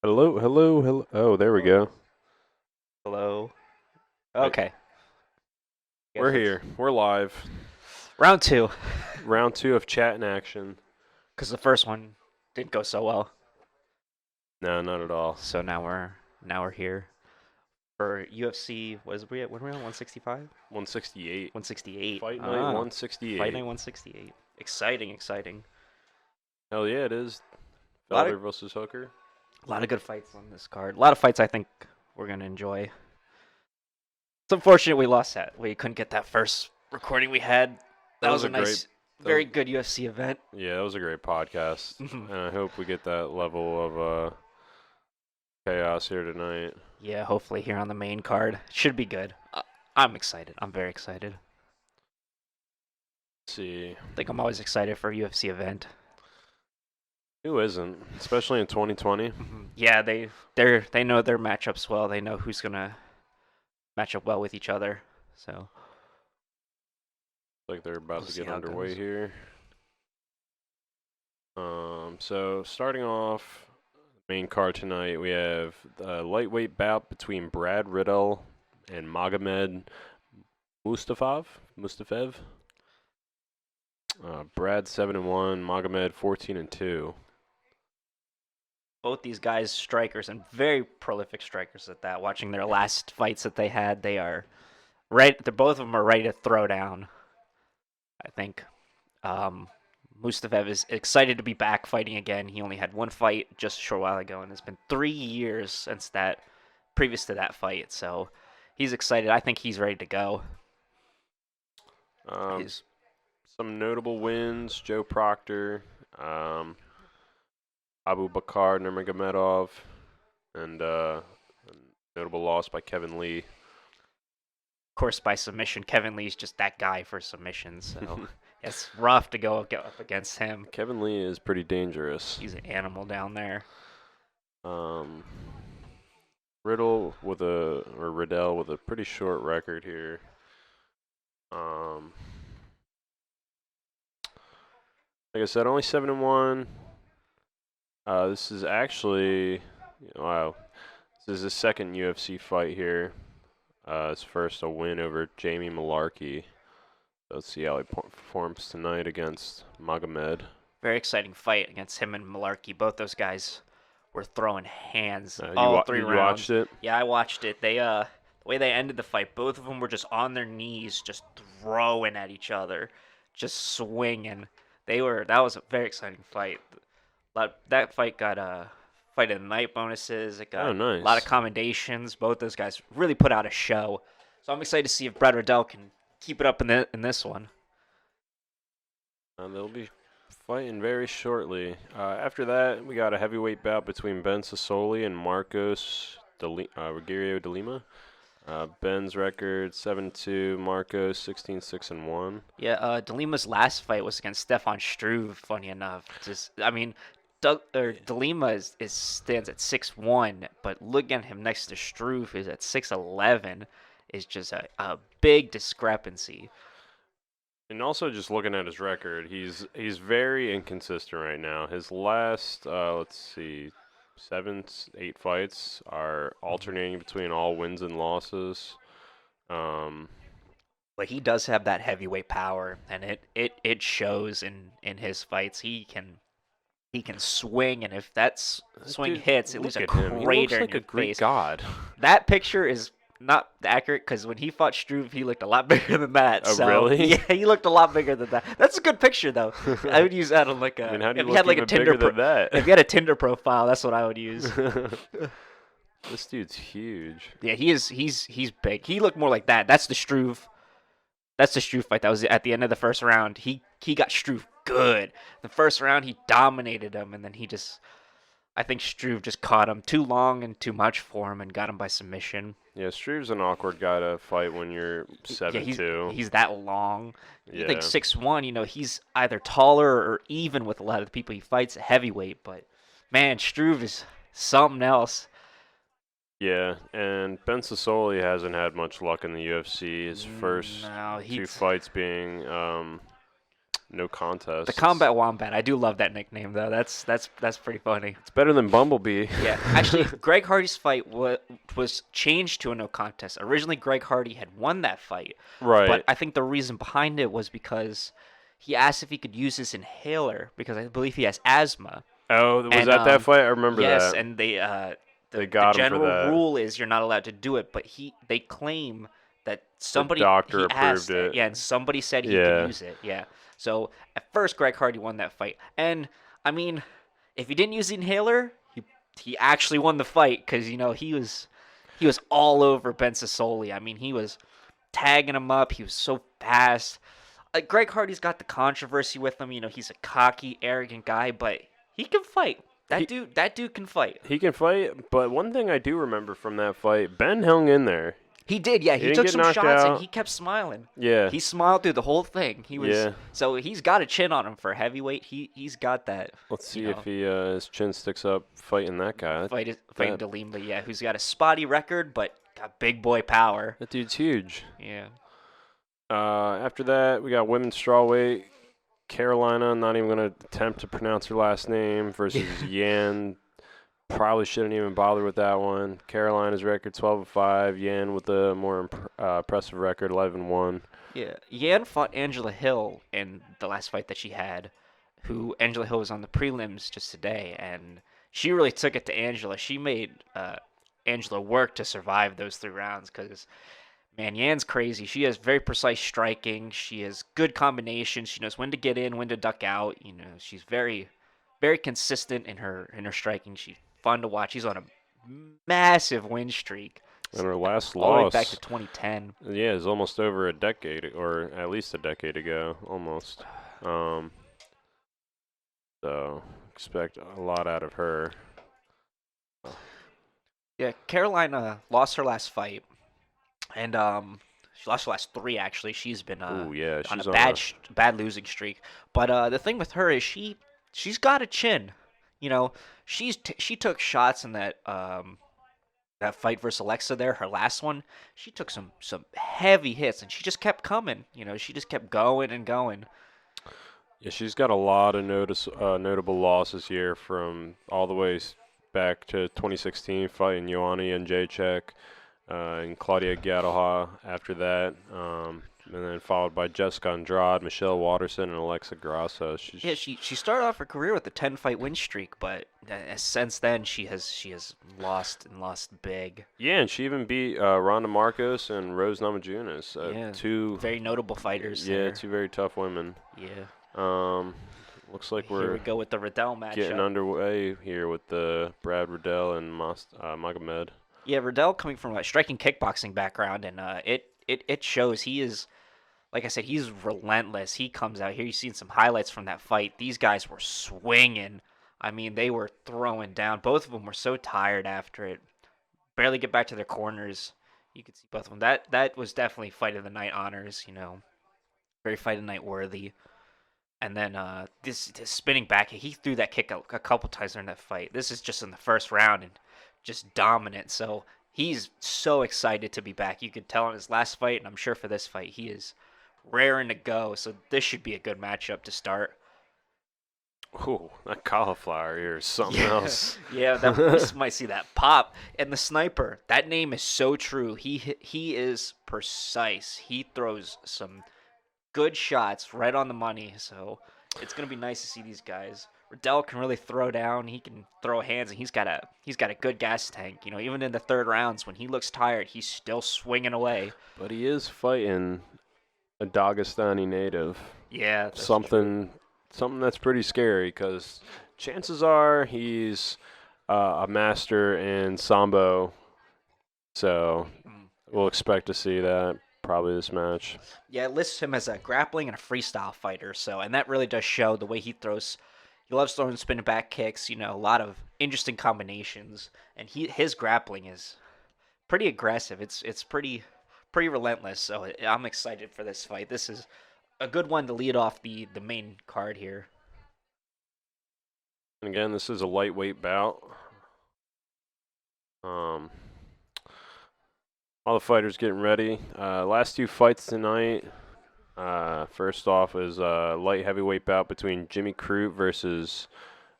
Hello, hello, hello. Oh, there we go. Hello. Right. Okay. We're Guess it's here. We're live. round two, Round two of chat in action. because the first one didn't go so well. No, not at all. So now we're here for UFC. What is we at? When are we on 165? 168. 168. Fight night Ah, Fight 168. Night 168. Exciting, exciting. Hell yeah, it is. A lot of Felder versus Hooker. a lot of good fights on this card. A lot of fights I think we're gonna enjoy. It's unfortunate we lost that. We couldn't get that first recording we had. That That was was a a great. nice, That was very good UFC event. yeah, that was a great podcast, and I hope we get that level of chaos here tonight. Yeah, hopefully here on the main card. Should be good. I'm excited. I'm very excited. Let's see, I think I'm always excited for a UFC event. who isn't, especially in 2020. Yeah, they know their matchups well. They know who's gonna match up well with each other. So Like they're about we'll to see get how it underway goes. here. So starting off main card tonight, we have the lightweight bout between Brad Riddell and Magomed Mustafav. Brad 7-1, Magomed 14-2. Both these guys strikers and very prolific strikers at that. Watching their last fights that they had, they are right. They're both of them are ready to throw down. I think. Mustafav is excited to be back fighting again. He only had one fight just a short while ago, and it's been 3 years since that, previous to that fight. So he's excited. I think he's ready to go. Um, His some notable wins: Joe Proctor, Abu Bakar Nurmagomedov, and a notable loss by Kevin Lee. Of course, by submission. Kevin Lee's just that guy for submissions, so it's rough to go up against him. Kevin Lee is pretty dangerous. He's an animal down there. Um, Riddell with a pretty short record here. Um, like I said, only 7-1. This is actually, wow, this is his second UFC fight here. His first a win over Jamie Malarkey. Let's see how he performs tonight against Magomed. Very exciting fight against him and Malarkey. Both those guys were throwing hands You all three you watched rounds. it? Yeah, I watched it. The way they ended the fight, both of them were just on their knees, just throwing at each other, just swinging. That was a very exciting fight. That fight got fight of the night bonuses. It Oh, got a lot of nice. commendations. Both those guys really put out a show. So I'm excited to see if Brad Riddell can keep it up in this one. They'll be fighting very shortly. After that, we got a heavyweight bout between Ben Sassoli and Marcos Rogerio de Lima. Ben's record 7-2, Marcos 16-6-1. Yeah, Delima's last fight was against Stefan Struve. Funny enough, I mean, Delima stands at 6'1", but looking at him next to Struve is at 6'11", is just a big discrepancy. And also, just looking at his record, he's very inconsistent right now. His last, let's see, 8 fights are alternating between all wins and losses. Um, But he does have that heavyweight power, and it shows in his fights. He can swing, and if swing Dude, hits, it leaves look a at him. He looks crater in like a your Greek face. god. That picture is not accurate because when he fought Struve, he looked a lot bigger than that. Oh, So really? yeah, he looked a lot bigger than that. That's a good picture though. I would use that on like I a mean, how do you if you look had like a even Tinder bigger than that? if you had a Tinder profile, that's what I would use. This dude's huge. Yeah, he's big. He looked more like that. That's the Struve. That's the Struve fight. That was at the end of the first round. He got Struve good. The first round he dominated him, and then I think Struve just caught him too long and too much for him and got him by submission. Yeah, Struve's an awkward guy to fight when you're Yeah, 7-2. he's that long. You think Yeah. 6'1", he's either taller or even with a lot of the people he fights at heavyweight, but man, Struve is something else. Yeah, and Ben Sassoli hasn't had much luck in the UFC. His first No, two he's fights being no The contest. Combat Wombat. I do love that nickname though. That's pretty funny. It's better than Bumblebee. Yeah, actually, Greg Hardy's fight was changed to a no contest. Originally, Greg Hardy had won that fight, but Right. I think the reason behind it was because he asked if he could use his inhaler because I believe he has asthma. Oh, was And that fight? I remember yes, that. and They the got him for general that. rule is you're not allowed to do it, but they claim that The somebody doctor he approved asked it, it. yeah, and somebody said he could Yeah. use it, yeah. So at first, Greg Hardy won that fight, and I mean, if he didn't use the inhaler, he actually won the fight because he was all over Ben Sassoli. I mean, he was tagging him up. He was so fast. Greg Hardy's got the controversy with him. He's a cocky, arrogant guy, but he can fight. He- That dude can fight. He can fight, but one thing I do remember from that fight, Ben hung in there. He did, yeah. He He didn't took get some knocked shots and out. he kept smiling. Yeah. He smiled through the whole thing. Yeah. So he's got a chin on him for heavyweight. He's got that. Let's see you if his chin sticks up fighting that guy. fighting that- Delimba, yeah, who's got a spotty record but got big boy power. That dude's huge. Yeah. After that, we got women's strawweight. Carolina, not even going to attempt to pronounce her last name, versus Yan. Probably shouldn't even bother with that one. Carolina's record 12-5. Yan with a more impressive record 11-1. Yeah. Yan fought Angela Hill in the last fight that she had, who Angela Hill was on the prelims just today, and she really took it to Angela. She made Angela work to survive those 3 rounds because, man, Yan's crazy. She has very precise striking. She has good combinations. She knows when to get in, when to duck out. She's very, very consistent in her striking. She's fun to watch. She's on a massive win streak. And her last all the way loss, back to 2010. yeah, is almost over a decade, or at least a decade ago, almost. So expect a lot out of her. Yeah, Carolina lost her last fight, and she lost her last 3 actually. She's been Ooh, yeah, on she's a on bad losing streak. But the thing with her is she's got a chin. She took shots in that that fight versus Alexa there, her last one. She took some heavy hits, and she just kept coming. She just kept going and going. Yeah, she's got a lot of notable losses here from all the way back to 2016, fighting Ioana and Jacek, and Claudia Gadelha after that, and then followed by Jessica Andrade, Michelle Watterson, and Alexa Grasso. She started off her career with a 10-fight win streak, but since then she has lost big. Yeah, and she even beat Ronda Marcos and Rose Namajunas. Yeah, two very notable fighters. Yeah, there. two very tough women. Yeah. Looks like Here we go with the Riddell matchup. getting underway here with the Brad Riddell and Magomed. Yeah, Riddell coming from a striking kickboxing background, and it shows. He is, like I said, he's relentless. He comes out here. You've seen some highlights from that fight. These guys were swinging. I mean, they were throwing down. Both of them were so tired after it. Barely get back to their corners. You could see both of them. That was definitely fight of the night honors. Very fight of the night worthy. And then this spinning back, he threw that kick a couple times during that fight. This is just in the first round and just dominant. So he's so excited to be back. You could tell in his last fight, and I'm sure for this fight, he is raring to go. So this should be a good matchup to start. Ooh, that cauliflower here is something else. Yeah, we might see that pop. And the sniper, that name is so true. He is precise. He throws some good shots right on the money. So it's gonna be nice to see these guys. Riddell can really throw down. He can throw hands, and he's got a good gas tank. Even in the third rounds when he looks tired, he's still swinging away. But he is fighting a Dagestani native. Yeah, that's something that's pretty scary, because chances are he's a master in Sambo. So we'll expect to see that probably this match. Yeah, it lists him as a grappling and a freestyle fighter. And that really does show the way he throws. He loves throwing spinning back kicks. A lot of interesting combinations, and his grappling is pretty aggressive. It's pretty relentless. So I'm excited for this fight. This is a good one to lead off the main card here. And again, this is a lightweight bout. All the fighters getting ready. Last 2 fights tonight. First off is a light heavyweight bout between Jimmy Crute versus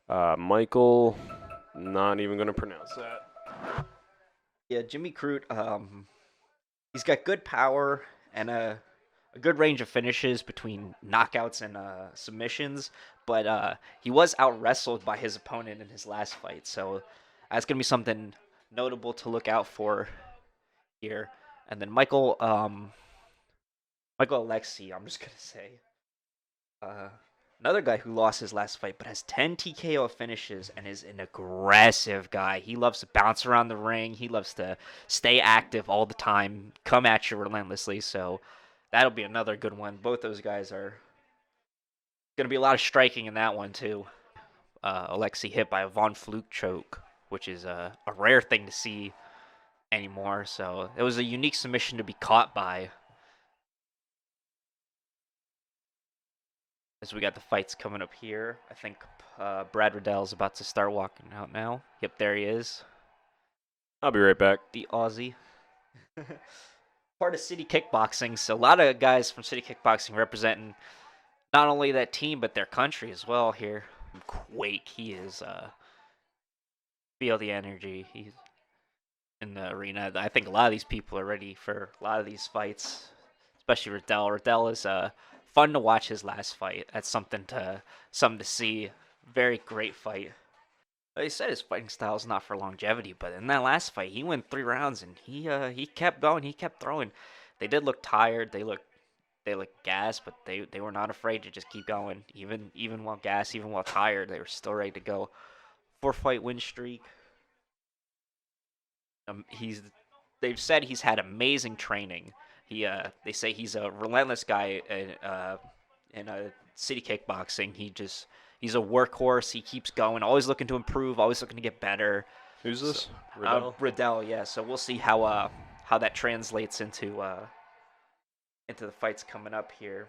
Michael. Not even gonna pronounce that. Yeah, Jimmy Crute. He's got good power and a good range of finishes between knockouts and submissions, but he was out wrestled by his opponent in his last fight, so that's gonna be something notable to look out for here. And then Michael Alexi, I'm just gonna say, uh, another guy who lost his last fight, but has 10 TKO finishes and is an aggressive guy. He loves to bounce around the ring. He loves to stay active all the time, come at you relentlessly. So that'll be another good one. Both those guys are going to be a lot of striking in that one, too. Alexi hit by a Von Fluke choke, which is a rare thing to see anymore. So it was a unique submission to be caught by. As we got the fights coming up here, I think Brad Riddell's about to start walking out now. Yep, there he is. I'll be right back. The Aussie. Part of City Kickboxing, so a lot of guys from City Kickboxing representing not only that team but their country as well here. Quake, he is feel the energy. He's in the arena. I think a lot of these people are ready for a lot of these fights, especially Riddell. Riddell is fun to watch his last fight. That's something to see. Very great fight. He said his fighting style is not for longevity, but in that last fight, he went 3 rounds and he kept going. He kept throwing. They did look tired. They looked gassed, but they were not afraid to just keep going. Even while gassed, even while tired, they were still ready to go. 4-fight win streak. They've said he's had amazing training. They say he's a relentless guy in city kickboxing. He's a workhorse. He keeps going, always looking to improve, always looking to get better. Who's this? So, Riddell? Riddell, yeah. So we'll see how that translates into the fights coming up here.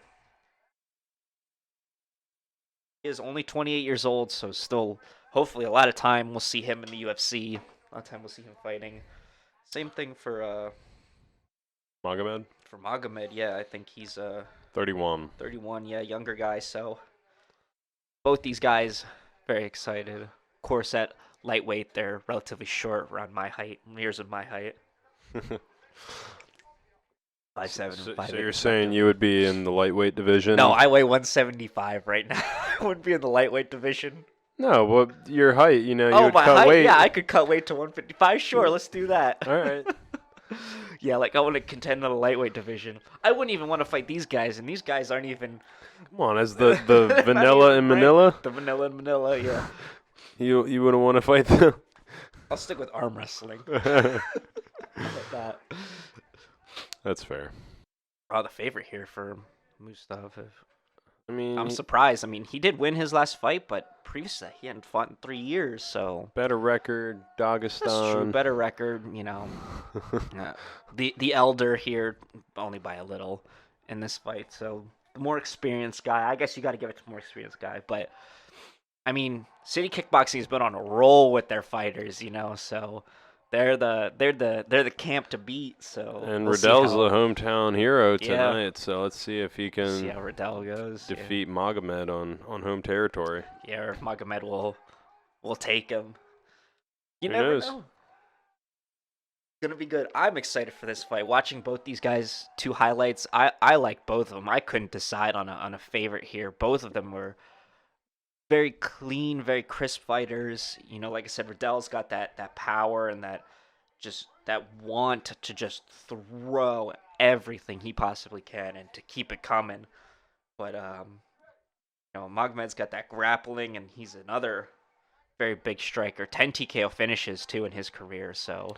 He is only 28 years old, so still hopefully a lot of time we'll see him in the UFC. A lot of time we'll see him fighting. Same thing for Magomed? Magomed, yeah. I think he's 31. 31, yeah, younger guy. So both these guys, very excited. Of course, at lightweight, they're relatively short, around my height, years of my height. 5'7", So 5'8". you're saying you would be in the lightweight division? No, I weigh 175 right now. I wouldn't be in the lightweight division. No, well, your height, you would my cut height? weight. Yeah, I could cut weight to 155. Sure, let's do that. All right. Yeah, like I want to contend in the lightweight division. I wouldn't even want to fight these guys, and these guys aren't even. Come on, as the vanilla in Manila? The vanilla in Manila, yeah. You wouldn't want to fight them? I'll stick with arm wrestling. How about that? That's fair. Oh, the favorite here for Mustav. I mean, I'm surprised. I mean, he did win his last fight, but previously he hadn't fought in 3 years, so better record, Dagestan. that's true. Better record, the elder here, only by a little in this fight. So the more experienced guy. I guess you got to give it to the more experienced guy. But I mean, City Kickboxing has been on a roll with their fighters, so they're the camp to beat. So And we'll Riddell's the hometown hero tonight, so let's see if he can see how Riddell goes. defeat Magomed on home territory. Yeah, or if Magomed will take him. You Who never knows? know. Gonna be good. I'm excited for this fight. Watching both these guys, 2 highlights. I like both of them. I couldn't decide on a favorite here. Both of them were very clean, very crisp fighters. Like I said, Riddell's got that power and that want to just throw everything he possibly can and to keep it coming. But Magomed's got that grappling, and he's another very big striker. 10 TKO finishes too in his career. So,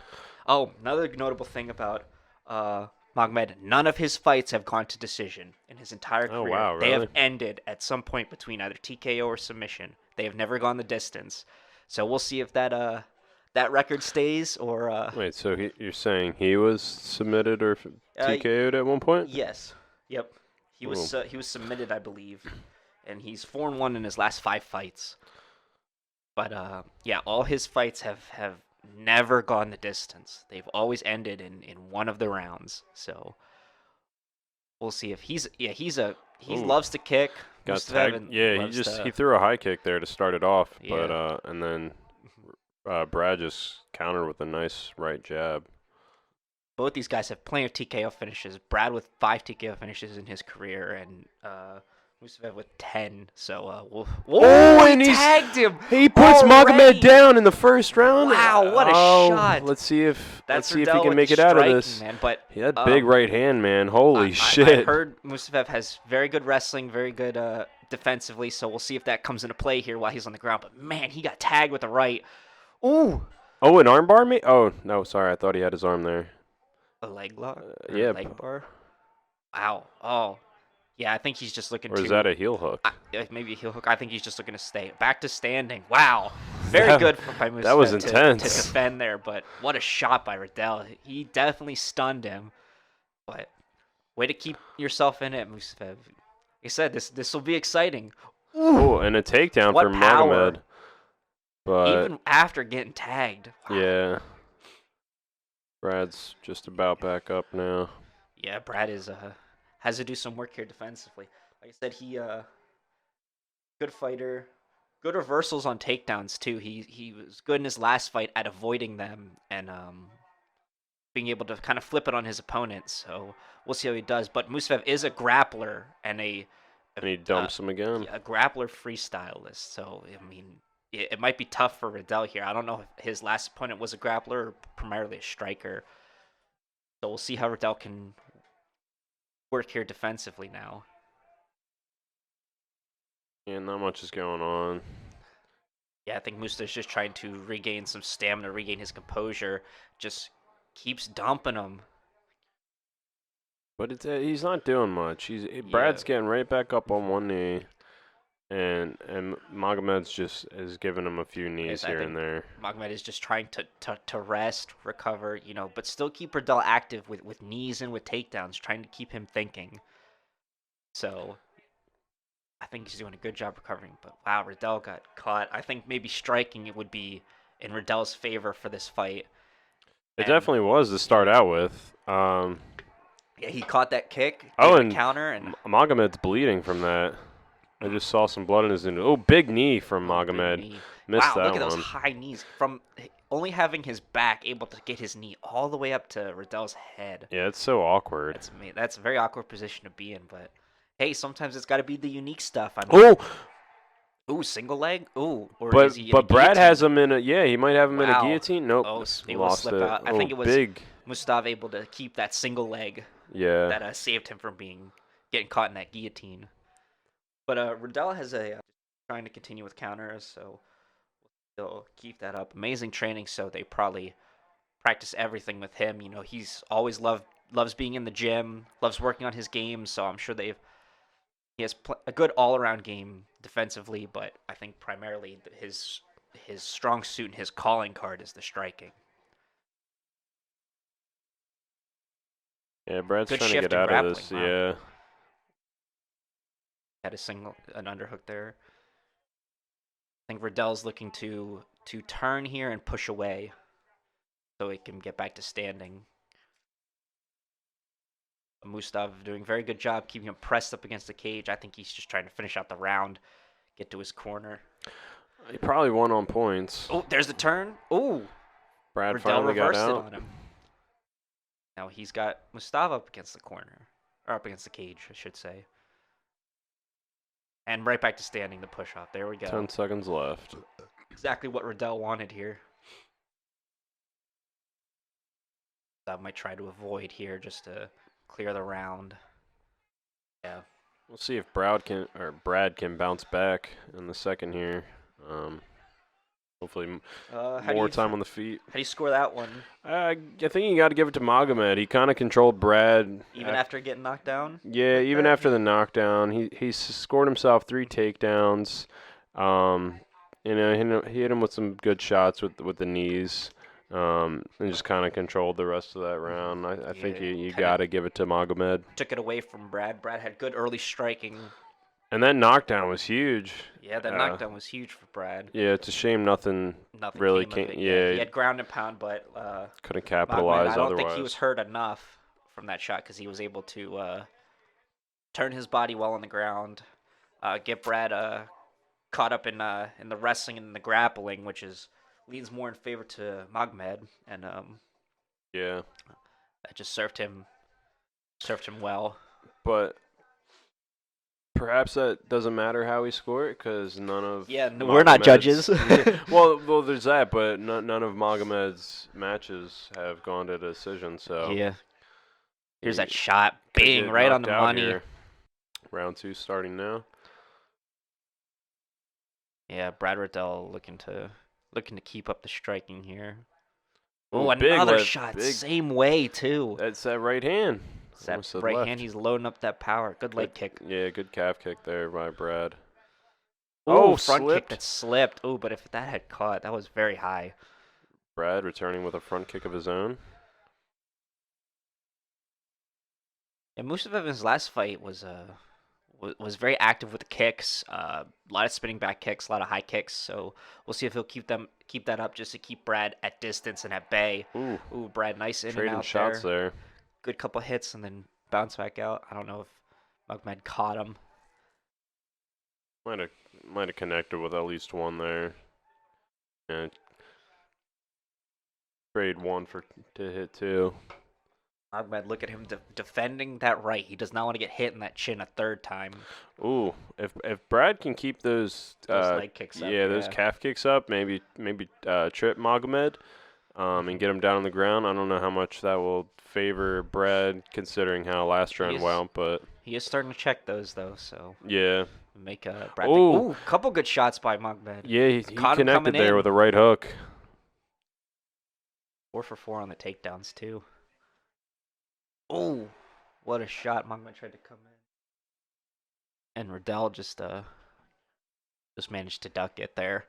another notable thing about Magomed, none of his fights have gone to decision in his entire career. Oh, wow, They have really? ended at some point between either TKO or submission. They have never gone the distance. So we'll see if that record stays or. Wait, so you're saying he was submitted or TKO'd at one point? Yes. Yep. He was Ooh. he was submitted, I believe, and he's 4-1 in his last 5 fights. But yeah, all his fights have never gone the distance. They've always ended in one of the rounds. So we'll see if he Ooh. loves to kick. Got Mustafav tagged. Yeah, loves he to, threw a high kick there to start it off, but yeah. and then Brad just countered with a nice right jab. Both these guys have plenty of TKO finishes. Brad with 5 TKO finishes in his career, and Mustafav with 10. So Oh, he and tagged him he puts Magomed already. down in the first round. Wow, what a shot! Let's see if That's he Riddell can with make the it out of striking, this. man. But He had big right hand, man. Holy I shit! heard Mustafav has very good wrestling, very good defensively. So we'll see if that comes into play here while he's on the ground. But man, he got tagged with the right. Ooh. Oh, an armbar, me? Oh no, sorry. I thought he had his arm there. A leg lock? Yeah. Leg bar? Wow. Oh. Yeah, I think he's just looking Or to. is that a heel hook? Maybe a heel hook. I think he's just looking to stay. Back to standing. Wow. Very good by Mustafav that was to intense. defend there, but what a shot by Riddell. He definitely stunned him. But way to keep yourself in it, Mustafav. Like I said, this will be exciting. Oh, and a takedown What for power. Magomed. But Even after getting tagged. Wow. yeah, Brad's just about back up now. Yeah, Brad has to do some work here defensively. Like I said, he good fighter, good reversals on takedowns too. He was good in his last fight at avoiding them and being able to kind of flip it on his opponent. So we'll see how he does. But Mustafav is a grappler and And he dumps him again. a grappler freestylist. So I mean, it might be tough for Riddell here. I don't know if his last opponent was a grappler or primarily a striker. So we'll see how Riddell can work here defensively now. Yeah, not much is going on. Yeah, I think Musta's just trying to regain some stamina, regain his composure. Just keeps dumping him. But he's not doing much. Brad's getting right back up on one knee, and Magomed's just is giving him a few knees here and there. Magomed is just trying to rest, recover, but still keep Riddell active with knees and with takedowns, trying to keep him thinking. So I think he's doing a good job recovering. But wow, Riddell got caught. I think maybe striking it would be in Riddell's favor for this fight. It definitely was to start out with. Yeah, he caught that kick. And counter and Magomed's bleeding from that. I just saw some blood in his knee. Oh, big knee from Magomed. Missed that one. Look at those high knees. From only having his back, able to get his knee all the way up to Riddell's head. Yeah, it's so awkward. That's a very awkward position to be in, but hey, sometimes it's got to be the unique stuff. I mean, ooh, single leg. Ooh, but Brad has him in a he might have him in a guillotine. Nope, able to slip out. I think it was big. Mustafav able to keep that single leg. Yeah, that saved him from getting caught in that guillotine. But Riddell has trying to continue with counters, so they'll keep that up. Amazing training, so they probably practice everything with him. He's always loves being in the gym, loves working on his game, so I'm sure he has a good all-around game defensively, but I think primarily his strong suit and his calling card is the striking. Yeah, Brad's good trying to get out of this. Wow. Yeah. Had an underhook there. I think Riddell's looking to turn here and push away so he can get back to standing. Mustafav doing a very good job keeping him pressed up against the cage. I think he's just trying to finish out the round, get to his corner. He probably won on points. Oh, there's the turn. Oh, Brad Riddell finally got reversed out. it on him. Now he's got Mustafav up against the corner, or up against the cage, I should say. And right back to standing, the push-off. There we go. 10 seconds left. Exactly what Riddell wanted here. I might try to avoid here just to clear the round. Yeah. We'll see if Brad can bounce back in the second here. Hopefully more time on the feet. How do you score that one? I think you got to give it to Magomed. He kind of controlled Brad. Even after getting knocked down? Yeah, even after the knockdown. He scored himself 3 takedowns. He hit him with some good shots with the knees. And just kind of controlled the rest of that round. I think you got to give it to Magomed. Took it away from Brad. Brad had good early striking. And that knockdown was huge. Yeah, that knockdown was huge for Brad. Yeah, it's a shame nothing really came. Yeah, he had ground and pound, but couldn't capitalize. I don't think he was hurt enough from that shot because he was able to turn his body well on the ground, get Brad caught up in the wrestling and the grappling, which is leans more in favor to Magmed, and Yeah, that just served him well. but perhaps that doesn't matter how we score it because none of Yeah, we're not judges. yeah, well, there's that, but none of Magomed's matches have gone to decision. So Yeah. Here's he that shot, could bang, get right on knocked the out money. here. Round 2 starting now. Yeah, Brad Riddell looking to keep up the striking here. Ooh, Oh, big another left, shot, big. same way too. That's that right hand. It's that Almost said right left. hand, he's loading up that power. Good leg kick. Yeah, good calf kick there by Brad. Ooh, Oh, front kick slipped. that slipped. Oh, but if that had caught, that was very high. Brad returning with a front kick of his own. And Mustafa in his last fight was very active with the kicks. A lot of spinning back kicks, a lot of high kicks. So we'll see if he'll keep that up just to keep Brad at distance and at bay. Ooh, Ooh, Brad, nice in and trading out shots there. Good couple hits and then bounce back out. I don't know if Magmed caught him. Might have connected with at least one there. And trade one to hit two. Magmed, look at him defending that right. He does not want to get hit in that chin a third time. Ooh, if Brad can keep those leg kicks up. yeah, those calf kicks up, maybe trip Magomed, and get him down on the ground. I don't know how much that will favor Brad considering how last round went, but he is starting to check those though. So yeah, make Brad. Ooh, ooh, couple good shots by Magmed. yeah, he Caught him connected coming there in. with a right hook. 4 for 4 on the takedowns too. Oh, what a shot! Magmed tried to come in, and Riddell just managed to duck it there.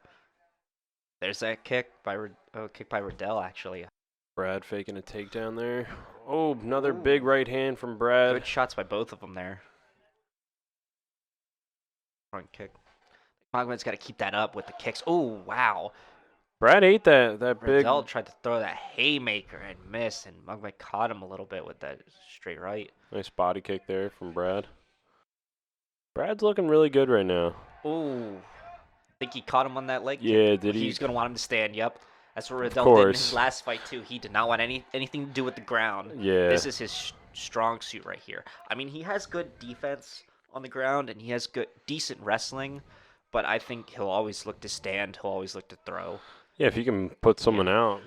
There's that kick by Riddell actually. Brad faking a takedown there. Oh, another big right hand from Brad. Good shots by both of them there. Front kick. Magomed's got to keep that up with the kicks. Oh, wow. Brad ate that big. Riddell tried to throw that haymaker and missed, and Magomed caught him a little bit with that straight right. Nice body kick there from Brad. Brad's looking really good right now. Ooh. I think he caught him on that leg kick. Yeah, did he? He's going to want him to stand, yep. That's what Riddell did in his last fight, too. He did not want anything to do with the ground. Yeah. This is his strong suit right here. I mean, he has good defense on the ground, and he has decent wrestling, but I think he'll always look to stand. He'll always look to throw. Yeah, if you can put someone out.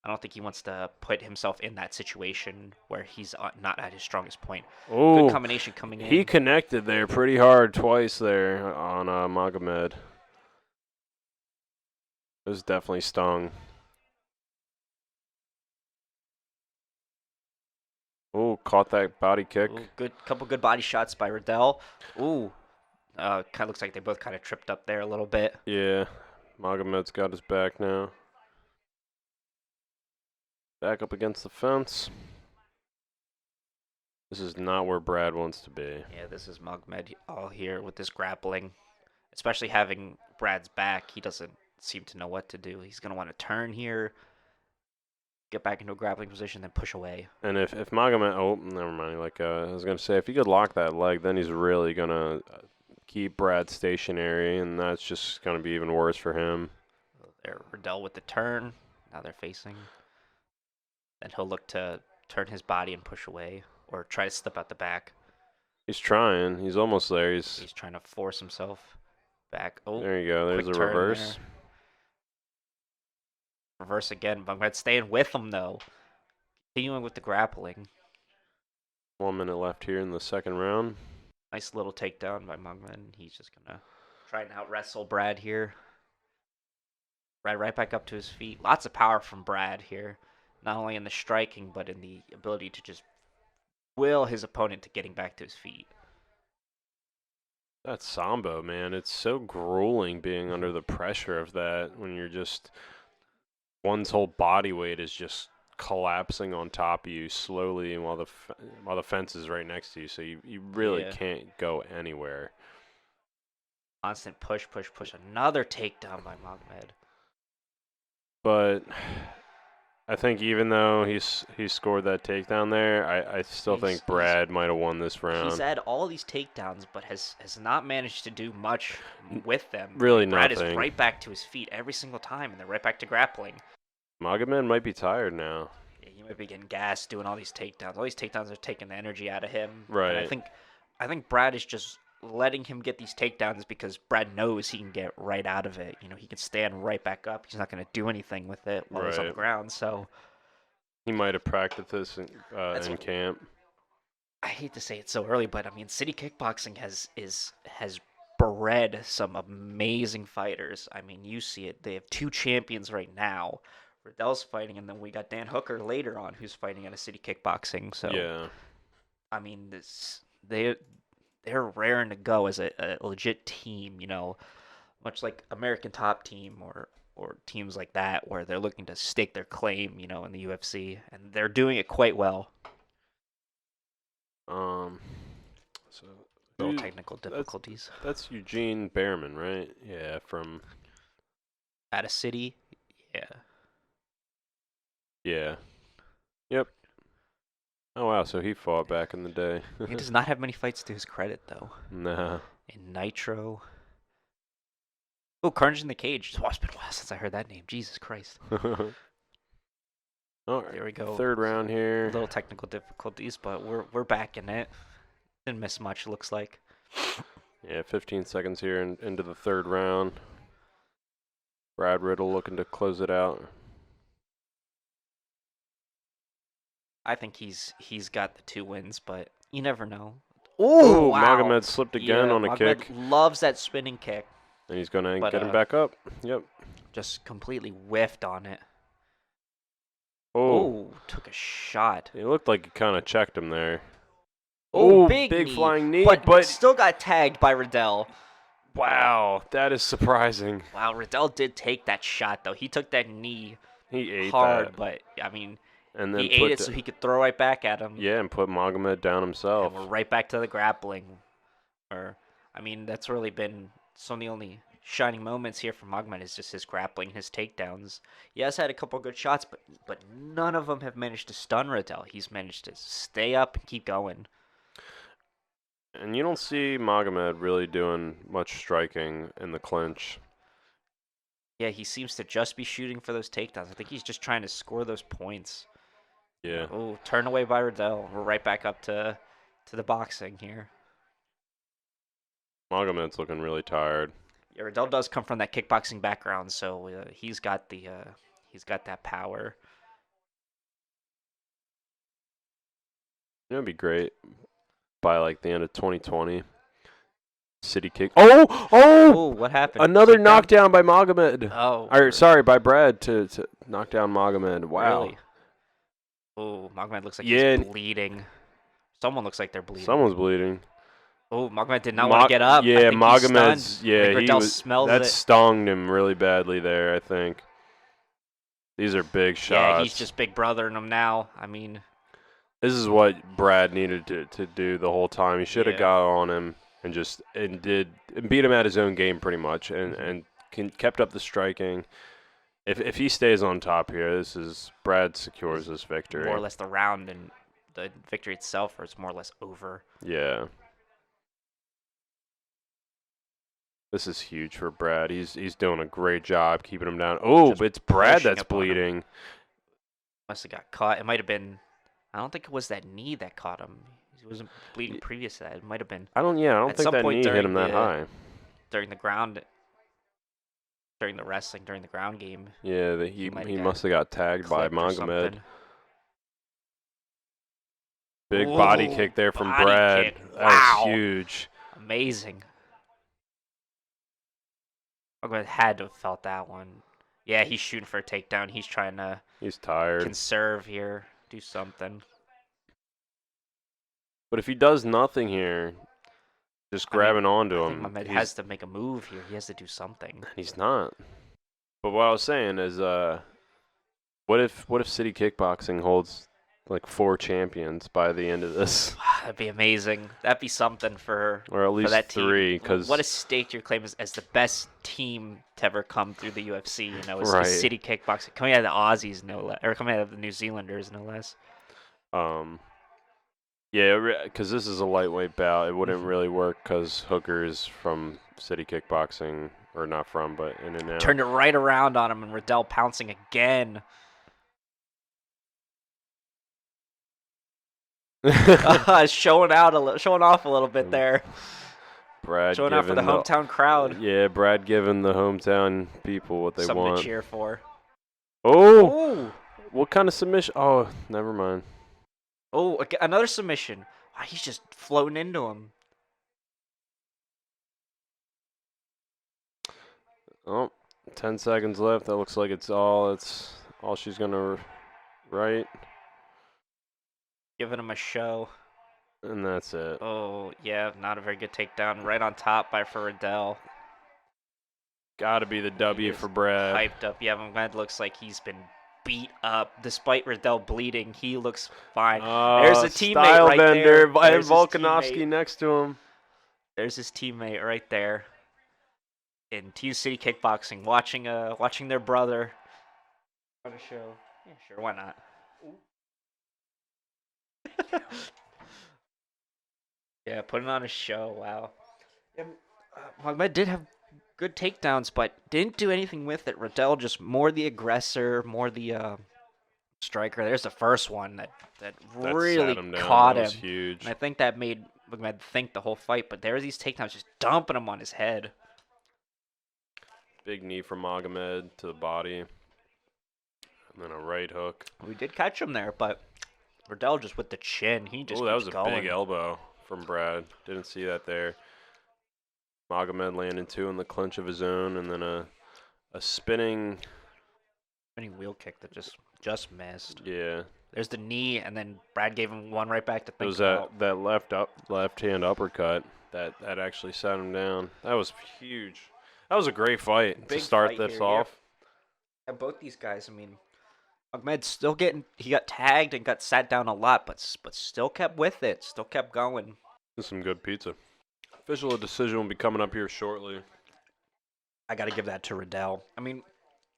I don't think he wants to put himself in that situation where he's not at his strongest point. Oh, good combination coming in. He connected there pretty hard twice there on Magomed. It was definitely stung. Oh, caught that body kick. Ooh, couple good body shots by Riddell. Ooh, kind of looks like they both kind of tripped up there a little bit. Yeah, Magomed's got his back now. Back up against the fence. This is not where Brad wants to be. Yeah, this is Magomed all here with this grappling. Especially having Brad's back, he doesn't seem to know what to do. He's going to want to turn here, get back into a grappling position, then push away. And if Magomed, oh, never mind. Like I was going to say, if he could lock that leg, then he's really going to keep Brad stationary, and that's just going to be even worse for him. There, Riddell with the turn. Now they're facing. Then he'll look to turn his body and push away, or try to slip out the back. He's trying. He's almost there. He's trying to force himself back. Oh, there you go. There's a reverse. There. Reverse again. Magomed staying with him, though. Continuing with the grappling. 1 minute left here in the second round. Nice little takedown by Magomed. He's just going to try and out-wrestle Brad here. Brad right back up to his feet. Lots of power from Brad here. Not only in the striking, but in the ability to just will his opponent to getting back to his feet. That sambo, man, it's so grueling being under the pressure of that when you're just one's whole body weight is just collapsing on top of you slowly, and while the fence is right next to you, so you really can't go anywhere. Constant push. Another takedown by Magomed. But I think even though he scored that takedown there, I still think Brad might have won this round. He's had all these takedowns, but has not managed to do much with them. Really Brad nothing. is right back to his feet every single time, and they're right back to grappling. Magomed might be tired now. Yeah, he might be getting gassed doing all these takedowns. All these takedowns are taking the energy out of him. Right. And I think Brad is just letting him get these takedowns because Brad knows he can get right out of it. You know, he can stand right back up. He's not going to do anything with it while he's on the ground. So he might have practiced this in camp. I hate to say it so early, but I mean, City Kickboxing has bred some amazing fighters. I mean, you see it. They have 2 champions right now. Riddell's fighting, and then we got Dan Hooker later on, who's fighting at a City Kickboxing. So yeah, I mean, they're raring to go as a legit team. You know, much like American Top Team or teams like that, where they're looking to stake their claim. You know, in the UFC, and they're doing it quite well. So little technical difficulties. That's Eugene Behrman, right? Yeah, from At a City. Yeah. Yeah. Yep. Oh wow, so he fought back in the day. He does not have many fights to his credit, though. Nah. In Nitro. Oh, Carnage in the Cage. Oh, it's been a while since I heard that name. Jesus Christ. All right. There we go. Third round here. Little technical difficulties, but we're back in it. Didn't miss much, looks like. Yeah, 15 seconds here into the third round. Brad Riddle looking to close it out. I think he's got the 2 wins, but you never know. Oh, wow. Magomed slipped again on a Magomed kick. Loves that spinning kick. And he's going to get him back up. Yep. Just completely whiffed on it. Oh, took a shot. It looked like he kind of checked him there. Oh, big knee, flying knee, but still got tagged by Riddell. Wow, that is surprising. Wow, Riddell did take that shot, though. He took that knee he ate hard, that. but, I mean, and then he ate it so he could throw right back at him. Yeah, and put Magomed down himself. And we're right back to the grappling. I mean, that's really been some of the only shining moments here for Magomed is just his grappling, his takedowns. He has had a couple good shots, but none of them have managed to stun Riddell. He's managed to stay up and keep going. And you don't see Magomed really doing much striking in the clinch. Yeah, he seems to just be shooting for those takedowns. I think he's just trying to score those points. Yeah. Oh, turn away by Riddell. We're right back up to the boxing here. Magomed's looking really tired. Yeah, Riddell does come from that kickboxing background, so he's got that power. It'd be great by like the end of 2020. City kick. Oh! What happened? Another knockdown by Magomed. Oh. Sorry, by Brad to knock down Magomed. Wow. Really? Oh, Magomed looks like he's bleeding. Someone looks like they're bleeding. Someone's bleeding. Oh, Magomed did not want to get up. Yeah, Magomed's. Riddell smells that it. stung him really badly there, I think. These are big shots. Yeah, he's just big brothering him now. I mean, this is what Brad needed to do the whole time. He should have got on him and beat him at his own game pretty much, and kept up the striking. If he stays on top here, Brad secures this victory. More or less the round and the victory itself, or it's more or less over. Yeah. This is huge for Brad. He's doing a great job keeping him down. Oh, but it's Brad that's bleeding. Must have got caught. It might have been. I don't think it was that knee that caught him. He wasn't bleeding previous to that. It might have been. I don't think that knee hit him that high. During the wrestling, during the ground game. Yeah, he must have got tagged by Magomed. Big body kick there from Brad. That was huge. Amazing. Magomed had to have felt that one. Yeah, he's shooting for a takedown. He's trying to. He's tired. Conserve here. Do something. But if he does nothing here, just grabbing onto him. Magomed has to make a move here. He has to do something. He's not. But what I was saying is, what if City Kickboxing holds like 4 champions by the end of this? That'd be amazing. That'd be something or at least that team. 3, What a because stake you're claiming as the best team to ever come through the UFC. Is right. City Kickboxing coming out of the Aussies, no less, or coming out of the New Zealanders, no less. Um, yeah, because this is a lightweight bout. It wouldn't Mhm. really work because Hooker's from City Kickboxing, or not from, but in and out. Turned it right around on him, and Riddell pouncing again. Showing off a little bit there. Brad Showing out for the giving the hometown crowd. yeah, Brad giving the hometown people what they Something to want. cheer for. Oh, Oh, what kind of submission? Oh, never mind. oh, another submission. Wow, he's just floating into him. Oh, 10 seconds left. That looks like it's all she's gonna write, Giving him a show. and that's it. Oh, yeah, not a very good takedown. Right on top by Riddell. Got to be the W for Brad. Hyped up. Yeah, Ahmed looks like he's been beat up. Despite Riddell bleeding, he looks fine. There's a teammate Style right bender, there. and There's his Volkanovski teammate. next to him. There's his teammate right there. In Team City Kickboxing, watching their brother on a show. Yeah, sure, why not? Yeah, putting on a show. Wow. Ahmed did have good takedowns, but didn't do anything with it. Riddell just more the aggressor, more the striker. There's the first one that That really sat him down. caught That was him. huge. And I think that made Ahmed think the whole fight. But there are these takedowns just dumping him on his head. Big knee from Magomed to the body, and then a right hook. We did catch him there, but Riddell just with the chin, he just Oh, that keeps was a going. big elbow from Brad. Didn't see that there. Magomed landed 2 in the clinch of his own, and then a spinning. Wheel kick that just missed. Yeah. There's the knee, and then Brad gave him one right back to It think was about. that left hand uppercut that actually sat him down. That was huge. That was a great fight to Big start fight this here, off. Yeah, both these guys, I mean, Ahmed still he got tagged and got sat down a lot, but still kept with it, still kept going. This is some good pizza. Official decision will be coming up here shortly. I got to give that to Riddell. I mean,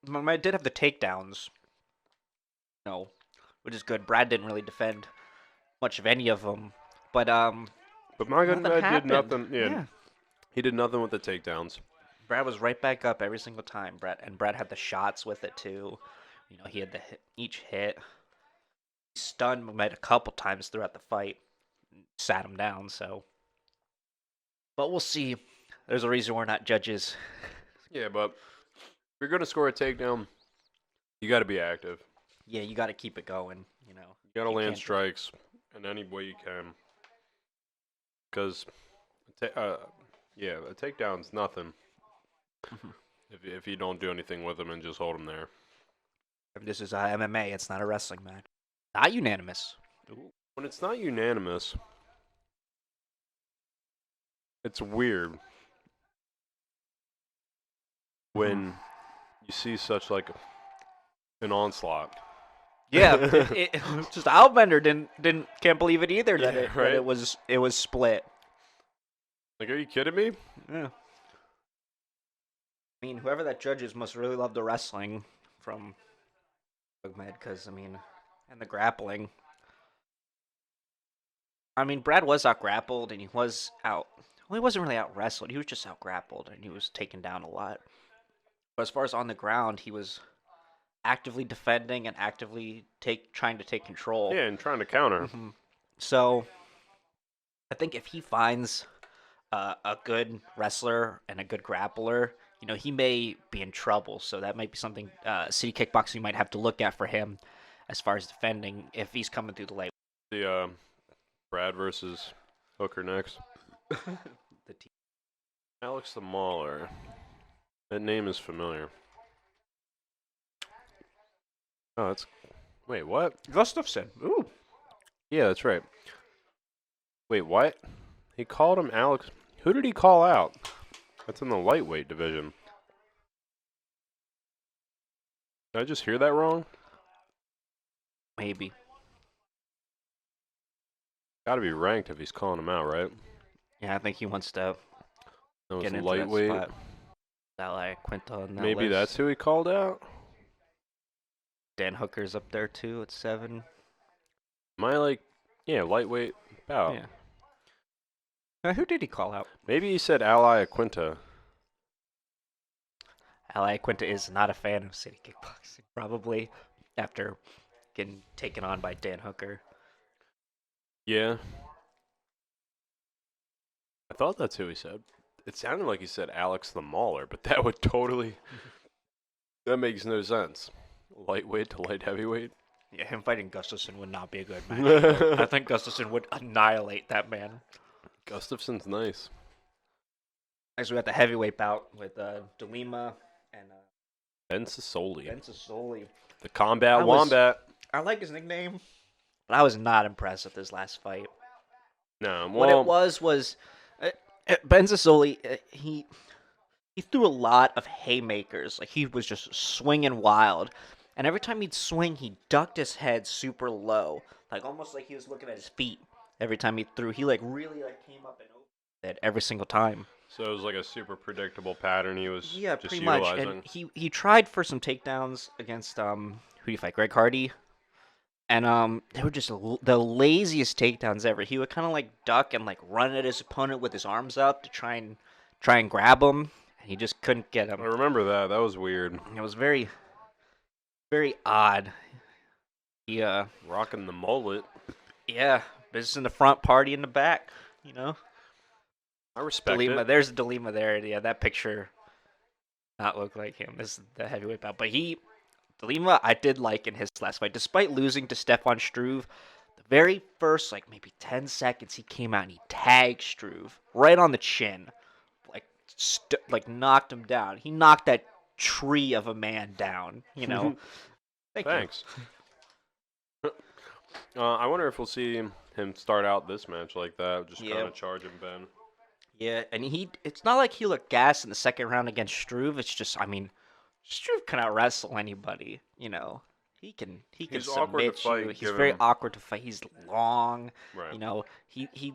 Ahmed did have the takedowns, which is good. Brad didn't really defend much of any of them, but But nothing Magomed did happened. nothing. Yeah. He did nothing with the takedowns. Brad was right back up every single time. Brad had the shots with it too. He had each hit. He stunned Ahmed a couple times throughout the fight, sat him down. So, but we'll see. There's a reason we're not judges. Yeah, but if you're gonna score a takedown, you got to be active. Yeah, you got to keep it going. You got to You land can't- strikes in any way you can. Because, a takedown's nothing Mhm. if you don't do anything with them and just hold them there. This is MMA. It's not a wrestling match. Not unanimous. When it's not unanimous, it's weird when you see such like an onslaught. Yeah, just Outbender can't believe it either that Yeah, that right? it was split. Like, are you kidding me? Yeah. I mean, whoever that judge is must really love the wrestling from Ahmed, because and the grappling. I mean, Brad was out grappled, and he was out. Well, he wasn't really out wrestled. He was just out grappled, and he was taken down a lot. But as far as on the ground, he was actively defending and actively trying to take control. Yeah, and trying to counter. So, I think if he finds a good wrestler and a good grappler, he may be in trouble. So that might be something City Kickboxing might have to look at for him as far as defending if he's coming through the late. The Brad versus Hooker next. The team. Alex the Mauler. That name is familiar. Oh, that's. Wait, what? Gustafsson. Ooh. Yeah, that's right. Wait, what? He called him Alex. Who did he call out? That's in the lightweight division. Did I just hear that wrong? Maybe. Got to be ranked if he's calling him out, right? Yeah, I think he wants to That was get into that lightweight. spot. Ally Quinta on that Maybe that's list. who he called out. Dan Hooker's up there too at 7. Am I like, yeah, lightweight bout? Yeah. Who did he call out? Maybe he said Ally Quinta. Ally Quinta is not a fan of city kickboxing, probably after getting taken on by Dan Hooker. Yeah. I thought that's who he said. It sounded like he said Alex the Mauler, but that would totally. That makes no sense. Lightweight to light heavyweight. Yeah, him fighting Gustafson would not be a good match. I think Gustafson would annihilate that man. Gustafson's nice. Next, we got the heavyweight bout with DeLima and Ben Sassoli. Ben Sassoli. The Combat Wombat. I like his nickname, but I was not impressed with his last fight. No, What it was Ben Sassoli, he threw a lot of haymakers. Like, he was just swinging wild. And every time he'd swing, he ducked his head super low. Like, almost like he was looking at his feet every time he threw. He, like, really, like, came up and opened it every single time. So it was like a super predictable pattern he was just pretty utilizing. much. And he tried for some takedowns against, who do you fight, Greg Hardy? And they were just the laziest takedowns ever. He would kind of, like, duck and, like, run at his opponent with his arms up to try and grab him. And he just couldn't get him. I remember that. That was weird. It was very, very odd. He, Rocking the mullet. yeah, business in the front, party in the back, you know? I respect DeLima, it. there's DeLima there. Yeah, that picture not look like him. This is the heavyweight bout. But DeLima, I did like in his last fight. Despite losing to Stefan Struve, the very first, like, maybe 10 seconds, he came out and he tagged Struve right on the chin. Like, knocked him down. He knocked that tree of a man down, you know? Thanks. I wonder if we'll see him start out this match like that, just kind of charging Ben. Yeah, and it's not like he looked gassed in the second round against Struve. It's just, I mean, Struve cannot wrestle anybody, you know. He can He's submit awkward to fight, you. He's very awkward to fight. He's long, Right. you know. He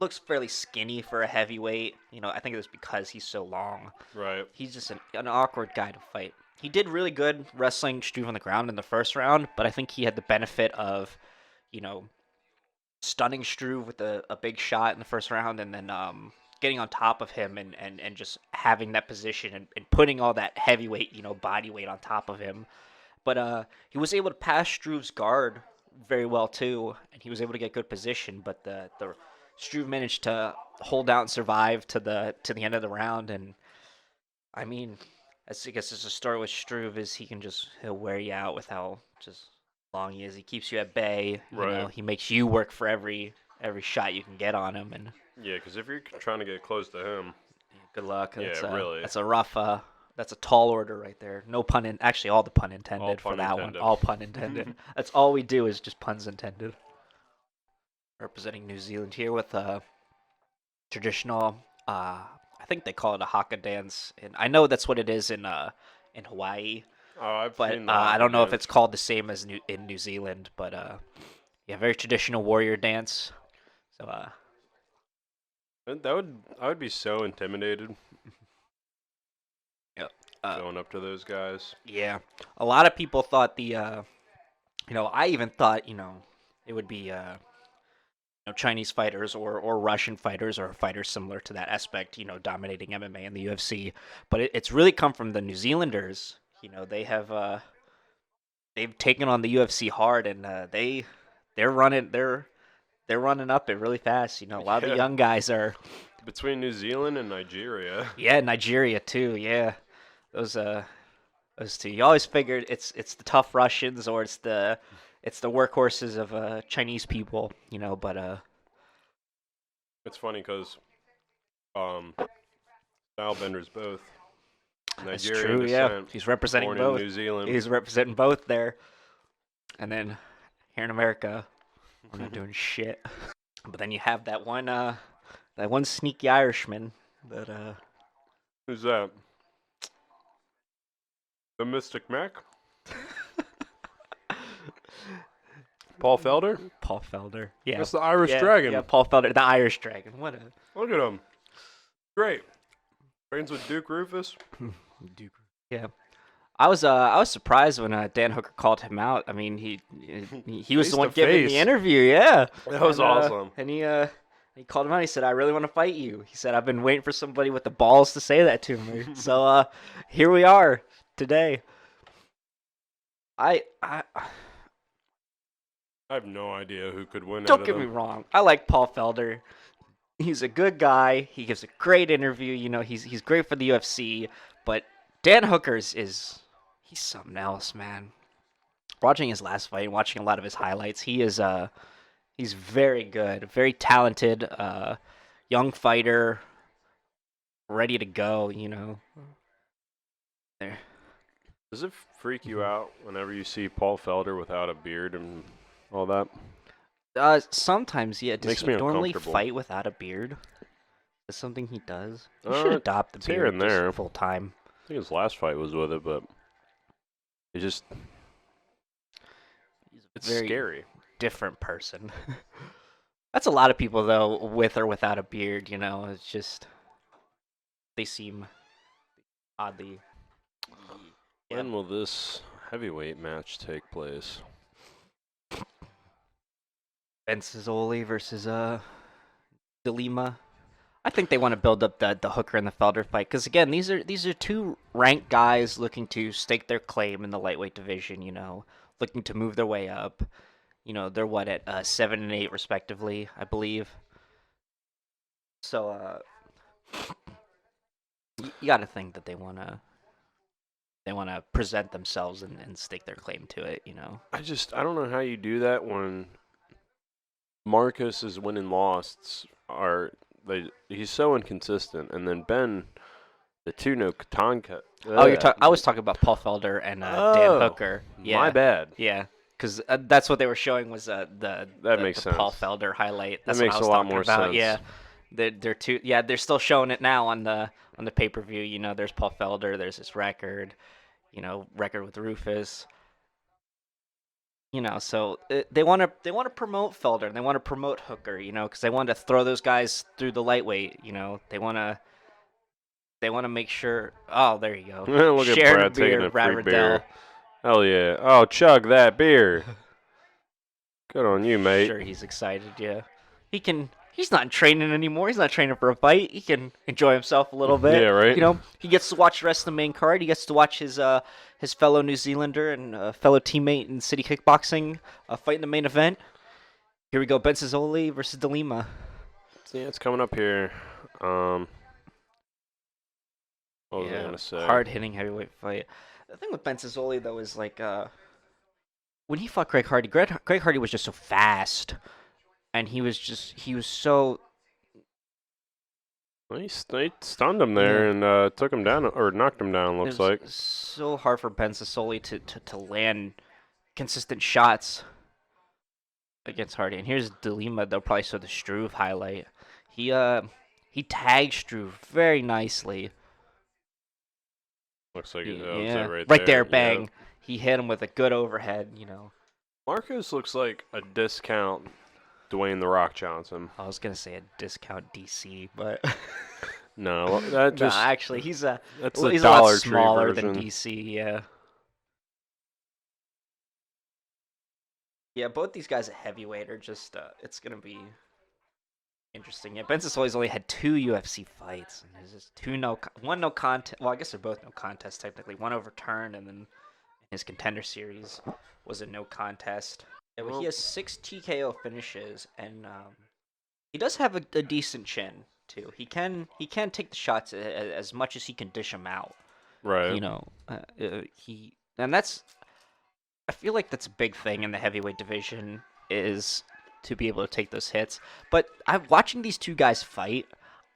looks fairly skinny for a heavyweight. You know, I think it was because he's so long. Right. He's just an awkward guy to fight. He did really good wrestling Struve on the ground in the first round, but I think he had the benefit of, you know, stunning Struve with a big shot in the first round, and then getting on top of him and just having that position and putting all that heavyweight, you know, body weight on top of him. But he was able to pass Struve's guard very well too, and he was able to get good position. But the Struve managed to hold out and survive to the end of the round. And I mean, I guess it's a story with Struve is he'll wear you out with how just long he is. He keeps you at bay. You know, he makes you work for every shot you can get on him. And yeah, because if you're trying to get close to him, good luck. Really. That's a rough. That's a tall order right there. No pun in. Actually, all the pun intended for that one. All pun intended. That's all we do is just puns intended. Representing New Zealand here with traditional. I think they call it a haka dance, and I know that's what it is in Hawaii. Oh, I've But seen the I don't know if dance. it's called the same as in New Zealand. But yeah, very traditional warrior dance. So I would be so intimidated Yep. going up to those guys. Yeah, a lot of people thought I even thought, it would be, Chinese fighters or Russian fighters or fighters similar to that aspect, dominating MMA and the UFC. But it's really come from the New Zealanders. They've taken on the UFC hard, and they're running up it really fast. A lot of the young guys are between New Zealand and Nigeria. Yeah, Nigeria too. Yeah, those two. You always figured it's the tough Russians or it's the workhorses of Chinese people. But It's funny because Stylbender's both that's Nigerian true. descent. Yeah, he's representing born both. in New Zealand. He's representing both there. And then here in America, we're not doing shit. But then you have that one sneaky Irishman that Who's that? The Mystic Mac? Paul Felder? Paul Felder. Yeah. That's the Irish Dragon. Yeah, Paul Felder, the Irish Dragon. What a Look at him. Great. Trains with Duke Rufus. Duke. Yeah. I was surprised when Dan Hooker called him out. I mean, he was the one giving the interview. Yeah. That was awesome. And he called him out. He said, "I really want to fight you." He said, "I've been waiting for somebody with the balls to say that to me." So here we are today. I have no idea who could win. Don't get me wrong. I like Paul Felder. He's a good guy. He gives a great interview. You know, he's great for the UFC. But Dan Hooker's he's something else, man. Watching his last fight, watching a lot of his highlights, he's very good, very talented, young fighter, ready to go. You know. There. Does it freak you out whenever you see Paul Felder without a beard and all that? Sometimes, yeah. Does he normally fight without a beard? Is something he does? He should adopt the beard here and there full time. I think his last fight was with it, but it's very scary. Different person. That's a lot of people though, with or without a beard. You know, it's just they seem oddly. When will this heavyweight match take place? Benzizoli versus DeLima. I think they want to build up the Hooker and the Felder fight because again, these are two ranked guys looking to stake their claim in the lightweight division. You know, looking to move their way up. You know, they're what at 7 and 8 respectively, I believe. So you got to think that they want to present themselves and stake their claim to it. You know, I don't know how you do that when Marcus's win and loss he's so inconsistent, and then Ben, the two no Katanka. I was talking about Paul Felder and Dan Hooker. Yeah, my bad. Yeah, because that's what they were showing was the makes sense. Paul Felder highlight. That's that makes what I was a lot talking more about. sense. Yeah, they're two. Yeah, they're still showing it now on the pay-per-view. You know, there's Paul Felder. There's his record. You know, record with Rufus. You know, so they want to promote Felder and they want to promote Hooker, you know, because they want to throw those guys through the lightweight. You know, they want to make sure. Oh, there you go. Look at Brad taking a free beer. Hell yeah! Oh, chug that beer. Good on you, mate. Sure, he's excited. Yeah, He's not training anymore. He's not training for a fight. He can enjoy himself a little bit. Yeah, right. You know, he gets to watch the rest of the main card. He gets to watch his fellow New Zealander and fellow teammate in City Kickboxing fight in the main event. Here we go, Benzizoli versus DeLima. Yeah, it's coming up here. What was I gonna say? Hard-hitting heavyweight fight. The thing with Benzizoli though is like when he fought Greg Hardy. Greg Hardy was just so fast. And he was so. Well, he stunned him there and took him down or knocked him down. Looks like so hard for Benzizoli to land consistent shots against Hardy. And here's DeLima. They'll probably show the Struve highlight. He tagged Struve very nicely. Looks like right there, bang. Yeah. He hit him with a good overhead. You know, Marcus looks like a discount Dwayne "The Rock" Johnson. I was gonna say a discount DC, but no, that just actually he's a Dollar lot smaller Tree version. than DC. Yeah, yeah. Both these guys at heavyweight are just it's gonna be interesting. Yeah, Benzizoli's only had 2 UFC fights, and there's just one no contest. Well, I guess they're both no contest technically. One overturned, and then his Contender Series was a no contest. Yeah, but he has 6 TKO finishes, and he does have a decent chin too. He can take the shots as much as he can dish them out. Right. You know, I feel like that's a big thing in the heavyweight division is to be able to take those hits. But watching these two guys fight,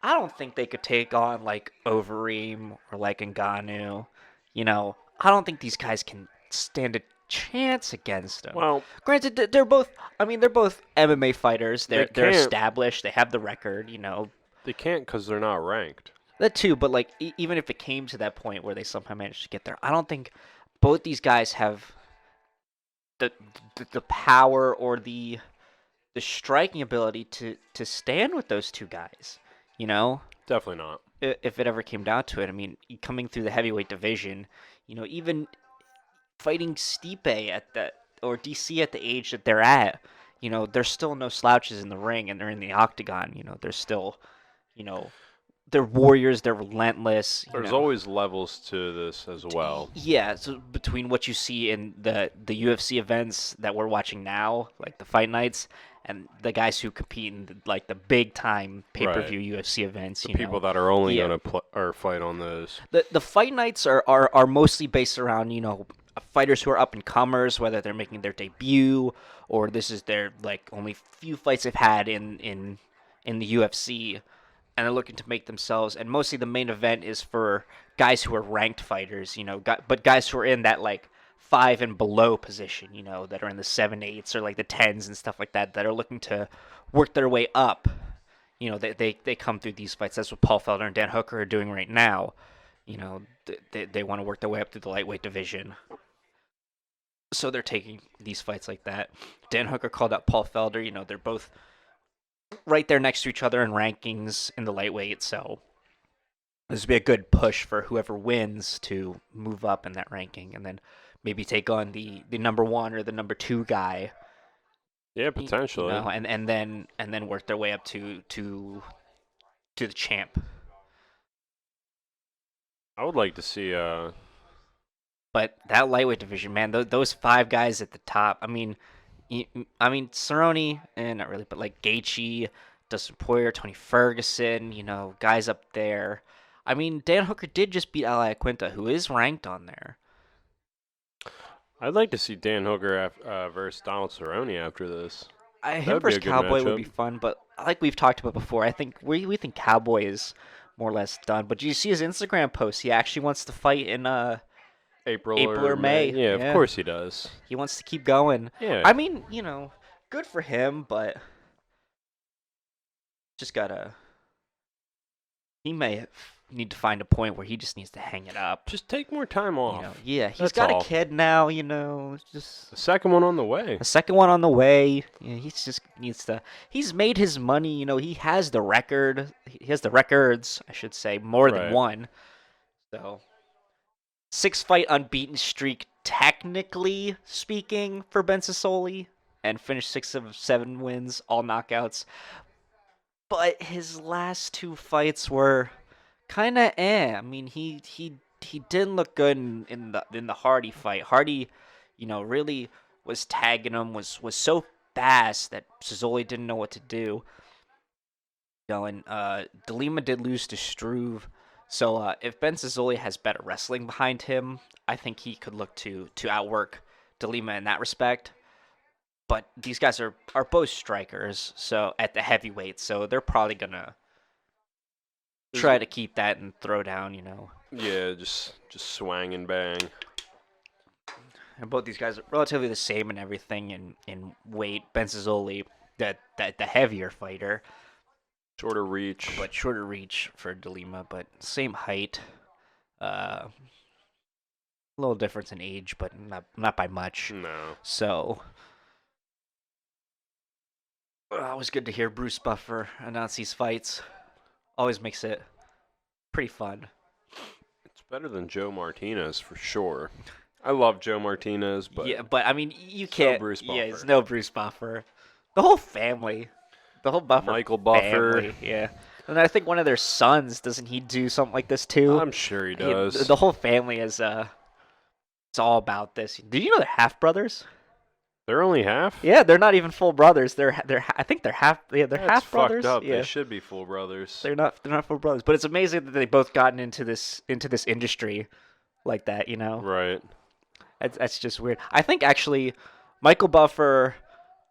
I don't think they could take on like Overeem or like Ngannou. You know, I don't think these guys can stand a chance against him. Well, granted, they're both MMA fighters. They're established. They have the record. You know, they can't because they're not ranked. That too, but like even if it came to that point where they somehow managed to get there, I don't think both these guys have the power or the striking ability to stand with those two guys. You know, Definitely not. if it ever came down to it, I mean, coming through the heavyweight division, even fighting Stipe at that or DC at the age that they're at, there's still no slouches in the ring and they're in the octagon. They're still, you know, they're warriors. They're relentless. There's always levels to this as well. Yeah, so between what you see in the UFC events that we're watching now, like the fight nights, and the guys who compete in the big time pay-per-view UFC events, the people that are only gonna or fight on those. The fight nights are mostly based around fighters who are up and comers, whether they're making their debut or this is their only few fights they've had in the UFC. And they're looking to make themselves, and mostly the main event is for guys who are ranked fighters, but guys who are in that 5 and below position, that are in the 7/8s or the 10s and stuff like that are looking to work their way up. They come through these fights. That's what Paul Felder and Dan Hooker are doing right now. They want to work their way up through the lightweight division. So they're taking these fights like that. Dan Hooker called out Paul Felder. They're both right there next to each other in rankings in the lightweight, so this would be a good push for whoever wins to move up in that ranking and then maybe take on the number 1 or the number 2 guy. Yeah, potentially. And then work their way up to the champ. I would like to see But that lightweight division, man, those 5 guys at the top, I mean, Cerrone, not really, but Gaethje, Dustin Poirier, Tony Ferguson, guys up there. I mean, Dan Hooker did just beat Ali Quinta, who is ranked on there. I'd like to see Dan Hooker versus Donald Cerrone after this. Him versus Cowboy would be fun, but like we've talked about before, I think we think Cowboy is more or less done. But do you see his Instagram post? He actually wants to fight in April or May. Yeah, of course he does. He wants to keep going. Yeah. I mean, good for him, but just gotta. He may need to find a point where he just needs to hang it up. Just take more time off. Yeah, he's got a kid now. Just a second one on the way. A second one on the way. He just needs to. He's made his money. He has the record. He has the records, I should say, more than one. So. 6-fight unbeaten streak, technically speaking, for Ben Sassoli, and finished 6 of 7 wins, all knockouts. But his last 2 fights were kind of I mean, he didn't look good in the Hardy fight. Hardy, really was tagging him, was so fast that Sassoli didn't know what to do. And De Lima did lose to Struve. So if Ben Sassoli has better wrestling behind him, I think he could look to outwork De Lima in that respect. But these guys are both strikers, so at the heavyweight, so they're probably gonna try to keep that and throw down, Yeah, just swang and bang. And both these guys are relatively the same and everything in weight. Ben Sassoli, the heavier fighter. Shorter reach. But shorter reach for De Lima, but same height. A little difference in age, but not by much. No. So, always good to hear Bruce Buffer announce these fights. Always makes it pretty fun. It's better than Joe Martinez for sure. I love Joe Martinez, but yeah, but I mean you can't. No Bruce Buffer. Yeah, it's no Bruce Buffer. The whole family. The whole Buffer Michael Buffer. family, yeah. And I think one of their sons, doesn't he do something like this too? I'm sure he does. The whole family is it's all about this. Did you know they're half brothers? They're only half? Yeah, they're not even full brothers. I think they're half. Yeah, they're That's half brothers. Fucked up. Yeah. They should be full brothers. They're not full brothers. But it's amazing that they both gotten into this industry like that. Right. That's just weird. I think actually, Michael Buffer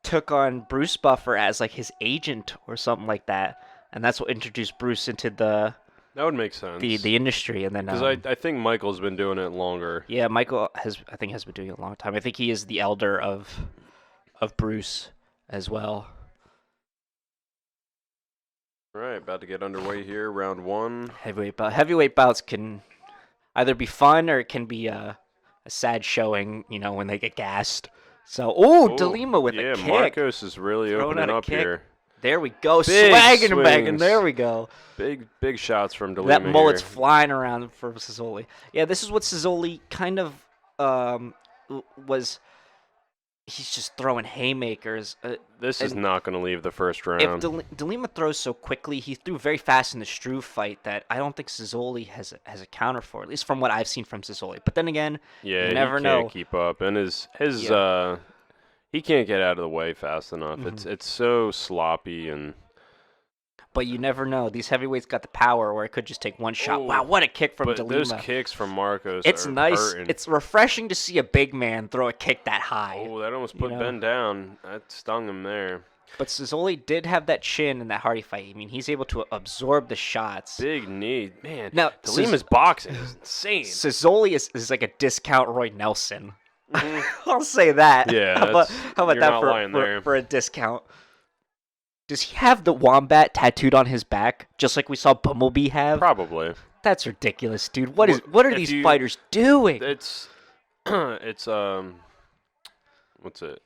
took on Bruce Buffer as his agent or something like that, and that's what introduced Bruce into that would make sense. The industry, and then because I think Michael's been doing it longer. Yeah, Michael has been doing it a long time. I think he is the elder of Bruce as well. All right, about to get underway here, round 1. Heavyweight bouts can either be fun or it can be a sad showing. When they get gassed. So, Oh, DeLima with a kick. Marcos is really Throwing opening out a up kick. here. There we go. Big Swagging and bagging. swings. There we go. Big shots from DeLima That mullet's here. flying around for Cizzoli. Yeah, this is what Cizzoli kind of was. He's just throwing haymakers. This is not going to leave the first If round. DeLima throws so quickly, he threw very fast in the Struve fight that I don't think Cizzoli has a counter for, at least from what I've seen from Cizzoli. But then again, Yeah, you never he know. can't keep up, and his Yeah. he can't get out of the way fast enough. Mm-hmm. It's so sloppy and. But you never know. These heavyweights got the power where it could just take one shot. Ooh, Wow, what a kick from But DeLima. those kicks from Marcos It's are nice. hurting. It's refreshing to see a big man throw a kick that high. Oh, that almost put know. Ben down. That stung him there. But Cizzoli did have that chin in that Hardy fight. I mean, he's able to absorb the shots. Big knee. Man, Now, DeLima's boxing is insane. Cizzoli is like a discount Roy Nelson. Mhm. I'll say that. Yeah, how about you're that not lying there. for a discount? Does he have the wombat tattooed on his back, just like we saw Bumblebee have? Probably. That's ridiculous, dude. What are If these you- fighters doing? It's what's it?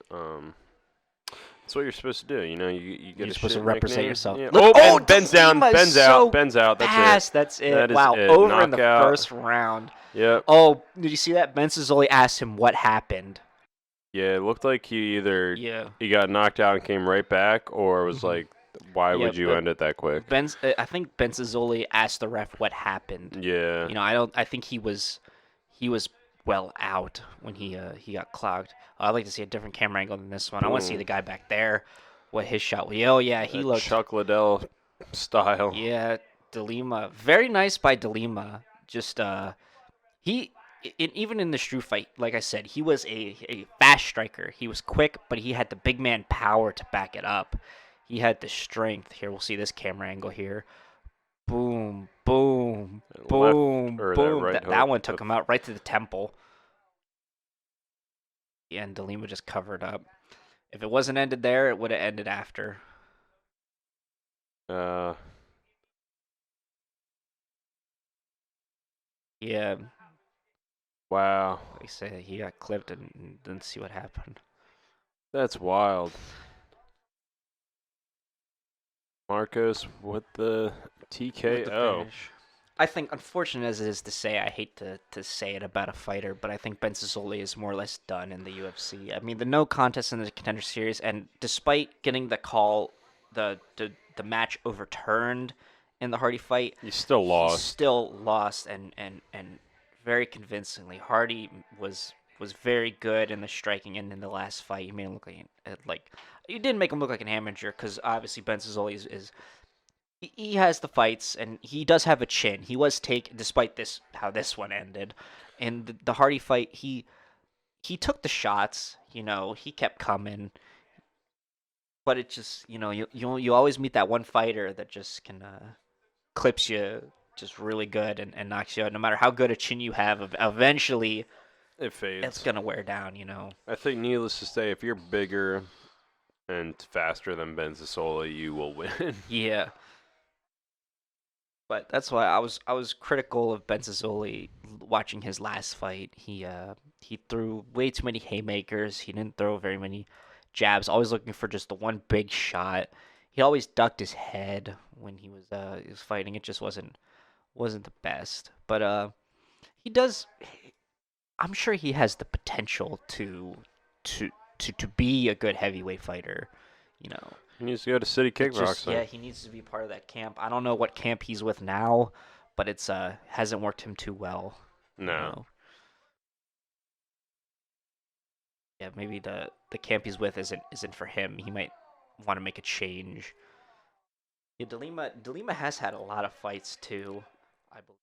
It's what you're supposed to do. You know, you get You're a supposed to shit represent nickname. yourself. Yeah. Look- Oh, Ben's down. DeLima is Ben's so out. Ben's out. That's fast. That's it. That is Wow, it. over in the Knockout. first round. it. Yep. Oh, did you see that? Ben Cizzoli asked him what happened. Yeah, it looked like he either Yeah. he got knocked out and came right back, or was Mhm. like, why Yeah, would you but end it that quick? I think Ben Cizzoli asked the ref what happened. Yeah. You know, I think he was well out when he got clogged. I'd like to see a different camera angle than this one. I want to see Boom. the guy back there. What his shot was. Oh yeah, he That looked. Chuck Liddell style. Yeah, DeLima. Very nice by DeLima. Just even in the Struve fight, like I said, he was a fast striker. He was quick, but he had the big man power to back it up. He had the strength. Here, we'll see this camera angle here. Boom, boom, Left- boom, or that boom. right That hook one took to- him out right to the temple. Yeah, and DeLima just covered up. If it wasn't ended there, it would have ended after. Yeah, Wow. like I say, he got clipped and didn't see what happened. That's wild. Marcos with the With TKO. the finish. I think, unfortunate as it is to say, I hate to say it about a fighter, but I think Ben Cizzoli is more or less done in the UFC. I mean, the no contest in the Contender Series, and despite getting the call, the match overturned in the Hardy fight, You still he lost. still lost, and very convincingly. Hardy was very good in the striking and in the last fight. You made him look like you didn't make him look like an amateur, because obviously Ben Cizzoli is he has the fights, and he does have a chin. He was taken, despite how this one ended. In the Hardy fight, he took the shots. You know, he kept coming, but it just, you know, you always meet that one fighter that just can clips you just really good and knocks you out. No matter how good a chin you have, eventually It fades. it's gonna wear down. You know. I think, needless to say, if you're bigger and faster than Ben Cizzoli, you will win. Yeah. But that's why I was critical of Ben Cizzoli watching his last fight. He threw way too many haymakers. He didn't throw very many jabs. Always looking for just the one big shot. He always ducked his head when he was fighting. It just wasn't the best. But he does. I'm sure he has the potential to be a good heavyweight fighter. You know. He needs to go to City Kickboxing. Yeah, he needs to be part of that camp. I don't know what camp he's with now, but it's hasn't worked him too well. No. You know? Yeah, maybe the camp he's with isn't for him. He might want to make a change. Yeah, DeLima has had a lot of fights too, I believe.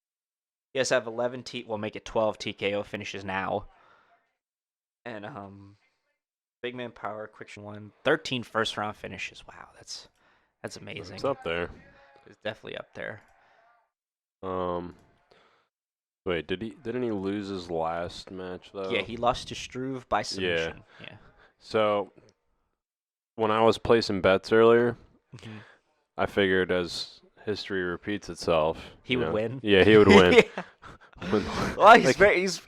He has to have 11 we'll make it 12 TKO finishes now. And big man power, quick one, 13 first round finishes. Wow, that's amazing. It's up there. It's definitely up there. Wait, didn't he lose his last match though? Yeah, he lost to Struve by submission. Yeah. So when I was placing bets earlier, Mhm. I figured as history repeats itself, He you would know, win? Yeah, he would win. Yeah. Well, Like,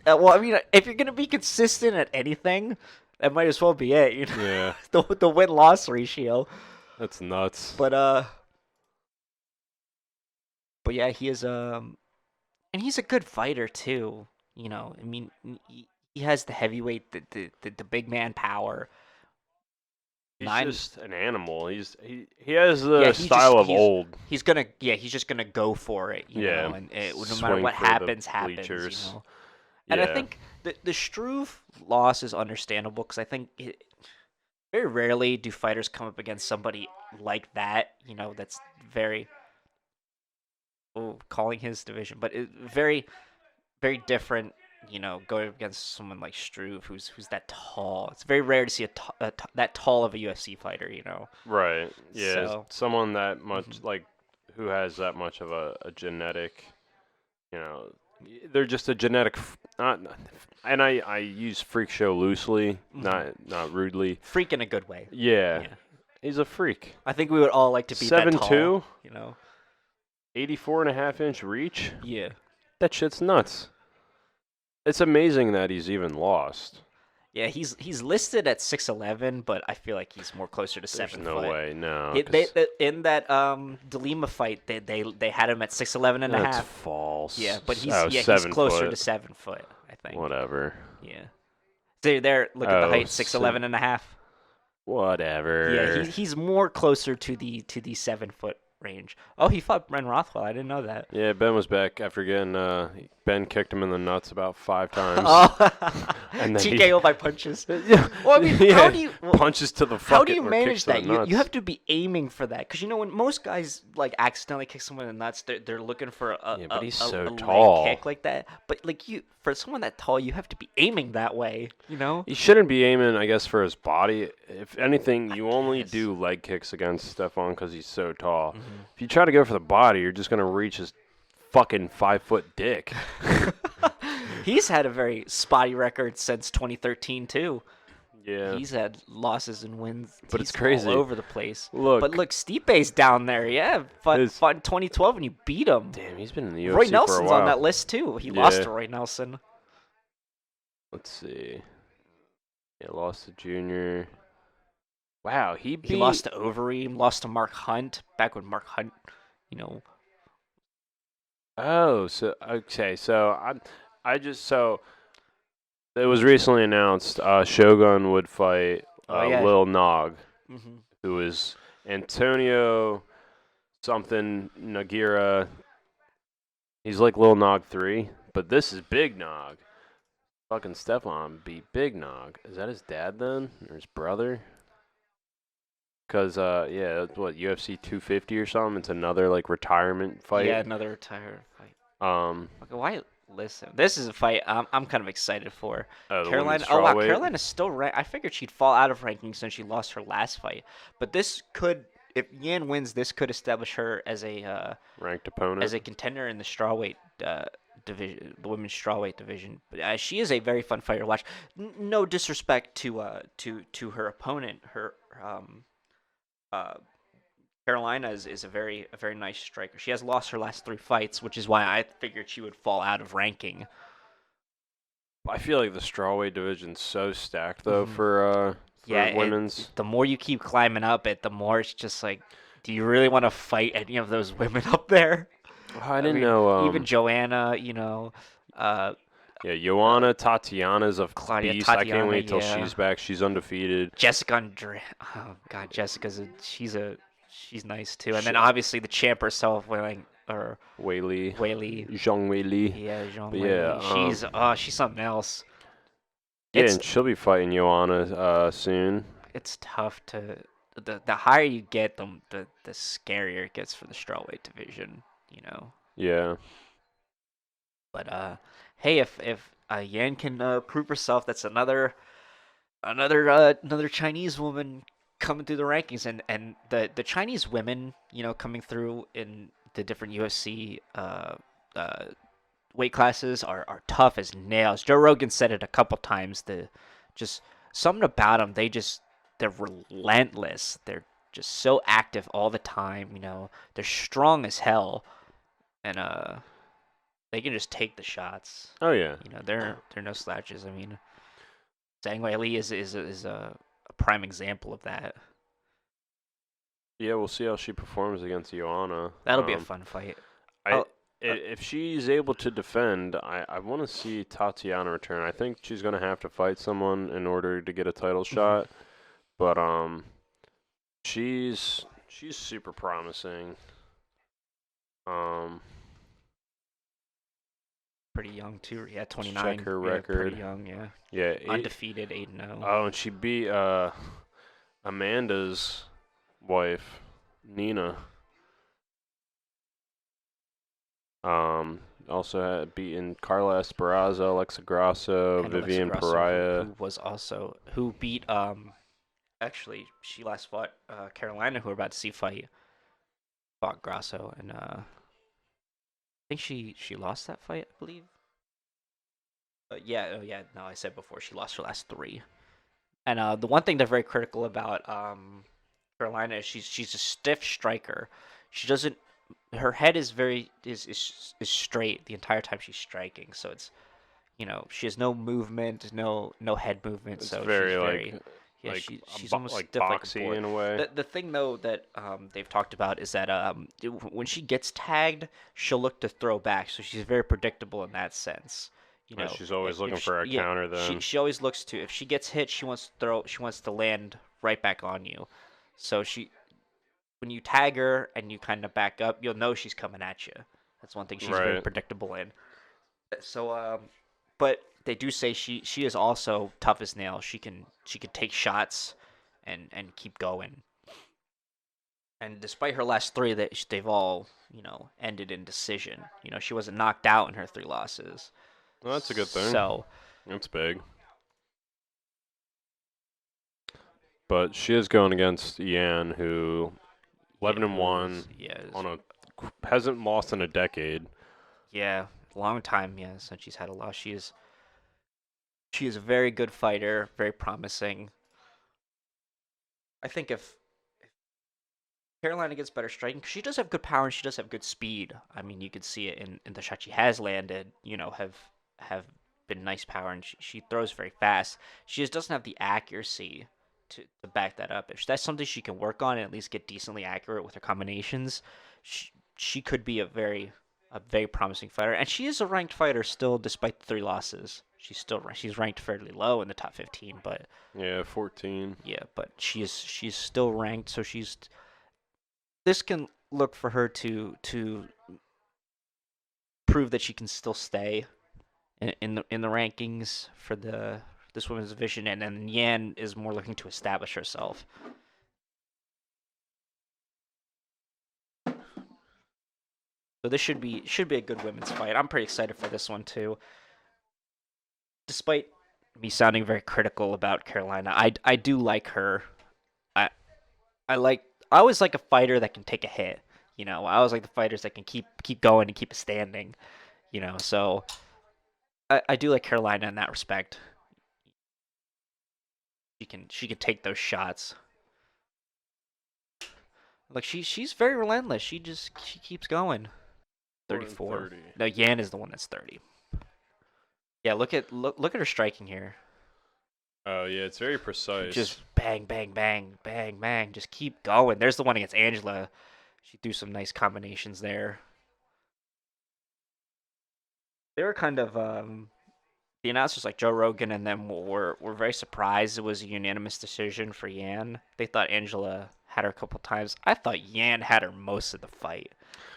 well, I mean, if you're gonna be consistent at anything, that might as well be it. You know, Yeah, the win-loss ratio. that's nuts. But yeah, he is and he's a good fighter too. You know, I mean, he has the heavyweight, the big man power. He's Nine. just an animal. He has Yeah, the style of old. he's gonna he's just gonna go for it, you Yeah, know, and no matter swing what for the happens, you bleachers. know. And I Yeah, think the Struve loss is understandable because I think very rarely do fighters come up against somebody like that, you know, that's very calling his division, but very very different. You know, going up against someone like Struve, who's that tall. It's very rare to see that tall of a UFC fighter. You know, right. Yeah, so. someone that much Mhm. like who has that much of a genetic, you know, they're just a genetic. Not, and I use freak show loosely, Mhm. not rudely. Freak in a good way. Yeah, Yeah. he's a freak. I think we would all like to be that tall, 7'2", you know? 84.5-inch reach. Yeah. That shit's nuts. It's amazing that he's even lost. Yeah, he's listed at 6'11", but I feel like he's more closer to There's 7 no foot. way, no. In that DeLima fight, they had him at 6'11" and a That's half. false. Yeah, but he's 7 closer to foot. 7 foot, I think. Whatever. Yeah. There, look at the height, 6'11" seven. and a half. Yeah, Whatever. he's more closer to the 7 foot range. Oh, he fought Ben Rothwell. I didn't know that. Yeah, Ben was back after getting Ben kicked him in the nuts about 5 times. Oh, And then TKO by punches. Yeah. Well, I mean, Yeah. how do you Punches to the fucking how do you or manage kicks to the that? You nuts. have to be aiming for that because you know when most guys like accidentally kick someone in the nuts, they're looking for Yeah, but he's so a leg tall. kick like that. But like for someone that tall, you have to be aiming that way. You know. He shouldn't be aiming, I guess, for his body. If anything, you only guess. do leg kicks against Stephon because he's so tall. Mhm. If you try to go for the body, you're just gonna reach his fucking 5-foot dick. He's had a very spotty record since 2013 too. Yeah. He's had losses and wins. But He's it's crazy. all over the place. Look. But look, Stipe's down there. Yeah, fought in 2012 and you beat him. Damn, he's been in the UFC Roy for a Nelson's while. on that list too. He lost Yeah. to Roy Nelson. Let's see. Yeah, lost to Junior. Wow, he lost to Overeem, lost to Mark Hunt. Back when Mark Hunt, you know. Oh, so okay, so it was recently announced Shogun would fight Yeah. Lil Nog, Hmm. who is Antonio something Nagira. He's like Lil Nog 3, but this is Big Nog. Fucking Stephon beat Big Nog. Is that his dad then, or his brother? Because yeah, that's what UFC 250 or something. It's another like retirement fight. Yeah, another retired fight. Okay, why? Listen, this is a fight I'm kind of excited for. The Carolina. women's Oh wow, strawweight. Carolina's still ranked. I figured she'd fall out of ranking since she lost her last fight. But this could, if Yan wins, this could establish her as a ranked opponent. as a contender in the strawweight division, the women's strawweight division. But she is a very fun fighter to watch. No disrespect to her opponent. Her Carolina is a very nice striker. She has lost her last 3 fights, which is why I figured she would fall out of ranking. I feel like the strawweight division's so stacked though Mhm. for Yeah, women's. the more you keep climbing up it, the more it's just like, do you really want to fight any of those women up there? I didn't mean, know. Even Joanna, you know. Yeah, Joanna Tatiana's a Claudia beast. I can't Tatiana, wait till yeah. she's back. She's undefeated. Jessica Andre. Oh God, she's nice too. And then Sure. obviously the champ herself, Weili. Zhang Weili. Yeah, Jean But Weili. yeah, She's something else. Yeah, It's and she'll be fighting Joanna soon. it's tough to the higher you get, the scarier it gets for the strawweight division. You know. Yeah. But hey, if Yan can prove herself, that's another Chinese woman coming through the rankings, and the Chinese women, you know, coming through in the different UFC weight classes are tough as nails. Joe Rogan said it a couple times. Just something about them, they're relentless. They're just so active all the time. You know, they're strong as hell, and they can just take the shots. Oh yeah. You know, they're no slouches. I mean, Zhang Weili is a prime example of that. Yeah, we'll see how she performs against Joanna. That'll be a fun fight. I Oh, if she's able to defend, I want to see Tatiana return. I think she's gonna have to fight someone in order to get a title mhm. shot. But she's super promising. Um, Pretty young too. Yeah, let's check 29. her Yeah, pretty record. young. Yeah, Yeah, undefeated, 8-0. oh, and she beat Amanda's wife, Nina. Also had beaten Carla Esperanza, Alexa Grasso, And Alexa Vivian Grasso, Pariah. who was also who beat actually she last fought Carolina, who we're about to see fight, fought Grasso, and I think she lost that fight, I believe. Yeah, oh yeah, no, I said before she lost her last three. And the one thing they're very critical about Carolina is she's a stiff striker. She doesn't. Her head is is straight the entire time she's striking. So it's she has no movement, no head movement. It's So she's very very yeah like she's almost like stiff like a boxy board. in a way. The thing though that they've talked about is that when she gets tagged, she'll look to throw back. So she's very predictable in that sense. You know, She's always looking if she, for a yeah, counter she then. she always looks to if she gets hit, she wants to land right back on you. So when you tag her and you kind of back up, you'll know she's coming at you. That's one thing she's very Right. predictable in. So but they do say she is also tough as nails. She can take shots and keep going. And despite her last three, they've all ended in decision. She wasn't knocked out in her three losses. Well, that's a good thing. So That's big. But she is going against Yan, who 11 and 1 on a hasn't lost in a decade. yeah, long time since she's had a loss. She is a very good fighter, very promising. I think if Carolina gets better striking, 'cause she does have good power and she does have good speed. I mean, you could see it in the shot she has landed. Have been nice power and she throws very fast. She just doesn't have the accuracy to back that up. If that's something she can work on and at least get decently accurate with her combinations, she could be a very promising fighter. And she is a ranked fighter still, despite the three losses. She's ranked fairly low in the top 15, but Yeah, 14. yeah, but she's still ranked, so this can look for her to prove that she can still stay in the rankings for this women's division, and then Yan is more looking to establish herself. So this should be a good women's fight. I'm pretty excited for this one too. Despite me sounding very critical about Carolina, I do like her. I I always like a fighter that can take a hit. I always like the fighters that can keep going and keep it standing. So I do like Carolina in that respect. She can take those shots. Like she's very relentless. She keeps going. 34. 30. No, Yan is the one that's 30. Yeah, look at her striking here. Oh yeah, it's very precise. Just bang bang bang bang bang. Just keep going. There's the one against Angela. She threw some nice combinations there. They were kind of the announcers like Joe Rogan and them were very surprised it was a unanimous decision for Yan. They thought Angela had her a couple times. I thought Yan had her most of the fight.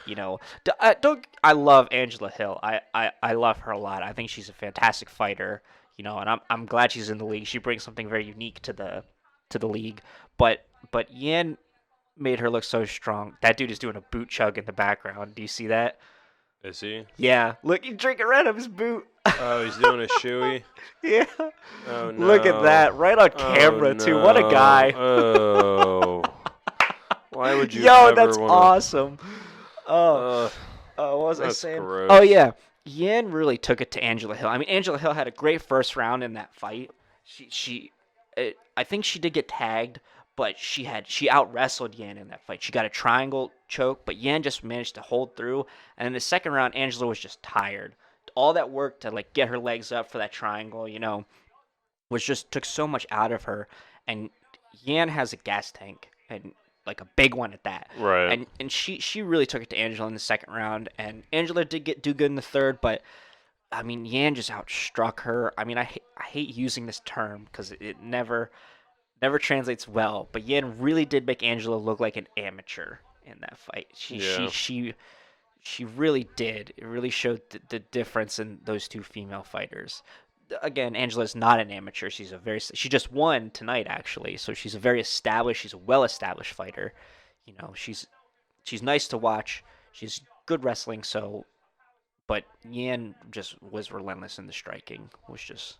I love Angela Hill. I love her a lot. I think she's a fantastic fighter. And I'm glad she's in the league. She brings something very unique to the league. But Yan made her look so strong. That dude is doing a boot chug in the background. Do you see that? Is he? Yeah. Look, he's drinking right out of his boot. Oh, he's doing a shoey. Yeah. Oh no. Look at that, right on camera too. What a guy. Oh. Why would you Yo, ever that's wanna... awesome. Oh, Ugh, what was I that's saying? gross. Oh yeah, Yan really took it to Angela Hill. I mean, Angela Hill had a great first round in that fight. I think she did get tagged, but she out wrestled Yan in that fight. She got a triangle choke, but Yan just managed to hold through. And in the second round, Angela was just tired. All that work to like get her legs up for that triangle, was just took so much out of her, and Yan has a gas tank and like a big one at that. Right. And she really took it to Angela in the second round, and Angela did do good in the third, but I mean Yan just outstruck her. I mean I hate using this term because it never translates well, but Yan really did make Angela look like an amateur in that fight. Yeah. She really did. It really showed the difference in those two female fighters. Again, Angela's not an amateur. She just won tonight actually, so she's a very established. She's a well-established fighter. You know, she's nice to watch. She's good wrestling. So, but Yan just was relentless in the striking. Was just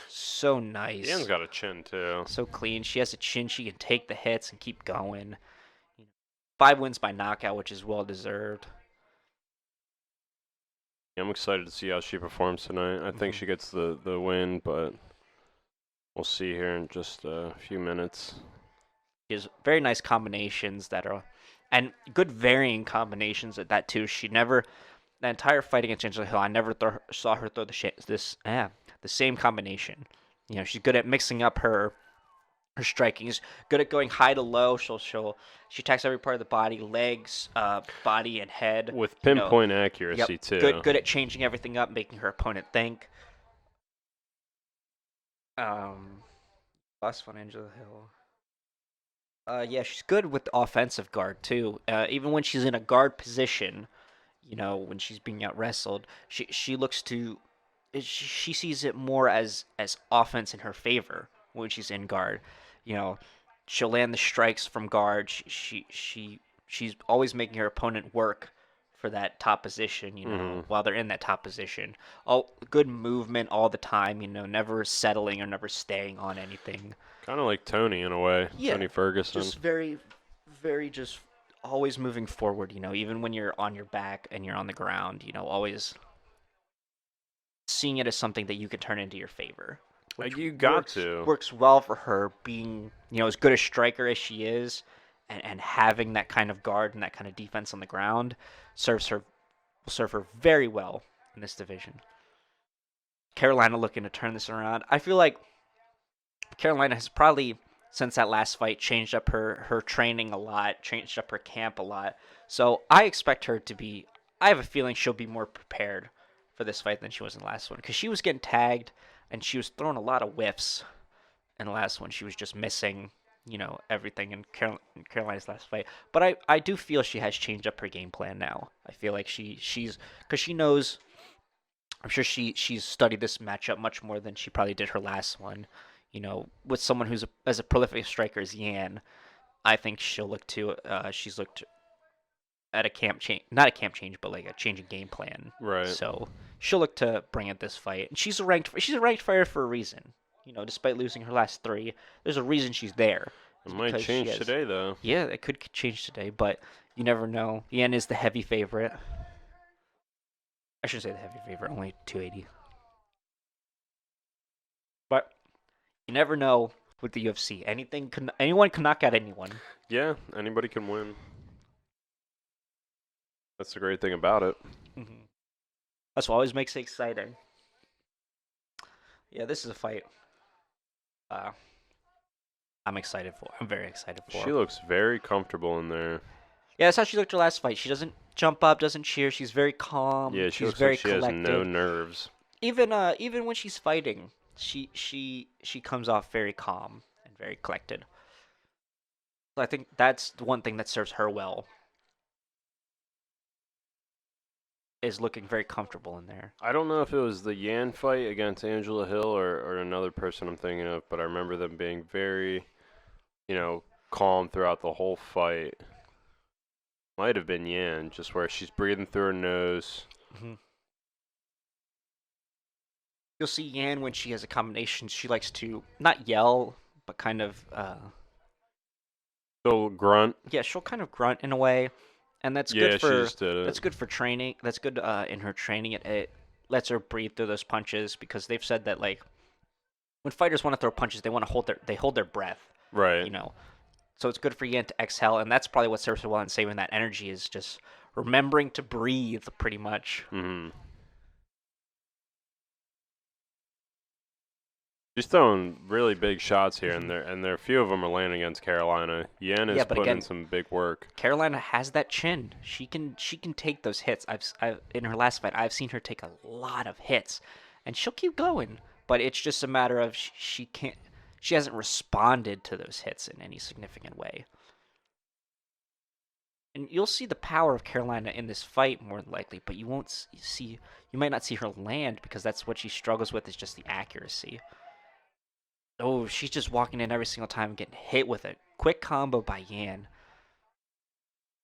so Ian's nice, got a chin too. so clean. She has a chin. She can take the hits and keep going. 5 wins by knockout, which is well deserved. Yeah, I'm excited to see how she performs tonight. I think Mhm. she gets the win, but we'll see here in just a few minutes. She has very nice combinations and good varying combinations at that too. The entire fight against Angela Hill, I never saw her throw the same combination. You know, she's good at mixing up her striking. Is good at going high to low. She attacks every part of the body, legs, body, and head. With You know, pinpoint yep, accuracy too. good at changing everything up, making her opponent think. Last one, Angela Hill. Yeah, she's good with the offensive guard too. Even when she's in a guard position, you know, when she's being out wrestled, she looks to she sees it more as offense in her favor when she's in guard. You know, she'll land the strikes from guard. She's always making her opponent work for that top position. You know, while they're in that top position, all good movement all the time. You know, never settling or never staying on anything. Kind of like Tony in a way. Yeah, Tony Ferguson. just very just always moving forward, you know, even when you're on your back and you're on the ground, you know, always seeing it as something that you can turn into your favor. Which You got to. works well for her being, you know, as good a striker as she is, and having that kind of guard and that kind of defense on the ground will serve her very well in this division. Carolina looking to turn this around. I feel like Carolina has probably, since that last fight, changed up her training a lot, changed up her camp a lot. So I expect her to be. I have a feeling she'll be more prepared for this fight than she was in the last one, because she was getting tagged and she was throwing a lot of whiffs in the last one. She was just missing, you know, everything in Carolina's last fight. But I do feel she has changed up her game plan now. I feel like she's because she knows. I'm sure she's studied this matchup much more than she probably did her last one. You know, with someone who's as a prolific striker as Yan, I think she'll look to. She's looked at a camp change, not a camp change, but like a change in game plan. Right. So she'll look to bring it this fight. And she's a ranked fighter for a reason. You know, despite losing her last three, there's a reason she's there. It It's might because change today though. Yeah, it could change today, but you never know. Yan is the heavy favorite. I should say the heavy favorite, only 280. But you never know with the UFC. Anyone can knock out anyone. Yeah, anybody can win. That's the great thing about it. Mm-hmm. That's what always makes it exciting. Yeah, this is a fight. I'm excited for. I'm very excited for. She looks very comfortable in there. Yeah, that's how she looked her last fight. She doesn't jump up, doesn't cheer. She's very calm. Yeah, she she's looks very like she collected. has no nerves. Even when she's fighting, she comes off very calm and very collected. So I think that's the one thing that serves her well. Is looking very comfortable in there. I don't know if it was the Yan fight against Angela Hill or another person I'm thinking of, but I remember them being very, calm throughout the whole fight. Might have been Yan, just where she's breathing through her nose. Mm-hmm. You'll see Yan when she has a combination. She likes to not yell, but kind of. Still grunt. Yeah, she'll kind of grunt in a way, and that's Yeah, good for. she just did it. That's good for training. That's good in her training. It lets her breathe through those punches, because they've said that like when fighters want to throw punches, they want to hold their breath. Right. You know, so it's good for Yan to exhale, and that's probably what serves her well in saving that energy, is just remembering to breathe, pretty much. Mm-hmm. She's throwing really big shots here, Mhm. and there a few of them are landing against Carolina. Yen Yeah, is but putting in again, some big work. Carolina has that chin. She can take those hits. I've in her last fight, I've seen her take a lot of hits, and she'll keep going. But it's just a matter of she can't. She hasn't responded to those hits in any significant way. And you'll see the power of Carolina in this fight more than likely, but you won't see. You might not see her land because that's what she struggles with is just the accuracy. Oh, she's just walking in every single time and getting hit with a quick combo by Yan.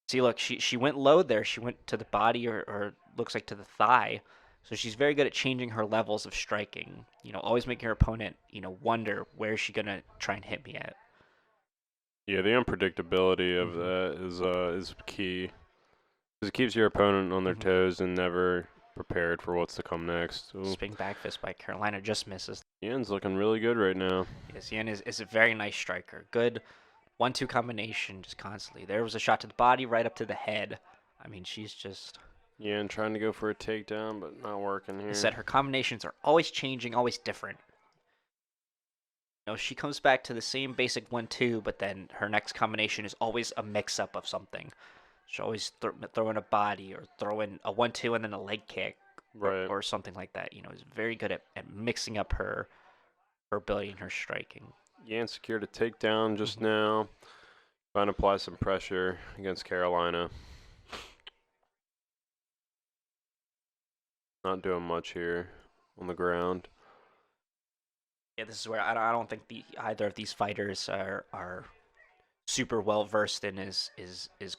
See, look, she went low there. She went to the body or looks like to the thigh. So she's very good at changing her levels of striking. Always making her opponent, wonder where is she gonna try and hit me at. Yeah, the unpredictability of Hmm. that is key. 'Cause it keeps your opponent on their Hmm. toes and never prepared for what's to come next. Ooh. Spinning back fist by Carolina just misses. Yen's looking really good right now. Yes, Yan is a very nice striker. Good 1-2 combination just constantly. There was a shot to the body, right up to the head. I mean, she's just. Yen trying to go for a takedown, but not working I here. said her combinations are always changing, always different. She comes back to the same basic 1-2, but then her next combination is always a mix-up of something. She'll always throw in a body or throw in a 1-2 and then a leg kick Right. or something like that. Is very good at mixing up her ability and her striking. Yan secured a takedown just Hmm. now. Trying to apply some pressure against Carolina. Not doing much here on the ground. Yeah, this is where I don't think either of these fighters are super well versed in is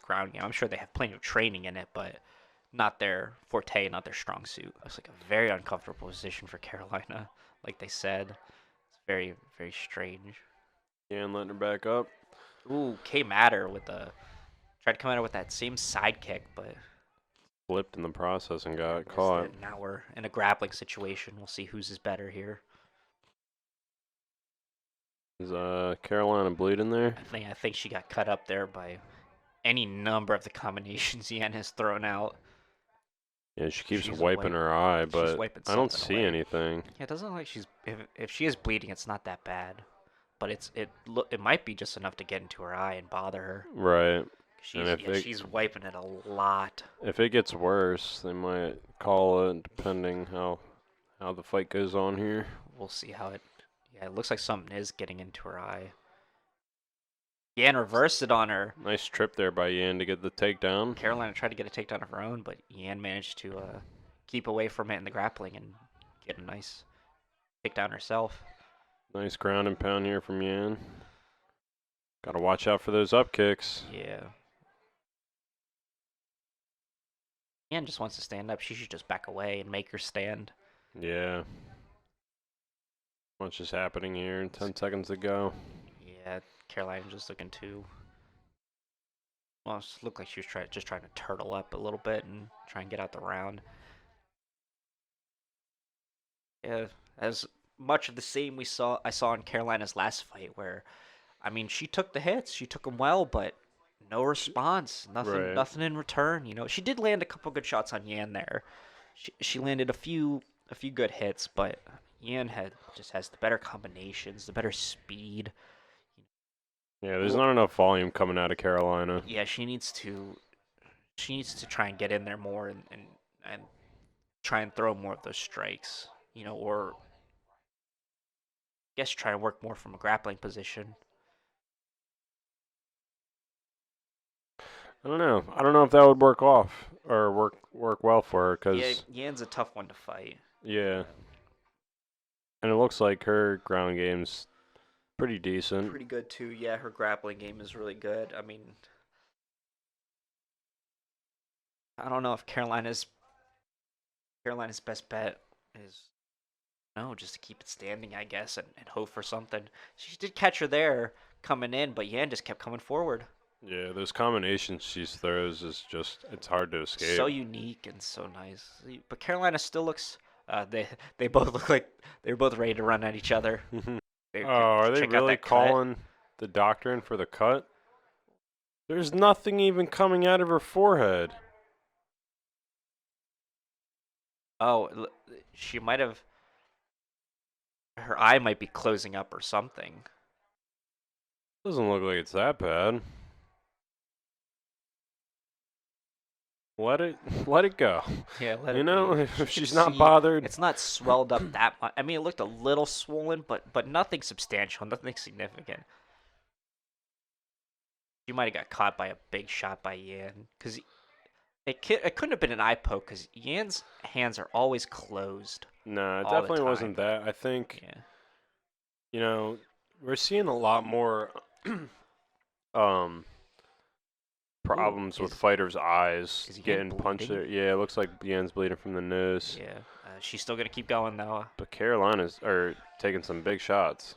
ground game. I'm sure they have plenty of training in it, but not their forte, not their strong suit. It's like a very uncomfortable position for Carolina, like they said. It's very, very strange. Yan letting her back up. Ooh, K Matter with the tried to come at her with that same side kick, but Flipped in the process and got missed caught. it. Now we're in a grappling situation. We'll see whose is better here. Is Carolina bleeding there? I think she got cut up there by any number of the combinations Yan has thrown out. Yeah, she keeps She's wiping her eye, she's but wiping I don't something see away. anything. Yeah, it doesn't look like she's if she is bleeding, it's not that bad, but it might be just enough to get into her eye and bother her. Right. And She's wiping it a lot. if it gets worse, they might call it depending how the fight goes on here. We'll see how it. Yeah, it looks like something is getting into her eye. Yan reversed it on her. Nice trip there by Yan to get the takedown. Carolina tried to get a takedown of her own, but Yan managed to keep away from it in the grappling and get a nice takedown herself. Nice ground and pound here from Yan. Got to watch out for those up kicks. Yeah. Yan just wants to stand up. She should just back away and make her stand. Yeah. Much is happening here. 10 seconds to go. Yeah, Carolina just looking to. Well, it looked like she was just trying to turtle up a little bit and try and get out the round. Yeah, as much of the same I saw in Carolina's last fight, where, I mean, she took the hits, she took them well, but no response, Right. nothing in return. She did land a couple good shots on Yan there. She landed a few good hits, but Yan just has the better combinations, the better speed. Yeah, there's not enough volume coming out of Carolina. Yeah, she needs to try and get in there more and try and throw more of those strikes, or I guess try and work more from a grappling position. I don't know. I don't know if that would work off or work well for her Yeah, because Yan's a tough one to fight. yeah, and it looks like her ground game's pretty decent. Pretty good too. Yeah, her grappling game is really good. I mean, I don't know if Carolina's best bet is no, just to keep it standing, I guess, and hope for something. She did catch her there coming in, but Yan just kept coming forward. Yeah, those combinations she throws is just it's hard to escape. So unique and so nice. But Carolina still looks. They both look like they're both ready to run at each other. Oh, are they Check out really that cut. calling the doctor in for the cut? There's nothing even coming out of her forehead. Oh, she might have. Her eye might be closing up or something. Doesn't look like it's that bad. Let it let it go. Yeah, let You it be. know, She if can she's not see bothered. it's not swelled up that much. I mean, it looked a little swollen, but nothing substantial, nothing significant. She might have got caught by a big shot by Yan, because it couldn't have been an eye poke, because Yan's hands are always closed No, it all the definitely time. wasn't that. I think, Yeah. you know, we're seeing a lot more um Ooh, problems with fighters' eyes is Yan getting punched bleeding? there. Yeah, it looks like Yan's bleeding from the nose. Yeah. She's still gonna keep going though. But Carolina's are taking some big shots.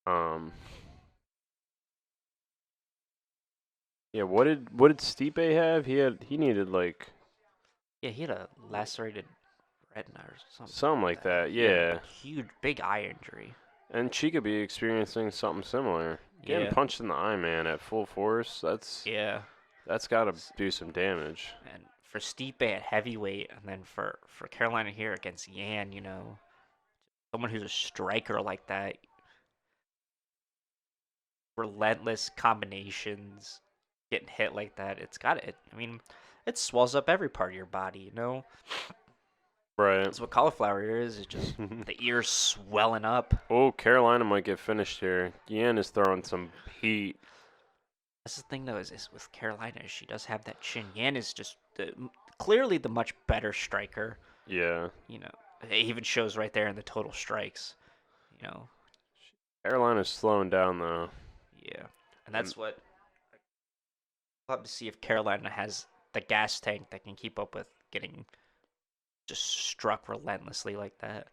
Um, yeah. What did Stipe have? He needed like Yeah, he had a lacerated retina or something something like like that. that. He had Yeah. a huge, big eye injury. And she could be experiencing something similar. Getting Yeah. punched in the eye, man, at full force. Yeah. That's got to do some damage. And for Stipe at heavyweight, and then for Carolina here against Yan, someone who's a striker like that, relentless combinations, getting hit like that, it's got it. I mean, it swells up every part of your body. Right. That's what cauliflower ear is. It's just the ears swelling up. Oh, Carolina might get finished here. Yan is throwing some heat. That's the thing, though, is with Carolina, she does have that chin. Yan is just clearly the much better striker. Yeah. It even shows right there in the total strikes. You know, Carolina's slowing down, though. yeah, and And that's what we'll have to see if Carolina has the gas tank that can keep up with getting just struck relentlessly like that.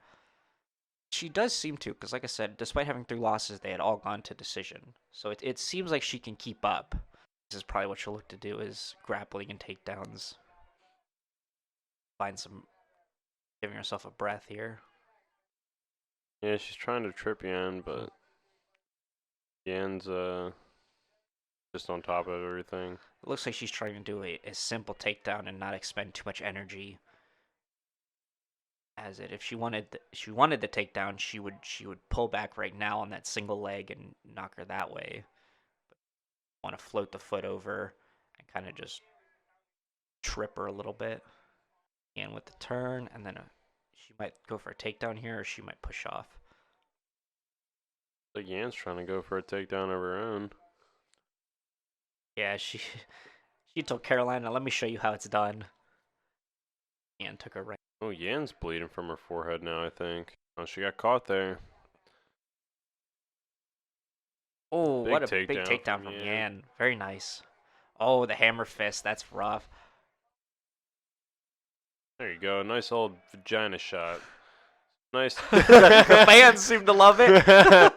She does seem to, because like I said, despite having 3 losses, they had all gone to decision. So it seems like she can keep up. This is probably what she'll look to do is grappling and takedowns. Find some, giving herself a breath here. yeah, she's trying to trip Yan, but Yan's just on top of everything. It looks like she's trying to do a simple takedown and not expend too much energy. As it, if she wanted the takedown, she would pull back right now on that single leg and knock her that way. Want to float the foot over and kind of just trip her a little bit. And with the turn, and then she might go for a takedown here, or she might push off. Like Yan's trying to go for a takedown of her own. Yeah, she told Carolina, "Let me show you how it's done," and took her right. Oh, Yan's bleeding from her forehead now, I think. Oh, she got caught there. Oh, Big what a big takedown takedown from from Yan. Yan. Very nice. Oh, the hammer fist. That's rough. There you go. Nice old vagina shot. Nice. The fans seem to love it.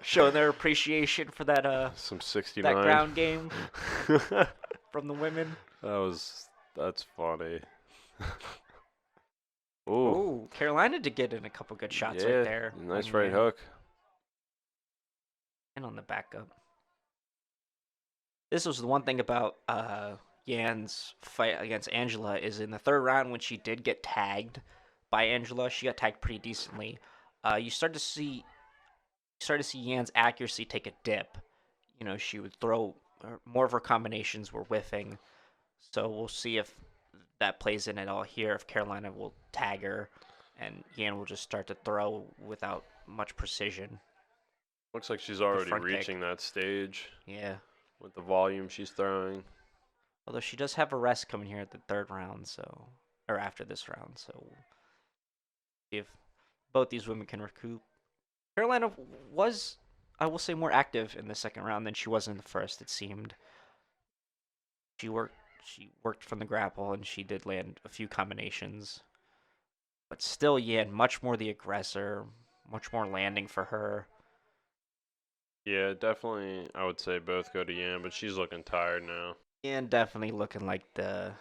Showing their appreciation for that Some 69. that ground game from the women. That's funny. Ooh. Oh, Carolina did get in a couple good shots right there. Nice on right Yan. hook. And on the backup. This was the one thing about Yan's fight against Angela is in the third round when she did get tagged by Angela, she got tagged pretty decently. You start to see Yan's accuracy take a dip. She would throw more of her combinations were whiffing. So we'll see if that plays in at all here. If Carolina will tag her, and Yan will just start to throw without much precision. Looks like she's already front kick. reaching that stage Yeah. with the volume she's throwing. Although she does have a rest coming here at the third round, or after this round, so see if both these women can recoup. Carolina was, I will say, more active in the second round than she was in the first. It seemed she worked from the grapple and she did land a few combinations, but still, Yan much more the aggressor, much more landing for her. Yeah, definitely. I would say both go to Yan, but she's looking tired now. And definitely looking like the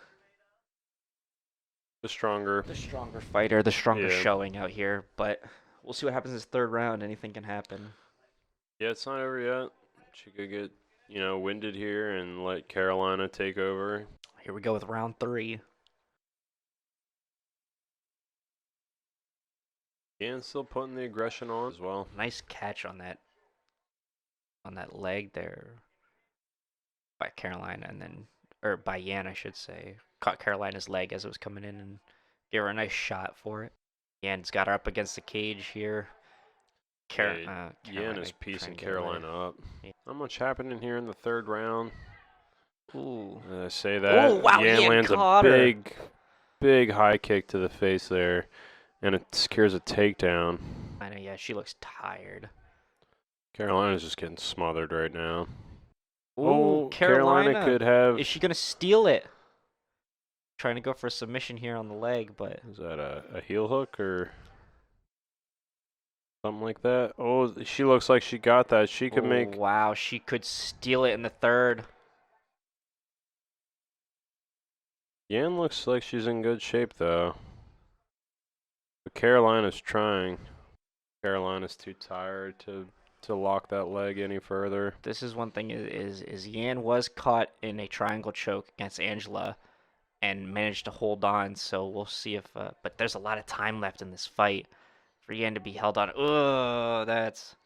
stronger. fighter, the stronger Yeah. showing out here. But we'll see what happens in this third round. Anything can happen. Yeah, it's not over yet. She could get, winded here and let Carolina take over. Here we go with round 3. Yan still putting the aggression on as well. Nice catch on that leg there by Carolina, and then or by Yan, I should say. Caught Carolina's leg as it was coming in and gave her a nice shot for it. Yan's got her up against the cage here. Yan is piecing Carolina up. Yeah. Not much happening here in the third round. Ooh. Say that. Ooh, wow, Yan lands caught a her. big high kick to the face there, and it secures a takedown. I know, yeah, she looks tired. Carolina's just getting smothered right now. Ooh, Carolina could have. Is she gonna steal it? Trying to go for a submission here on the leg, but Is that a heel hook or something like that? Oh, she looks like she got that. She could make. Wow, she could steal it in the third. Yan looks like she's in good shape though. But Carolina's trying. Carolina's too tired to lock that leg any further. This is one thing is Yan was caught in a triangle choke against Angela and managed to hold on, so we'll see if but there's a lot of time left in this fight for Yan to be held on. Ugh, that's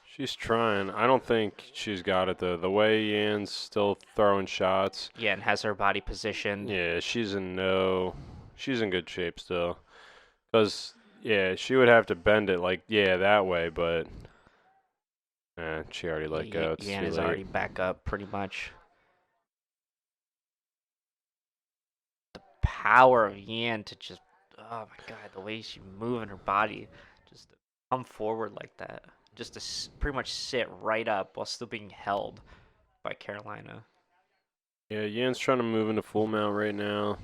She's trying. I don't think she's got it though. The way Yan's still throwing shots. yeah, and has her body positioned. Yeah, she's in good shape still. Cause yeah, she would have to bend it like that way, but she already let go. It's Yan too is late. already back up pretty much. The power of Yan to just, oh my god, the way she's moving her body, just to come forward like that, just to pretty much sit right up while still being held by Carolina. Yeah, Yan's trying to move into full mount right now.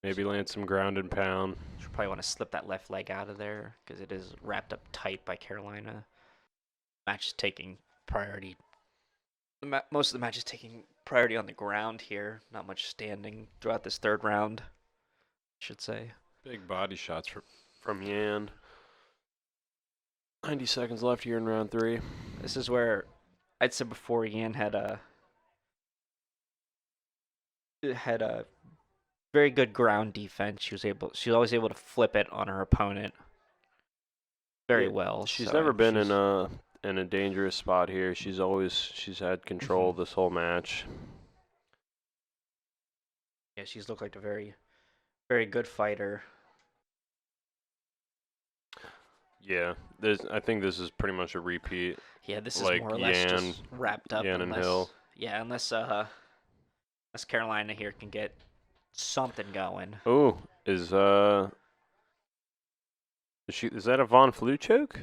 Maybe land some ground and pound. She'll probably want to slip that left leg out of there because it is wrapped up tight by Carolina. Match is taking priority. Most of the match is taking priority on the ground here. Not much standing throughout this third round, I should say. Big body shots from Yan. 90 seconds left here in round 3. This is where I'd said before Yan had a very good ground defense. She was always able to flip it on her opponent very well. She's so, never been in a dangerous spot here. She's had control this whole match. Yeah, she's looked like a very, very good fighter. Yeah, I think this is pretty much a repeat. Yeah, this is like more or less just wrapped up. Yan and Hill. Yeah, unless Carolina here can get something going. Oh, is that a Von Flue choke?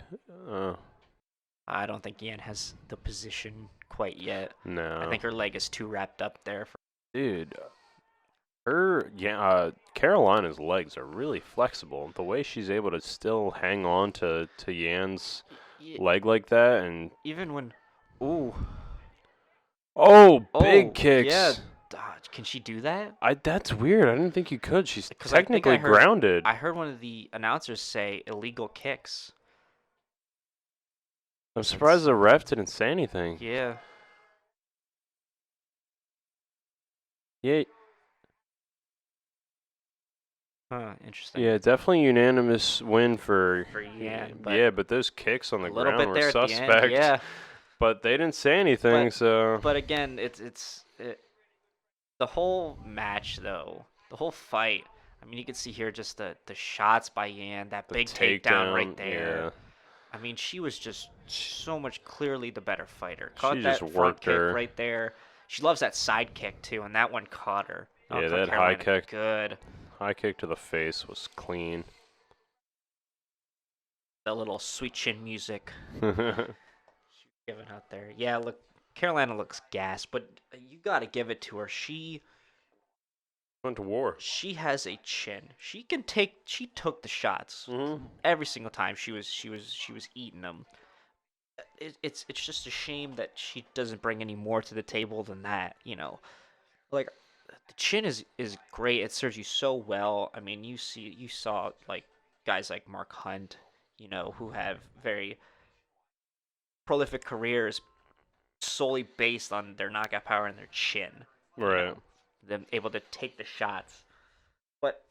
I don't think Yan has the position quite yet. No. I think her leg is too wrapped up there. Dude, Carolina's legs are really flexible. The way she's able to still hang on to Yan's leg like that, and even when, big kicks. Yeah, can she do that? That's weird. I didn't think you could. She's 'Cause I think technically I heard- grounded. I heard one of the announcers say illegal kicks. I'm surprised the ref didn't say anything. Yeah. Yeah. Huh, interesting. Yeah, definitely unanimous win for Yan. but those kicks on the A little ground bit were there at the end, suspect. yeah. But they didn't say anything, so. But again, the whole match though, the whole fight. I mean, you can see here just the shots by Yan, that big takedown right there. Yeah. I mean, she was just so much clearly the better fighter. Caught She that just front worked kick her. right there. She loves that side kick too, and that one caught her. Yeah, from that high Carolina. kick. Good. High kick to the face was clean. The little sweet chin music given out there. Yeah, look, Carolina looks gassed, but you got to give it to her. She went to war. She has a chin. She took the shots every single time. She was eating them. It's just a shame that she doesn't bring any more to the table than that. Like the chin is great. It serves you so well. I mean, you saw like guys like Mark Hunt, who have very prolific careers solely based on their knockout power and their chin. Right. Them able to take the shots. But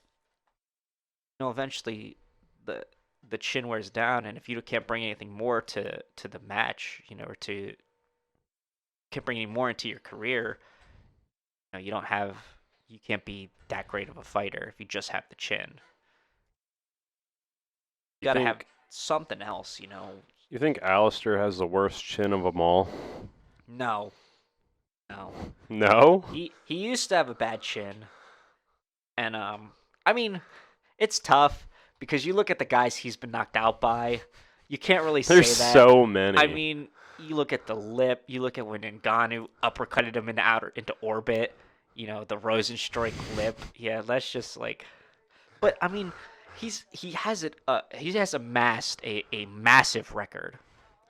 eventually the chin wears down, and if you can't bring anything more to the match, or can't bring any more into your career, you don't have, you can't be that great of a fighter if you just have the chin. You You gotta have think something else. you think Alistair has the worst chin of them all? No, no. No. He used to have a bad chin, and I mean, it's tough because you look at the guys he's been knocked out by. You can't really There's say that. so many. I mean, you look at the lip. You look at when Ngannou uppercutted him into orbit. The Rosenstreich lip. Yeah, that's just like. But I mean, he has amassed a massive record.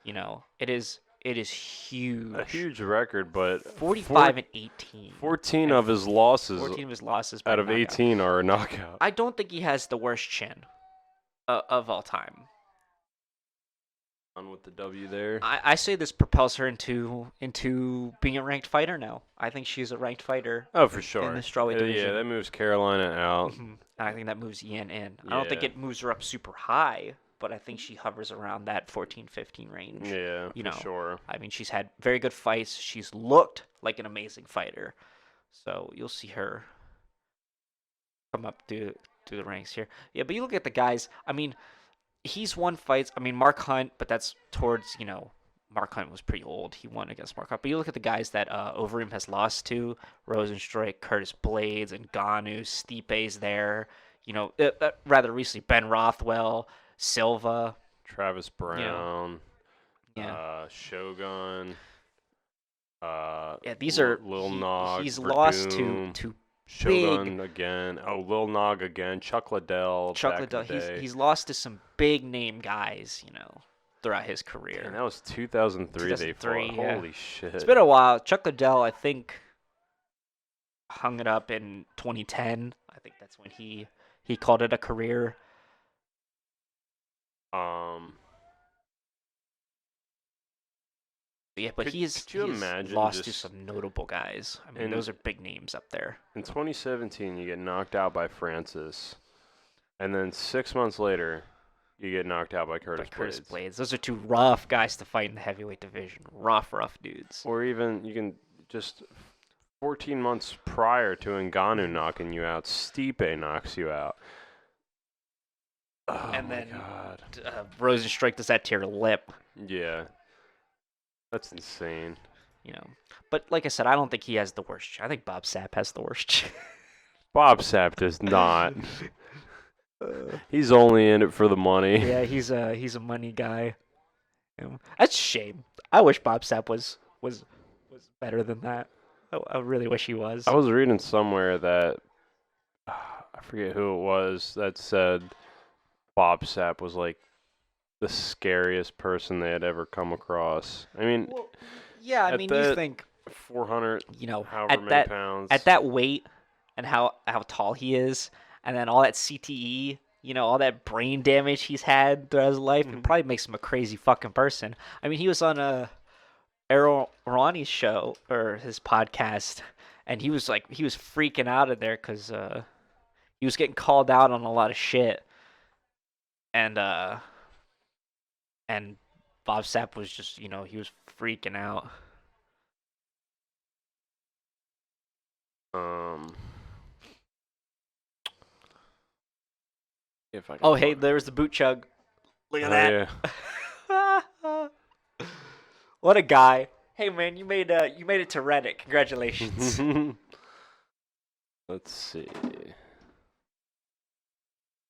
It is huge. a huge record, but 45 and 18. 14 And of his losses 14 of his losses by out of knockout. 18 are a knockout. I don't think he has the worst chin of all time. On with the W there. I say this propels her into being a ranked fighter now. I think she's a ranked fighter. Oh, for sure. In the strawweight division. Yeah, that moves Carolina out. I think that moves Yan in. I don't think it moves her up super high, but I think she hovers around that 14-15 range. Yeah, for sure. I mean, she's had very good fights. She's looked like an amazing fighter. So you'll see her come up through the ranks here. Yeah, but you look at the guys. I mean, he's won fights. I mean, Mark Hunt, but that's towards, Mark Hunt was pretty old. He won against Mark Hunt. But you look at the guys that Overeem has lost to: Rosenstreich, Curtis Blades, and Ngannou. Stipe's there. Rather recently, Ben Rothwell, Silva, Travis Brown, yeah, Shogun. Yeah, these are Lil Nog. He's Verdum, lost to Shogun big, again. Oh, Lil Nog again. Chuck Liddell. He's lost to some big name guys, throughout his career. And that was 2003 they fought. Yeah. Holy shit. It's been a while. Chuck Liddell, I think, hung it up in 2010. I think that's when he called it a career. Yeah, but he's lost to some notable guys. I mean, those are big names up there. In 2017, you get knocked out by Francis, and then 6 months later, you get knocked out by Curtis Blades. Those are two rough guys to fight in the heavyweight division. Rough dudes. Or even, you can just 14 months prior to Ngannou knocking you out, Stipe knocks you out. Oh, and my then God. Rosenstreich does that to your lip. Yeah. That's insane. But like I said, I don't think he has the worst chin. I think Bob Sapp has the worst chin. Bob Sapp does not. He's only in it for the money. Yeah, he's a money guy. That's a shame. I wish Bob Sapp was better than that. I really wish he was. I was reading somewhere that I forget who it was that said Bob Sapp was like the scariest person they had ever come across. I mean, you think 400, at many pounds. At that weight and how tall he is, and then all that CTE, all that brain damage he's had throughout his life, it probably makes him a crazy fucking person. I mean, he was on Errol Ronnie's show or his podcast, and he was freaking out of there because he was getting called out on a lot of shit, and Bob Sapp was just, he was freaking out. If I can hey, there's the boot chug. Look at that. Yeah. What a guy. Hey man, you made it to Reddit. Congratulations. Let's see.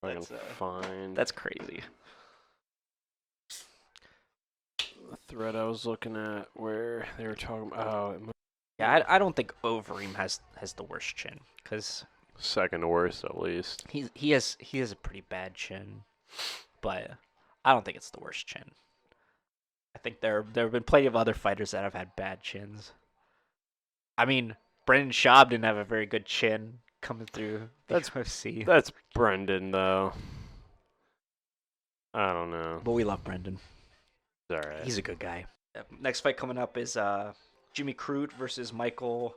That's crazy. The thread I was looking at where they were talking about. Yeah, I don't think Overeem has the worst chin because second worst at least. He has a pretty bad chin, but I don't think it's the worst chin. I think there have been plenty of other fighters that have had bad chins. I mean, Brendan Schaub didn't have a very good chin coming through the UFC. That's Brendan though. I don't know. But we love Brendan. All right. He's a good guy. Next fight coming up is Jimmy Crute versus Michael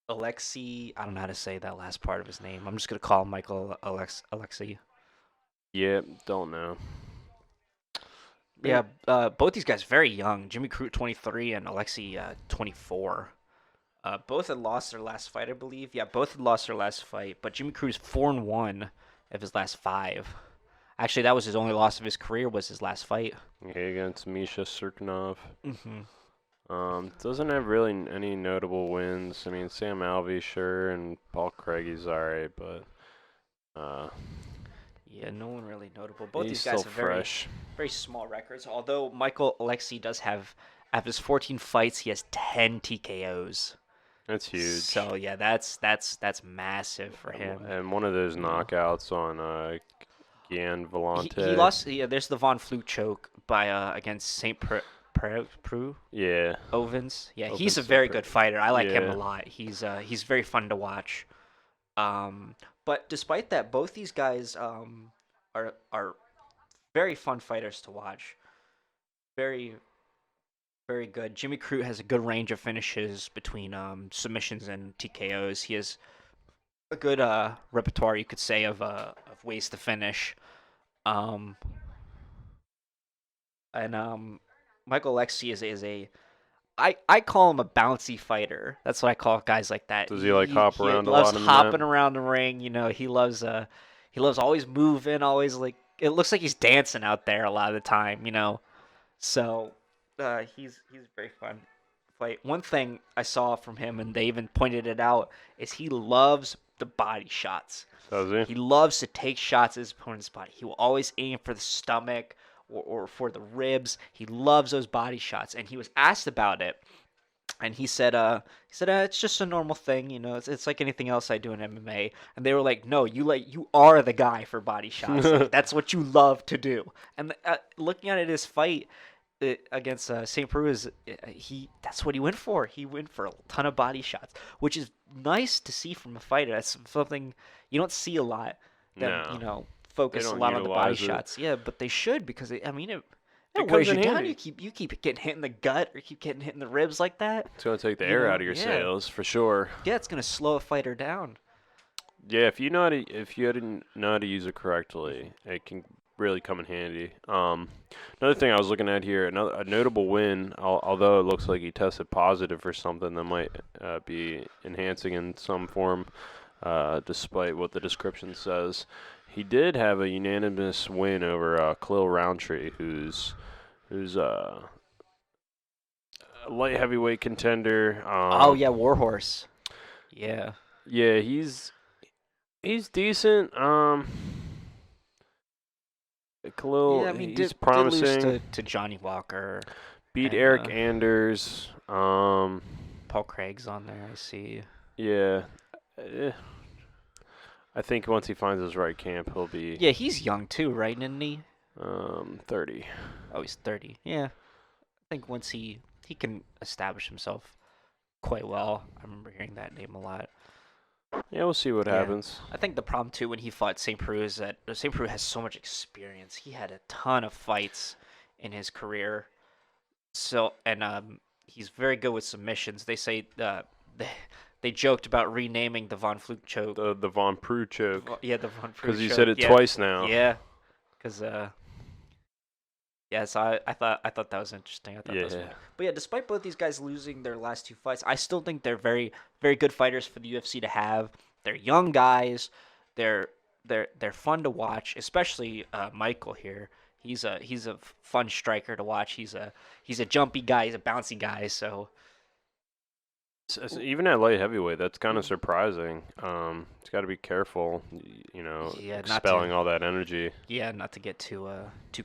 Alexei. I don't know how to say that last part of his name. I'm just going to call him Michael Alexei. Yeah, don't know. Yeah, both these guys very young. Jimmy Crute 23 and Alexei 24. Both had lost their last fight, I believe. Yeah, both had lost their last fight, but Jimmy Crute is 4-1 of his last five. Actually, that was his only loss of his career. Was his last fight. Yeah, against Misha Serkinov. Mm-hmm. Doesn't have really any notable wins. I mean, Sam Alvey, sure, and Paul Craig's alright, but uh, Yeah, no one really notable. Both he's these still guys have very, fresh. very small records. Although Michael Alexei does have, out of his 14 fights, he has 10 TKOs. That's huge. So yeah, that's massive for him. And one of those You know, knockouts on Gian he Vellante. lost. Yeah, there's the Von Flute choke by against Saint Preux Yeah. Ovens. Yeah, Open he's a very separate. good fighter. I like him a Yeah. lot. He's very fun to watch. But despite that, both these guys are very fun fighters to watch. Very very good. Jimmy Crute has a good range of finishes between submissions and TKOs. He has a good repertoire, you could say, of ways to finish. Um, and Michael Alexi is a I call him a bouncy fighter. That's what I call guys like that. Does he like hop He around a loves lot in the mat? hopping around the ring. You know, he loves always moving, always like it looks like he's dancing out there a lot of the time. You know, so he's very fun to fight. One thing I saw from him, and they even pointed it out, is he loves the body shots. Does He he? loves to take shots at his opponent's body. He will always aim for the stomach or for the ribs. He loves those body shots, and he was asked about it, and he said it's just a normal thing, you know. It's like anything else I do in MMA. And they were like, no, you are the guy for body shots. Like, that's what you love to do. And looking at his fight against St. Preux, he that's what he went for. He went for a ton of body shots, which is nice to see from a fighter. That's something you don't see a lot. Them, No. They focus a don't lot on the body utilize it. shots. Yeah, but they should because I mean it It wears comes you in down. handy. You keep getting hit in the gut or keep getting hit in the ribs like that. It's gonna take the You air know, out of your yeah. sails for sure. Yeah, it's gonna slow a fighter down. Yeah, if you didn't know how to use it correctly, it can really come in handy. Another thing I was looking at here, a notable win, although it looks like he tested positive for something that might be enhancing in some form, despite what the description says. He did have a unanimous win over Khalil Roundtree, who's a light heavyweight contender. Oh yeah, Warhorse. Yeah. Yeah, he's decent. Khalil, Yeah, I mean, he's did lose promising. to Johnny Walker Beat and Eric Anders. Paul Craig's on there. I see. Yeah. eh, I think once he finds his right camp, he'll be Yeah, he's young too, right? Isn't he? 30. Oh, he's 30. Yeah, I think once he can establish himself quite well. I remember hearing that name a lot. Yeah, we'll see what Yeah. happens. I think the problem too when he fought St. Preux is that St. Preux has so much experience. He had a ton of fights in his career. So he's very good with submissions. They say they joked about renaming the Von Flute choke. The Von Prue choke. Yeah, the Von Flute Because you choke. said it Yeah. twice now. Yeah, because yeah. So I thought that was interesting. I thought that was Yeah. fun. But yeah, despite both these guys losing their last two fights, I still think they're very very good fighters for the UFC to have. They're young guys. They're fun to watch, especially Michael here. He's a fun striker to watch. He's a jumpy guy. He's a bouncy guy. So Even at light heavyweight, that's kind of surprising. He's got to be careful, yeah, not expelling to all that energy. yeah, not to get too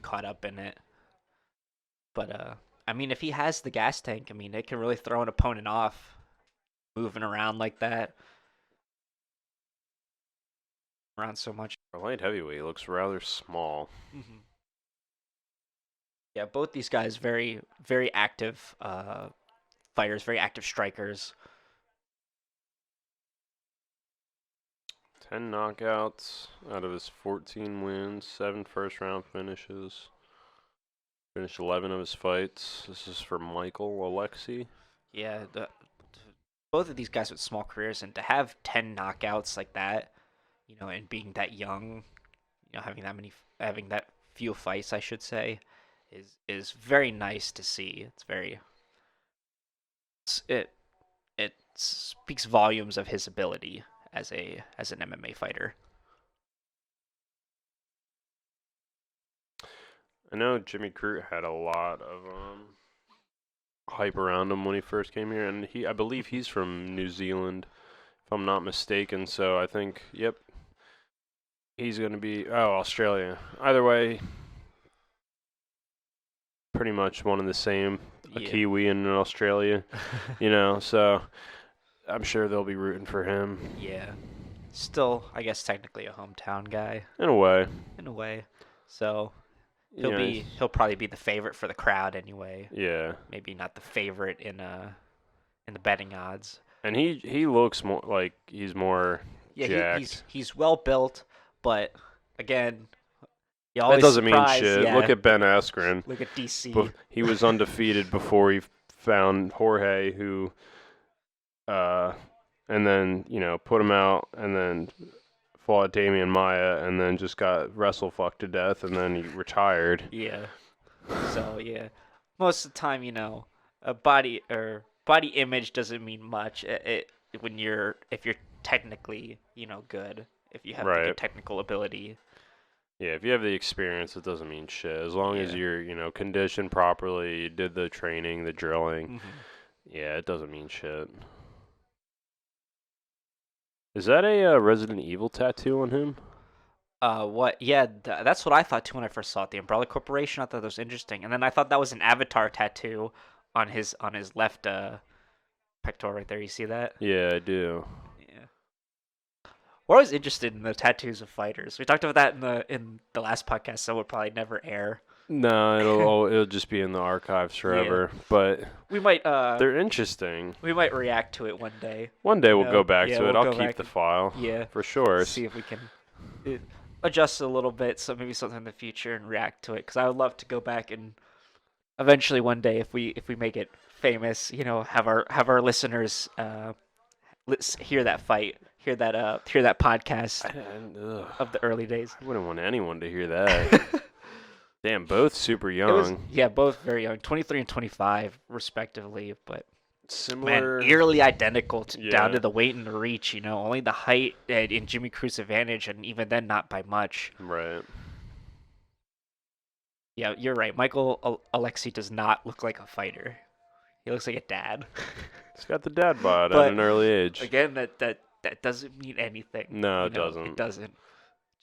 caught up in it. But I mean, if he has the gas tank, I mean, it can really throw an opponent off, moving around like that, around so much. For light heavyweight, he looks rather small. Mm-hmm. Yeah, both these guys very very active fighters, very active strikers. 10 knockouts out of his 14 wins, 7 first round finishes. Finished 11 of his fights. This is for Michael Alexi. Yeah, both of these guys with small careers, and to have 10 knockouts like that, and being that young, having that many having that few fights, I should say, is very nice to see. It it speaks volumes of his ability as an MMA fighter. I know Jimmy Crute had a lot of hype around him when he first came here, and I believe he's from New Zealand, if I'm not mistaken. So I think, yep, he's going to be Australia. Either way, pretty much one and the same. A Yeah. Kiwi and an Australia, so I'm sure they'll be rooting for him. Yeah. Still, I guess technically a hometown guy In a way. in a way. So Yeah. he'll probably be the favorite for the crowd anyway. Yeah. Maybe not the favorite in the betting odds. And he looks more like he's more Yeah, jacked. he's well built, but again, you That always doesn't mean surprise, shit. yeah. Look at Ben Askren. Look at DC. He was undefeated before he found Jorge, who, and then put him out, and then fought Damian Maia, and then just got wrestle fucked to death, and then he retired. Yeah. So yeah, most of the time, a body image doesn't mean much. If you're technically good, if you have the Right. good technical ability. Yeah, if you have the experience, it doesn't mean shit. As long as Yeah. you're conditioned properly, you did the training, the drilling. Mm-hmm. Yeah, it doesn't mean shit. Is that a Resident Evil tattoo on him? What? Yeah, that's what I thought too when I first saw it. The Umbrella Corporation. I thought that was interesting, and then I thought that was an Avatar tattoo on his left pectoral right there. You see that? Yeah, I do. Yeah. We're always interested in the tattoos of fighters. We talked about that in the last podcast, so we'll probably never air. No, it'll just be in the archives forever. Yeah. But we might they're interesting. We might react to it one day. One day we'll go back to it. I'll keep the file. Yeah, for sure. See if we can adjust a little bit, so maybe something in the future and react to it. Because I would love to go back and eventually one day, if we make it famous, have our listeners hear that fight, hear that podcast of the early days. I wouldn't want anyone to hear that. Damn, both super young. Both very young, 23 and 25 respectively, but similar, eerily identical down to the weight and the reach. Only the height in Jimmy Crute's advantage, and even then not by much. Right. Yeah, you're right. Michael Alexi does not look like a fighter. He looks like a dad. He's got the dad bod at an early age. Again, that doesn't mean anything. No, it doesn't. It doesn't.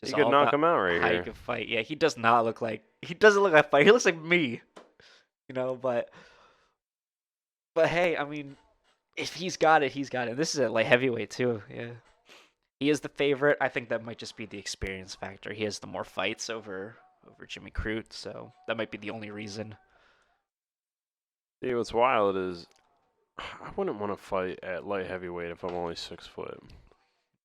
Just you could knock him out right here. He could fight. Yeah, he doesn't look like a fighter. He looks like me. But hey, I mean, if he's got it, he's got it. This is a light heavyweight too. Yeah, he is the favorite. I think that might just be the experience factor. He has the more fights over Jimmy Crute, so that might be the only reason. See, what's wild is I wouldn't want to fight at light heavyweight if I'm only 6 foot.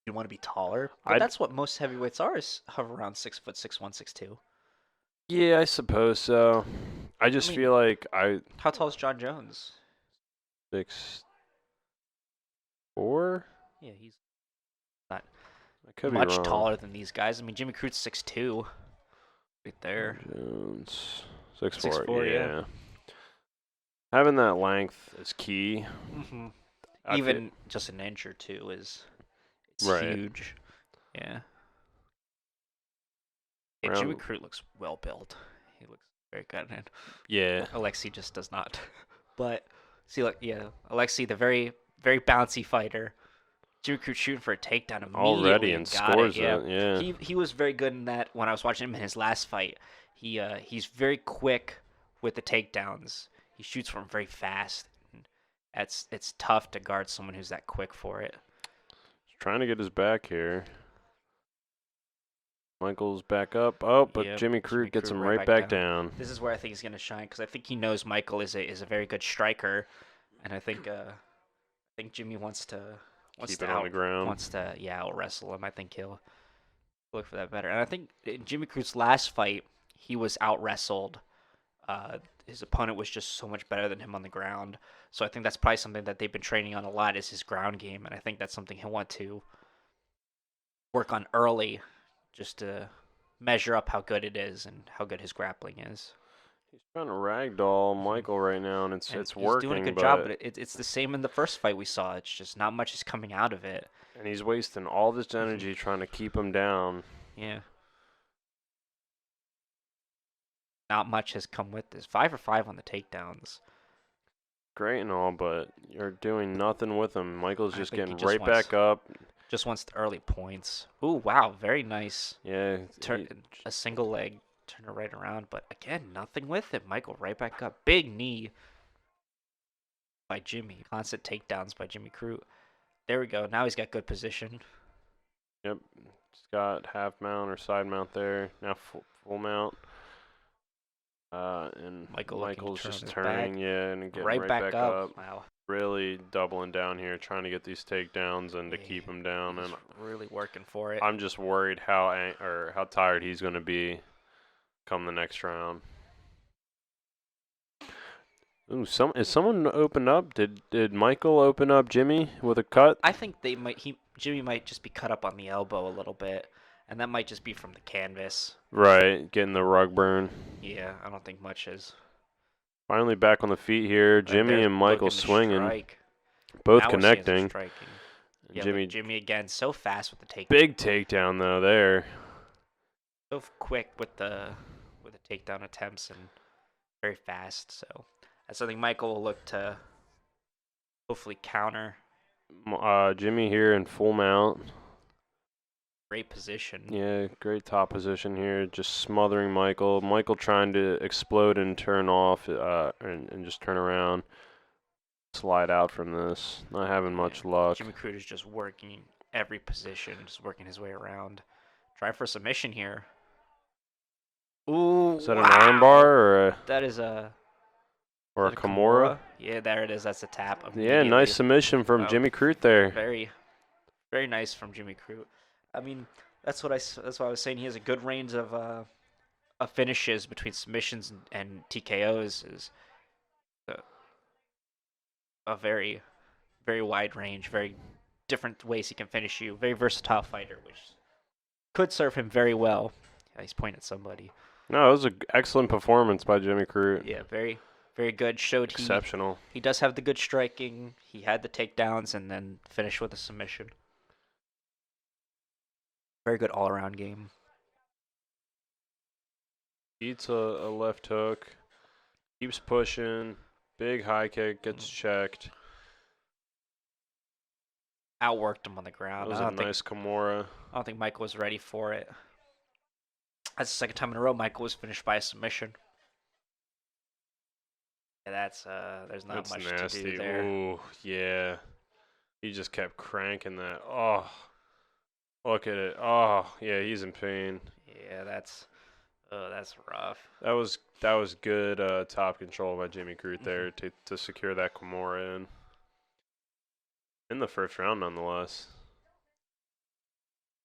You want to be taller, but that's what most heavyweights are. Is hover around 6 foot, 6'1", 6'2". Yeah, I suppose so. I just feel like How tall is John Jones? 6'4". Yeah, he's not I much taller than these guys. I mean, Jimmy Crute's 6'2", right there. Jones 6'4". 6'4", yeah. Having that length is key. Mm-hmm. Even just an inch or two is huge. Yeah. Jimmy Crute looks well built. He looks very good. And Alexi just does not. But see, Alexi, the very, very bouncy fighter. Jimmy Crute shooting for a takedown immediately. Already and scores it. Yeah. He was very good in that when I was watching him in his last fight. He's very quick with the takedowns. He shoots from very fast. It's tough to guard someone who's that quick for it. He's trying to get his back here. Michael's back up. Oh, but Jimmy Crute gets him right back down. This is where I think he's going to shine, because I think he knows Michael is a very good striker, and I think Jimmy wants to keep it on the ground. Wants to out wrestle him. I think he'll look for that better. And I think in Jimmy Crute's last fight, he was out wrestled. His opponent was just so much better than him on the ground. So I think that's probably something that they've been training on a lot, is his ground game, and I think that's something he'll want to work on early, just to measure up how good it is and how good his grappling is. He's trying to ragdoll Mhm. Michael right now, and And it's he's doing a working, good job, but but it's the same in the first fight we saw. It's just not much is coming out of it. and he's wasting all this Mhm. energy trying to keep him down. Yeah. Not much has come with this. 5 for 5 on the takedowns. Great and all, but you're doing nothing with him. Michael's I just think he getting just right wants back up. just wants the early points. Ooh, wow, very nice. Yeah, Turn a single leg, turn it right around, but again, nothing with it. Michael right back up. Big knee by Jimmy. Constant takedowns by Jimmy Crute. There we go. Now he's got good position. yep. He's got half mount or side mount there. Now full mount. And Michael looking to Michael's turn just his turning, back. yeah, and getting Right right back back up. up. Wow. Really doubling down here, trying to get these takedowns and to Yeah, keep him down. He's And really working for it. I'm just worried how tired he's going to be come the next round. Ooh, is someone open up? Did Michael open up Jimmy with a cut? I think Jimmy might just be cut up on the elbow a little bit, and that might just be from the canvas. Right, getting the rug burn. Yeah, I don't think much is. Finally back on the feet here. And Jimmy there's and Michael looking to swinging, strike. both Now we're seeing some connecting. striking. And Yeah, Jimmy, look, Jimmy again, so fast with the take. big takedown though there. So quick with the takedown attempts and very fast. So that's something Michael will look to hopefully counter. Jimmy here in full mount. Great position. Yeah, great top position here, just smothering Michael. Michael trying to explode and turn off, and just turn around, slide out from this. Not having much luck. Jimmy Crute is just working every position, just working his way around. Try for submission here. Ooh, Is that wow. an armbar That is a or a Kimura? Yeah, there it is. That's a tap. Yeah, nice submission from Wow. Jimmy Crute there. Very, very nice from Jimmy Crute. I mean, that's what I was saying. He has a good range of finishes between submissions and TKOs. Is a very, very wide range. Very different ways he can finish you. Very versatile fighter, which could serve him very well. Yeah, he's pointing at somebody. No, it was an excellent performance by Jimmy Crute. Yeah, very, very good. Showed Exceptional. He does have the good striking. He had the takedowns and then finished with a submission. Very good all-around game. Eats a left hook. Keeps pushing. Big high kick. Gets checked. Outworked him on the That ground. was a nice Kimura. I don't think Michael was ready for it. That's the second time in a row Michael was finished by a submission. Yeah, there's not much nasty. to do there. Ooh, yeah. He just kept cranking that. Oh, look at it. Oh, yeah, he's in pain. Yeah, that's rough. That was good top control by Jimmy Crute there to secure that Kimura in the first round, nonetheless.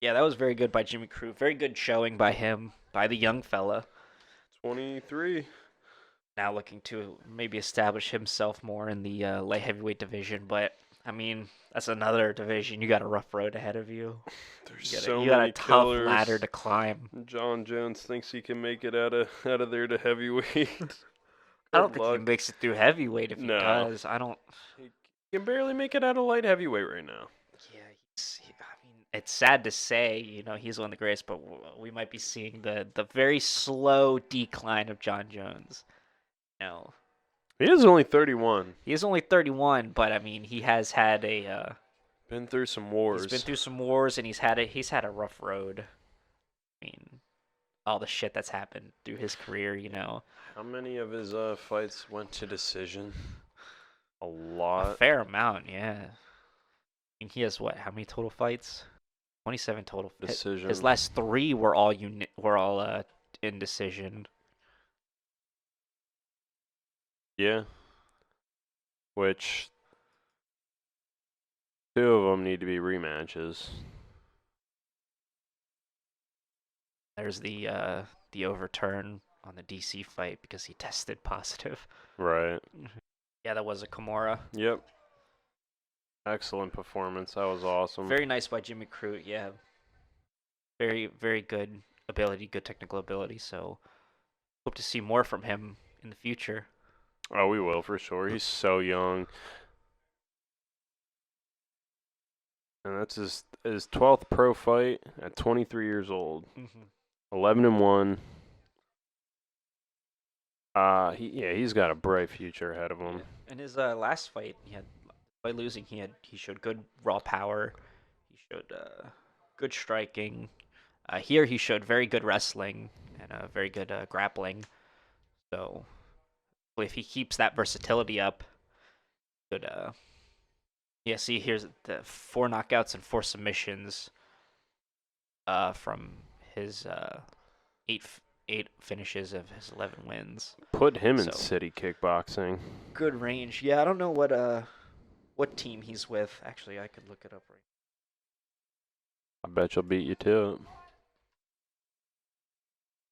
Yeah, that was very good by Jimmy Crute. Very good showing by him, by the young fella. 23. Now looking to maybe establish himself more in the light heavyweight division, but I mean that's another division. You got a rough road ahead of you. There's You got a tough killers. ladder to climb. John Jones thinks he can make it out of there to heavyweight. I don't think he makes it through heavyweight if he does. I don't. He can barely make it out of light heavyweight right now. Yeah, I mean, it's sad to say, he's one of the greatest, but we might be seeing the very slow decline of John Jones. No. He is only 31. He is only 31, but I mean, he has had been through some wars. He's been through some wars, and he's had a rough road. I mean, all the shit that's happened through his career, How many of his fights went to decision? A lot. A fair amount, yeah. I mean, he has how many total fights? 27 total. Decision. His last 3 were all in decision. Yeah. Which 2 of them need to be rematches. There's the overturn on the DC fight because he tested positive. Right. Yeah, that was a Kimura. Yep. Excellent performance. That was awesome. Very nice by Jimmy Crute. Yeah. Very, very good ability, good technical ability. So hope to see more from him in the future. Oh, we will for sure. He's so young, and that's his 12th pro fight at 23 years old. 11-1. He's got a bright future ahead of him. Yeah. In his last fight, by losing, he showed good raw power. He showed good striking. Here he showed very good wrestling and very good grappling. So if he keeps that versatility up, could see here's the 4 knockouts and 4 submissions from his eight finishes of his 11 wins. Put him in So, city kickboxing. Good range. Yeah, I don't know what team he's with. Actually, I could look it up right I bet you'll beat you to it.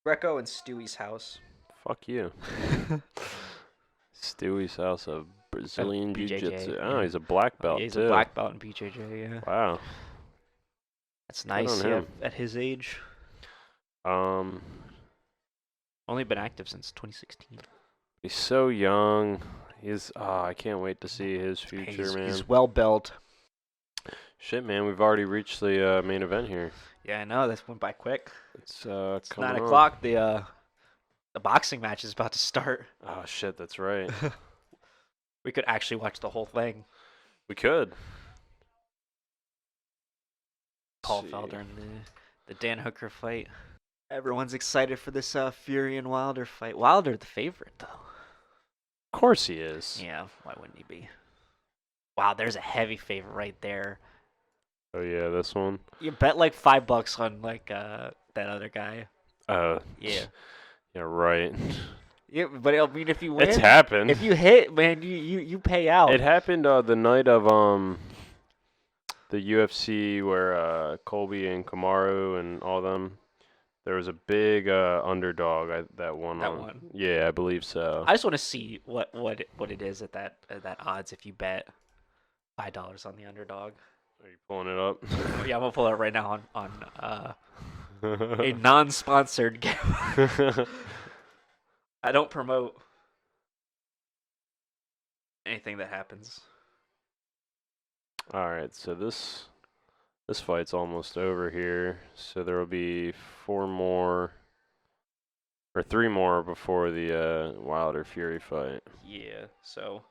Greco and Stewie's house. Fuck you. Stewie's house of Brazilian BJJ, Jiu-Jitsu. Oh, yeah. he's a black belt, He's too. a black belt in BJJ, yeah. Wow. That's nice, on yeah, him. at his age. Um, Only been active since 2016. he's so young. I can't wait to see his future, man. He's well built. Shit, man, we've already reached the main event here. Yeah, I know. This went by quick. It's It's coming 9 on. o'clock. The boxing match is about to start. Oh, shit, that's right. We could actually watch the whole thing. We could. Paul Felder and the Dan Hooker fight. Everyone's excited for this Fury and Wilder fight. Wilder the favorite, though. Of course he is. Yeah, why wouldn't he be? Wow, there's a heavy favorite right there. Oh, yeah, this one? You bet like $5 on like that other guy. Yeah. Yeah, right. Yeah, but I mean, if you win, It's happened. if you hit, man, you pay out. It happened the night of the UFC where Colby and Kamaru and all them. There was a big underdog that won. That won? Yeah, I believe so. I just want to see what it is at that odds if you bet $5 on the underdog. Are you pulling it up? Yeah, I'm gonna pull it right now on a non-sponsored game. I don't promote anything that happens. All right, so this fight's almost over here. So there will be 4 more or 3 more before the Wilder Fury fight. Yeah, so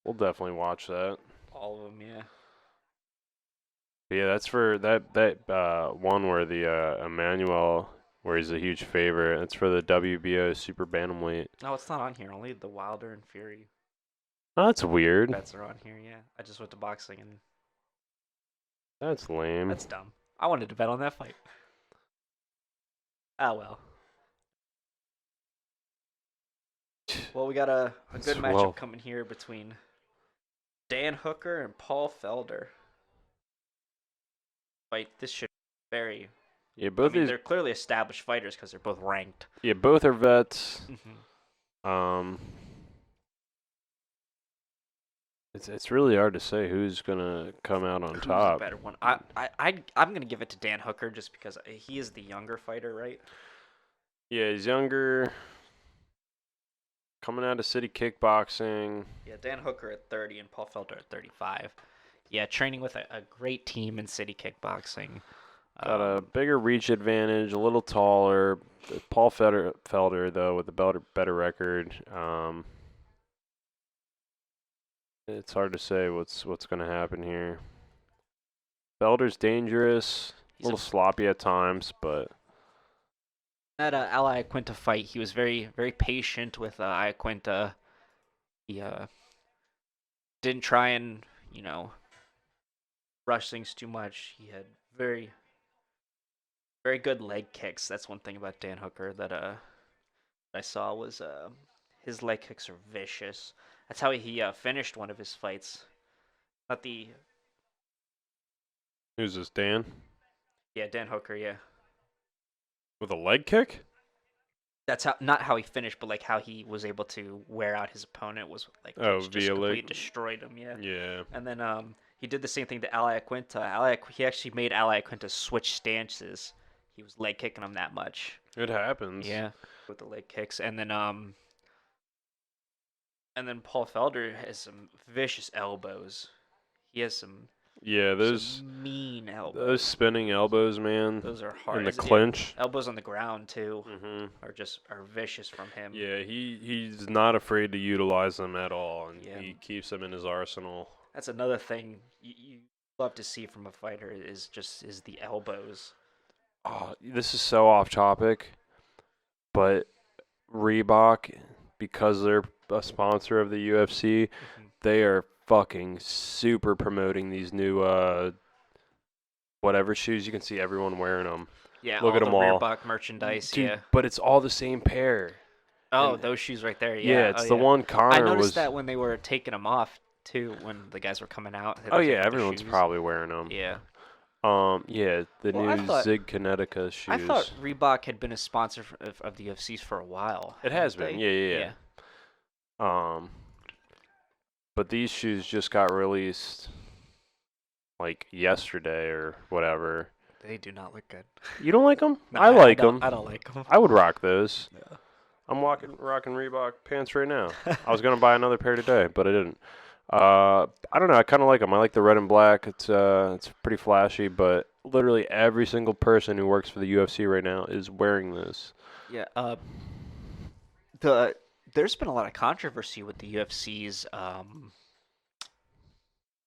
We'll definitely watch that. all of them, yeah. But yeah, that's for that one where the Emmanuel, where he's a huge favorite. That's for the WBO Super Bantamweight. No, it's not on here. Only the Wilder and Fury Oh, that's weird. bets are on here. Yeah, I just went to boxing and That's lame. that's dumb. I wanted to bet on that fight. Ah well. Well, we got a good matchup coming here between Dan Hooker and Paul Felder. Fight. This should be very. Yeah, both they're clearly established fighters because they're both ranked. Yeah, both are vets. Mm-hmm. It's really hard to say who's gonna come out on top. Who's the better one? I'm gonna give it to Dan Hooker just because he is the younger fighter, right? Yeah, he's younger. Coming out of city kickboxing. Yeah, Dan Hooker at 30 and Paul Felder at 35. Yeah, training with a great team in city kickboxing. Got a bigger reach advantage, a little taller. Paul Felder though, with a better record. It's hard to say what's going to happen here. Felder's dangerous, a little sloppy at times, but that Al Iaquinta fight, he was very, very patient with Iaquinta. He didn't try and, rush things too much. He had very, very good leg kicks. That's one thing about Dan Hooker that I saw was his leg kicks are vicious. That's how he finished one of his fights. Not the. Who's this, Dan? Yeah, Dan Hooker. Yeah. With a leg kick? That's not how he finished, but like how he was able to wear out his opponent was like Oh, just via completely leg. destroyed him. Yeah. Yeah. And then He did the same thing to Ali Aquinta. He actually made Ali Aquinta switch stances. He was leg kicking him that much. It happens. Yeah, with the leg kicks, and then Paul Felder has some vicious elbows. He has some Yeah, mean elbows. those spinning elbows, man. Those are hard. In the clinch. Elbows on the ground too Mm-hmm. are vicious from him. Yeah, he's not afraid to utilize them at all, and Yeah. he keeps them in his arsenal. That's another thing you love to see from a fighter is the elbows. Oh, this is so off topic, but Reebok, because they're a sponsor of the UFC, they are fucking super promoting these new whatever shoes. You can see everyone wearing them. Yeah, Look at them all. Reebok merchandise. Dude, yeah, but it's all the same pair. Oh, And- those shoes right there. Yeah, Yeah, it's the one Connor I noticed was. that when they were taking them off too, when the guys were coming out. they Oh were taking yeah, off the everyone's shoes. probably wearing them. Yeah. Yeah, the Well, I new thought- Zig Kinetica shoes. I thought Reebok had been a sponsor of the UFCs for a while. It has haven't been. they? Yeah. But these shoes just got released like yesterday or whatever. They do not look good. You don't like them? No, I like them. I don't like them. I would rock those. Yeah. I'm rocking Reebok pants right now. I was gonna buy another pair today, but I didn't. I don't know. I kind of like them. I like the red and black. It's pretty flashy, but literally every single person who works for the UFC right now is wearing this. Yeah. There's been a lot of controversy with the UFC's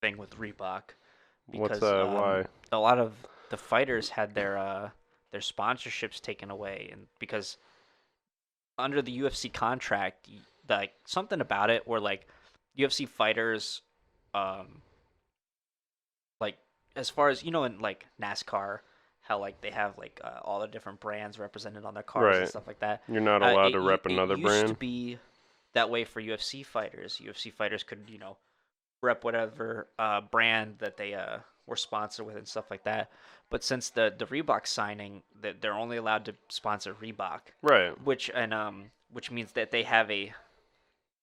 thing with Reebok because Why? a lot of the fighters had their sponsorships taken away, and because under the UFC contract, like something about it where like UFC fighters, like as far as in like NASCAR, how like they have like all the different brands represented on their cars and Right. stuff like that. You're not allowed It to rep another It used to brand. be that way for UFC fighters. UFC fighters could rep whatever brand that they were sponsored with and stuff like that. But since the Reebok signing, that they're only allowed to sponsor Reebok, Right. which means that they have a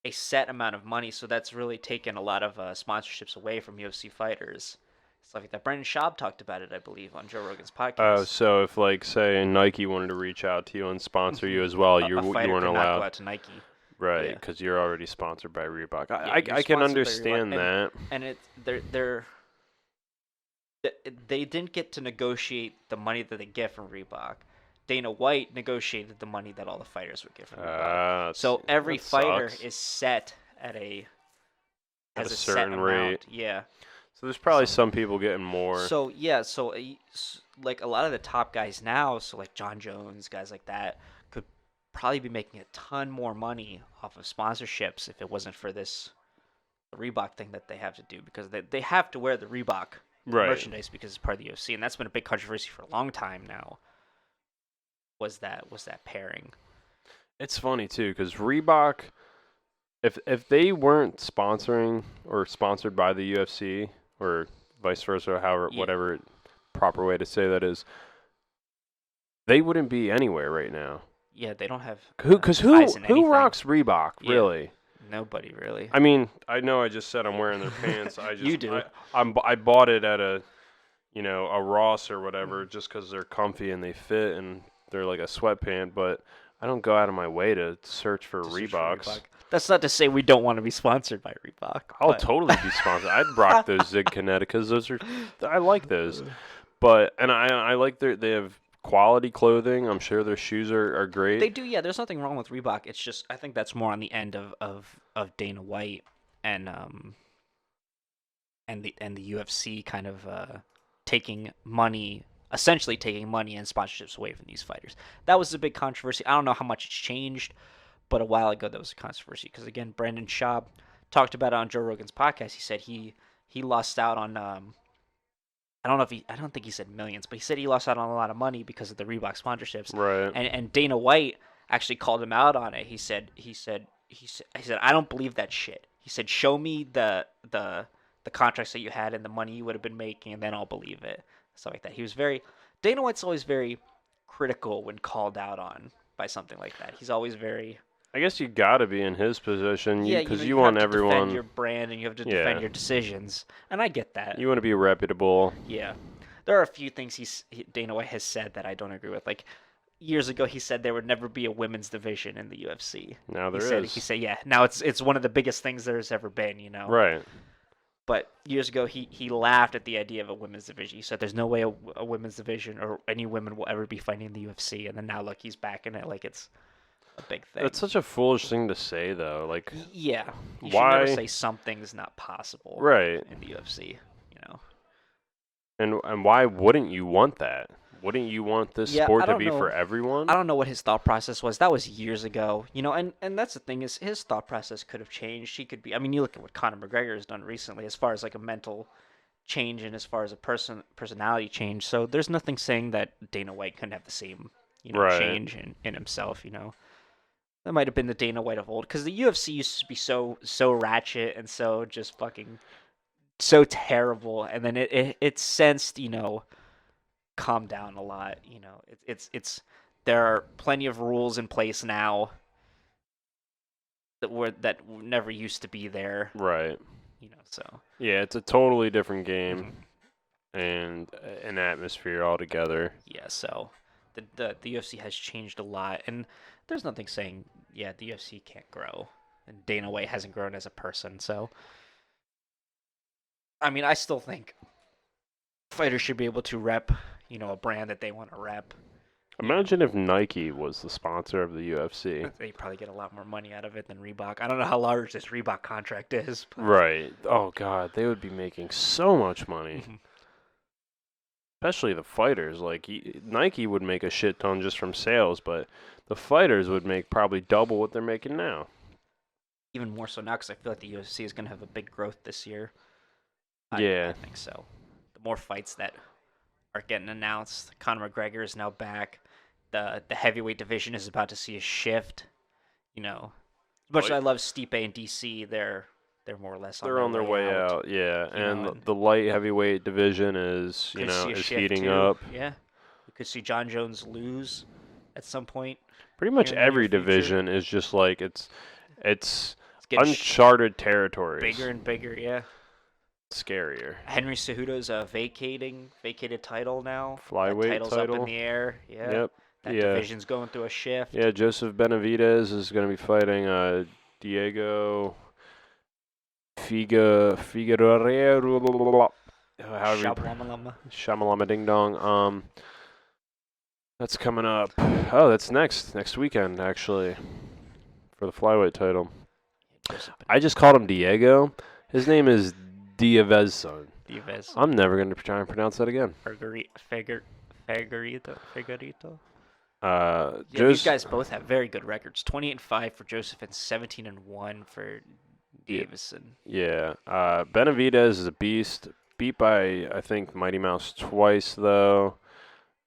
set amount of money. So that's really taken a lot of sponsorships away from UFC fighters. Stuff like that. Brendan Schaub talked about it, I believe, on Joe Rogan's podcast. Oh, so if like say Nike wanted to reach out to you and sponsor you as well, you a fighter weren't could not allowed. go out to Nike. Right, Yeah. because you're already sponsored by Reebok. Yeah, I you're can sponsored by understand Reebok, that. And they didn't get to negotiate the money that they get from Reebok. Dana White negotiated the money that all the fighters would get from Reebok. So every that fighter sucks. is set at a At a set certain amount. rate. Yeah. So there's probably some people getting more. So yeah, like a lot of the top guys now, so like John Jones, guys like that, could probably be making a ton more money off of sponsorships if it wasn't for this Reebok thing that they have to do, because they have to wear the Reebok Right. merchandise because it's part of the UFC, and that's been a big controversy for a long time now. Was that pairing? It's funny too, because Reebok, if they weren't sponsoring or sponsored by the UFC or vice versa, however, Yeah. whatever proper way to say that is, they wouldn't be anywhere right now. Yeah, they don't have Because ties in who anything. rocks Reebok Yeah. really? Nobody really. I mean, I know I just said I'm wearing their pants. I just You do. I bought it at a Ross or whatever just because they're comfy and they fit and they're like a sweatpant. But I don't go out of my way to search for To search for Reeboks. Reebok. That's not to say we don't want to be sponsored by Reebok. I'll but- totally be sponsored. I'd rock those Zig Kineticas. I like those. But I like they have quality clothing. I'm sure their shoes are great. They do, yeah. There's nothing wrong with Reebok. It's just I think that's more on the end of Dana White and the UFC kind of essentially taking money and sponsorships away from these fighters. That was a big controversy. I don't know how much it's changed, but a while ago that was a controversy because again, Brandon Schaub talked about it on Joe Rogan's podcast. He said he lost out on I don't think he said millions, but he said he lost out on a lot of money because of the Reebok sponsorships. Right. And Dana White actually called him out on it. He said I don't believe that shit. He said show me the contracts that you had and the money you would have been making, and then I'll believe it. Stuff like that. Dana White's always very critical when called out on by something like that. He's always very I guess you got to be in his position, Yeah, because you you have want to defend everyone. your brand and you have to defend Yeah, your decisions, and I get that. you want to be reputable. Yeah, there are a few things Dana White has said that I don't agree with. Like years ago, he said there would never be a women's division in the UFC. Now He there said is. yeah. Now it's one of the biggest things there's ever been. Right. But years ago, he laughed at the idea of a women's division. He said there's no way a women's division or any women will ever be fighting in the UFC. And then now look, he's back in it like it's a big thing. That's such a foolish thing to say, though. Like, Yeah, you should never why? say something's not possible Right. in the UFC. You know. And why wouldn't you want that? Wouldn't you want this Yeah, I sport to don't be for know. everyone? I don't know what his thought process was. That was years ago, and that's the thing is his thought process could have changed. He could be. I mean, you look at what Conor McGregor has done recently, as far as like a mental change and as far as a personality change. So there's nothing saying that Dana White couldn't have the same, Right. change in himself. That might have been the Dana White of old, because the UFC used to be so ratchet and so just fucking so terrible, and then it sensed calm down a lot. It's there are plenty of rules in place now that never used to be there. Right. So Yeah, it's a totally different game mhm. and an atmosphere altogether. Yeah, so the UFC has changed a lot, and there's nothing saying the UFC can't grow, and Dana White hasn't grown as a person. So I mean, I still think fighters should be able to rep a brand that they want to rep. Imagine if Nike was the sponsor of the UFC. They probably get a lot more money out of it than Reebok. I don't know how large this Reebok contract is, but Right. Oh God, they would be making so much money, mhm. especially the fighters. Like Nike would make a shit ton just from sales, but the fighters would make probably double what they're making now. Even more so now because I feel like the UFC is going to have a big growth this year. I Yeah. think so. The more fights that are getting announced, Conor McGregor is now back. The heavyweight division is about to see a shift. As much as I love Stipe and DC, they're more or less on They're their on their way way out. out, yeah. And And the light heavyweight division is, could see a is shift heating too. up. Yeah, we could see John Jones lose at some point Pretty here much in the near every future. division is just like it's It's getting uncharted territories. bigger and bigger. Yeah. Scarier. Henry Cejudo's vacated title now. That Flyweight title's up in title. the air. Yeah. Yep. That Yeah. division's going through a shift. Yeah, Joseph Benavidez is going to be fighting Diego Figueroa. However you Shamalama. Shamalama Ding Dong. That's coming up. Oh, that's next weekend actually for the flyweight title. I just called him Diego. His name is Diavezson. Diaz. I'm never going to try and pronounce that again. Figueroa. Yeah, these Joe's, guys both have very good records. 28-5 for Joseph and 17-1 for yeah, Davison. yeah. Benavidez is a beast. Beat by, I think, Mighty Mouse twice, though.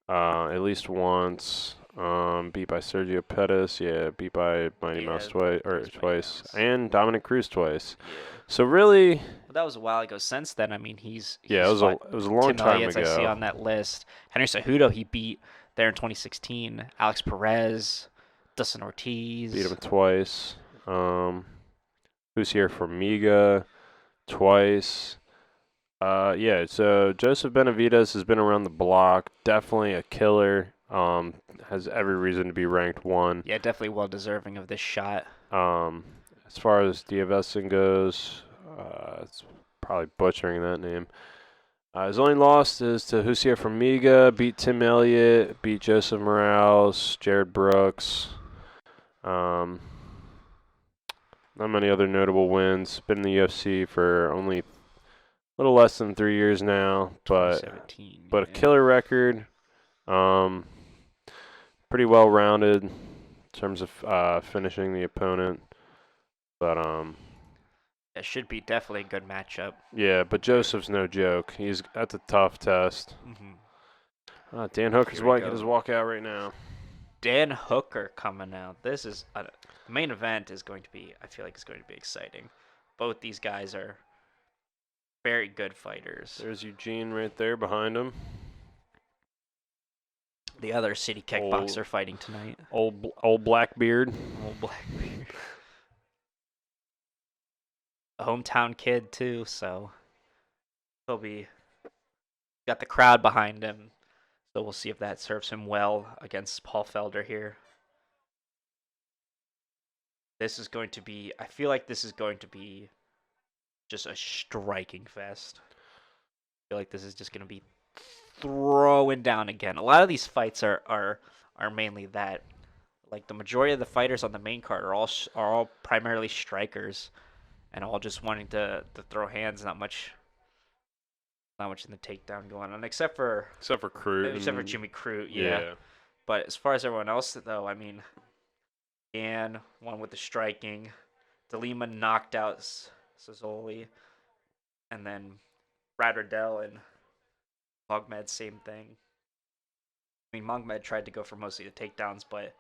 At least once. Beat by Sergio Pettis. Yeah, beat by Mighty Mouse twice. And Dominic Cruz twice. Yeah. So really, Well, that was a while ago. Since then, I mean, he's yeah, it fought was a long Tim time Elliott, I see ago. on that list. Henry Cejudo, he beat there in 2016. Alex Perez, Dustin Ortiz. Beat him twice. Who's here for Miga twice. Yeah, so Joseph Benavidez has been around the block. Definitely a killer. Has every reason to be ranked 1. Yeah, definitely well deserving of this shot. As far as Diavesin goes, it's probably butchering that name. His only loss is to Husier Formiga, beat Tim Elliott, beat Joseph Morales, Jared Brooks. Not many other notable wins. Been in the UFC for only a little less than 3 years now, but 2017. a killer record. Pretty well rounded in terms of finishing the opponent. But It should be definitely a good matchup. yeah, but Joseph's no joke. That's a tough test. Mm-hmm. Dan Hooker's Here we getting go. his walkout right now. Dan Hooker coming out. This is the main event is going to be. I feel like it's going to be exciting. Both these guys are very good fighters. There's Eugene right there behind him. The other city kickboxer fighting tonight. Old Blackbeard. Old Blackbeard. A hometown kid too, so he'll be got the crowd behind him. So we'll see if that serves him well against Paul Felder here. This is going to be, I feel like this is going to be just a striking fest. I feel like this is just going to be throwing down again. A lot of these fights are mainly that. Like the majority of the fighters on the main card are all primarily strikers, and all just wanting to throw hands. Not much in the takedown going on, except for Crute. Except for Jimmy Crute, yeah. But as far as everyone else, though, I mean, Dan won with the striking. DeLima knocked out Sazzoli, and then Brad Riddell and Mogmed, same thing. I mean, Mogmed tried to go for mostly the takedowns, but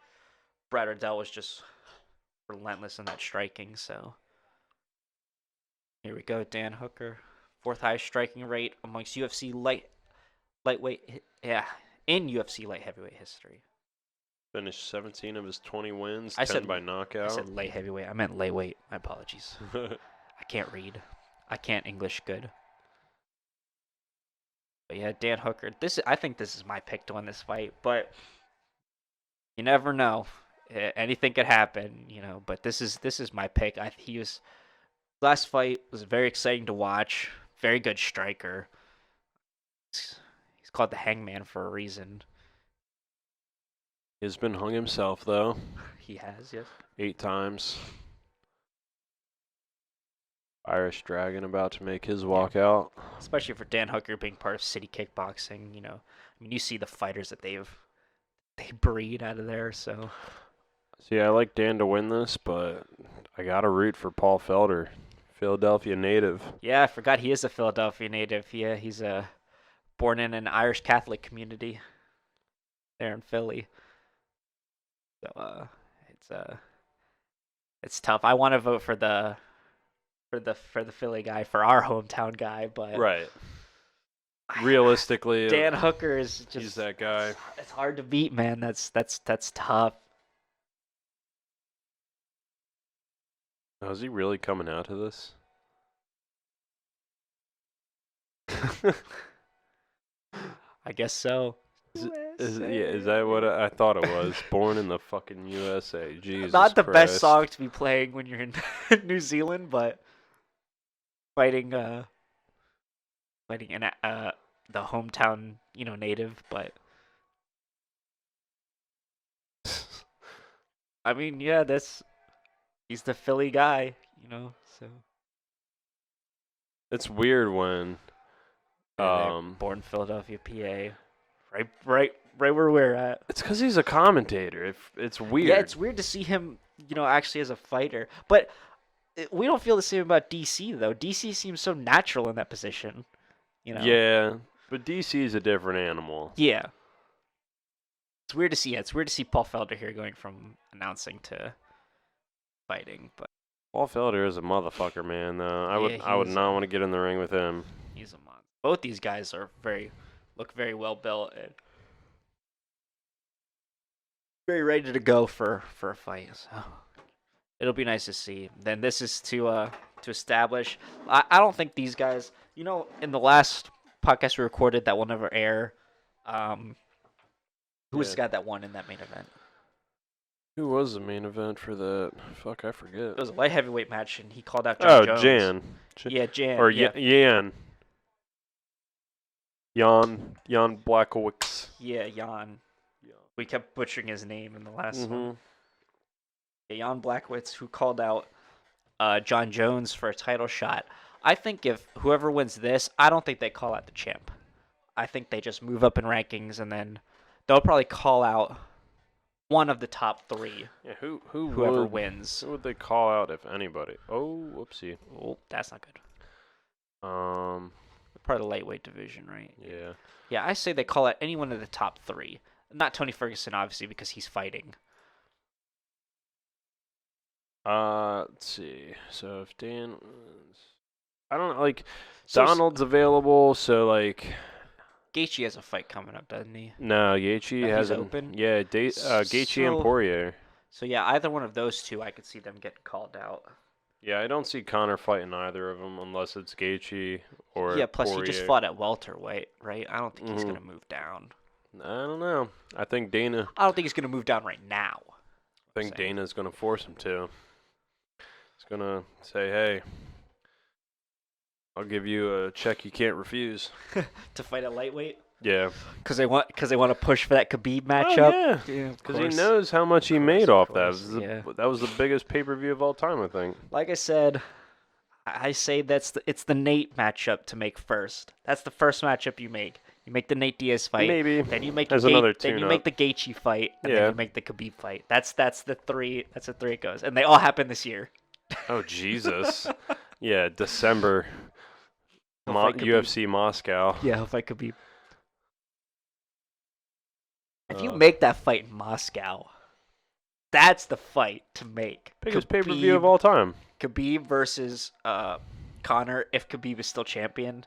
Brad Riddell was just relentless in that striking. So here we go, Dan Hooker, fourth highest striking rate amongst UFC lightweight, in UFC light heavyweight history. Finished 17 of his 20 wins, 10 by knockout. I said light heavyweight. I meant lightweight. My apologies. I can't read. I can't English good. But yeah, Dan Hooker. I think this is my pick to win this fight, but you never know. Anything could happen, But this is my pick. Last fight was very exciting to watch. Very good striker. He's called the Hangman for a reason. He's been hung himself, though. He has, yes. 8 times. Irish Dragon about to make his walkout. Especially for Dan Hooker being part of City Kickboxing, I mean, you see the fighters that they breed out of there, so. See, I like Dan to win this, but I gotta root for Paul Felder, Philadelphia native. Yeah, I forgot he is a Philadelphia native. Yeah, he's born in an Irish Catholic community there in Philly. So it's tough. I want to vote for the Philly guy, for our hometown guy, but right. Realistically, Dan Hooker is just, he's that guy. It's hard to beat, man. That's tough. Oh, is he really coming out to this? I guess so. Is that what I thought it was? Born in the fucking USA. Jesus Not the Christ. best song to be playing when you're in New Zealand, but fighting in the hometown, native, but I mean, yeah, he's the Philly guy, so it's weird when born Philadelphia, PA. Right where we're at. It's because he's a commentator. It's weird. Yeah, it's weird to see him, actually as a fighter. But we don't feel the same about DC, though. DC seems so natural in that position. Yeah, but DC is a different animal. Yeah. It's weird to see. It's weird to see Paul Felder here going from announcing to fighting. But Paul Felder is a motherfucker, man. I would not want to get in the ring with him. He's a monster. Both these guys look very well built and very ready to go for a fight. So it'll be nice to see. Then this is to establish. I don't think these guys. In the last podcast we recorded that will never air, who was the guy that won in that main event? Who was the main event for that? Fuck, I forget. It was a light heavyweight match, and he called out John Jones. Jan. Yeah, Jan. Or yeah. Yan. Jan Blachowicz. Yeah, Jan. We kept butchering his name in the last one. Yeah, Jan Blachowicz, who called out John Jones for a title shot. I think if whoever wins this, I don't think they call out the champ. I think they just move up in rankings, and then they'll probably call out one of the top 3. Yeah, whoever wins. Who would they call out if anybody? Oh, whoopsie. Oh, that's not good. Part of the lightweight division, right? Yeah. Yeah, I say they call out anyone of the top 3. Not Tony Ferguson, obviously, because he's fighting. Let's see. So if Dan wins, I don't know. Like, Donald's available, so like, Gaethje has a fight coming up, doesn't he? No, Gaethje That he's hasn't. open. Yeah, Gaethje and So, Poirier. so yeah, either one of those two, I could see them getting called out. Yeah, I don't see Connor fighting either of them unless it's Gaethje or Yeah, plus he just Poirier. fought at welterweight, right? I don't think he's Hmm gonna move down. I don't know. I think Dana. I don't think he's gonna move down right now. I think Saying. Dana's gonna force him to. He's gonna say, "Hey, I'll give you a check you can't refuse." To fight at lightweight. Yeah. Because they want to push for that Khabib Oh matchup. yeah. Of Because he course. knows how much he Of made course, off of that. course, yeah. That was the biggest pay-per-view of all time, I think. Like I said, I say it's the Nate matchup to make first. That's the first matchup you make. You make the Nate Diaz fight. Maybe. Then you make There's another then you tune-up. make the Gaethje fight, and then Yeah. you make the Khabib fight. That's the three. That's the three it goes, and they all happen this year. Oh Jesus. Yeah, December. He'll fight Khabib. UFC Moscow. Yeah, he'll fight Khabib. If you Uh, make that fight in Moscow, that's the fight to make. Biggest pay-per-view of all time. Khabib versus Connor. If Khabib is still champion,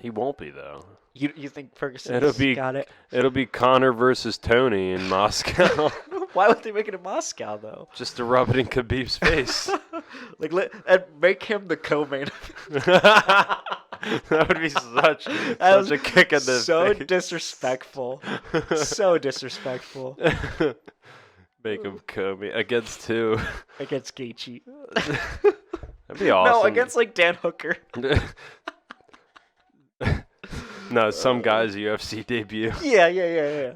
He won't be though. you think Ferguson got it? It'll be Connor versus Tony in Moscow. Why would they make it in Moscow though? Just to rub it in Khabib's face. And make him the co-main. That would be such a kick in the so face. disrespectful. So disrespectful Make him come against two. against Gaethje. That'd be awesome. No, against like Dan Hooker. No, some guy's UFC debut. Yeah.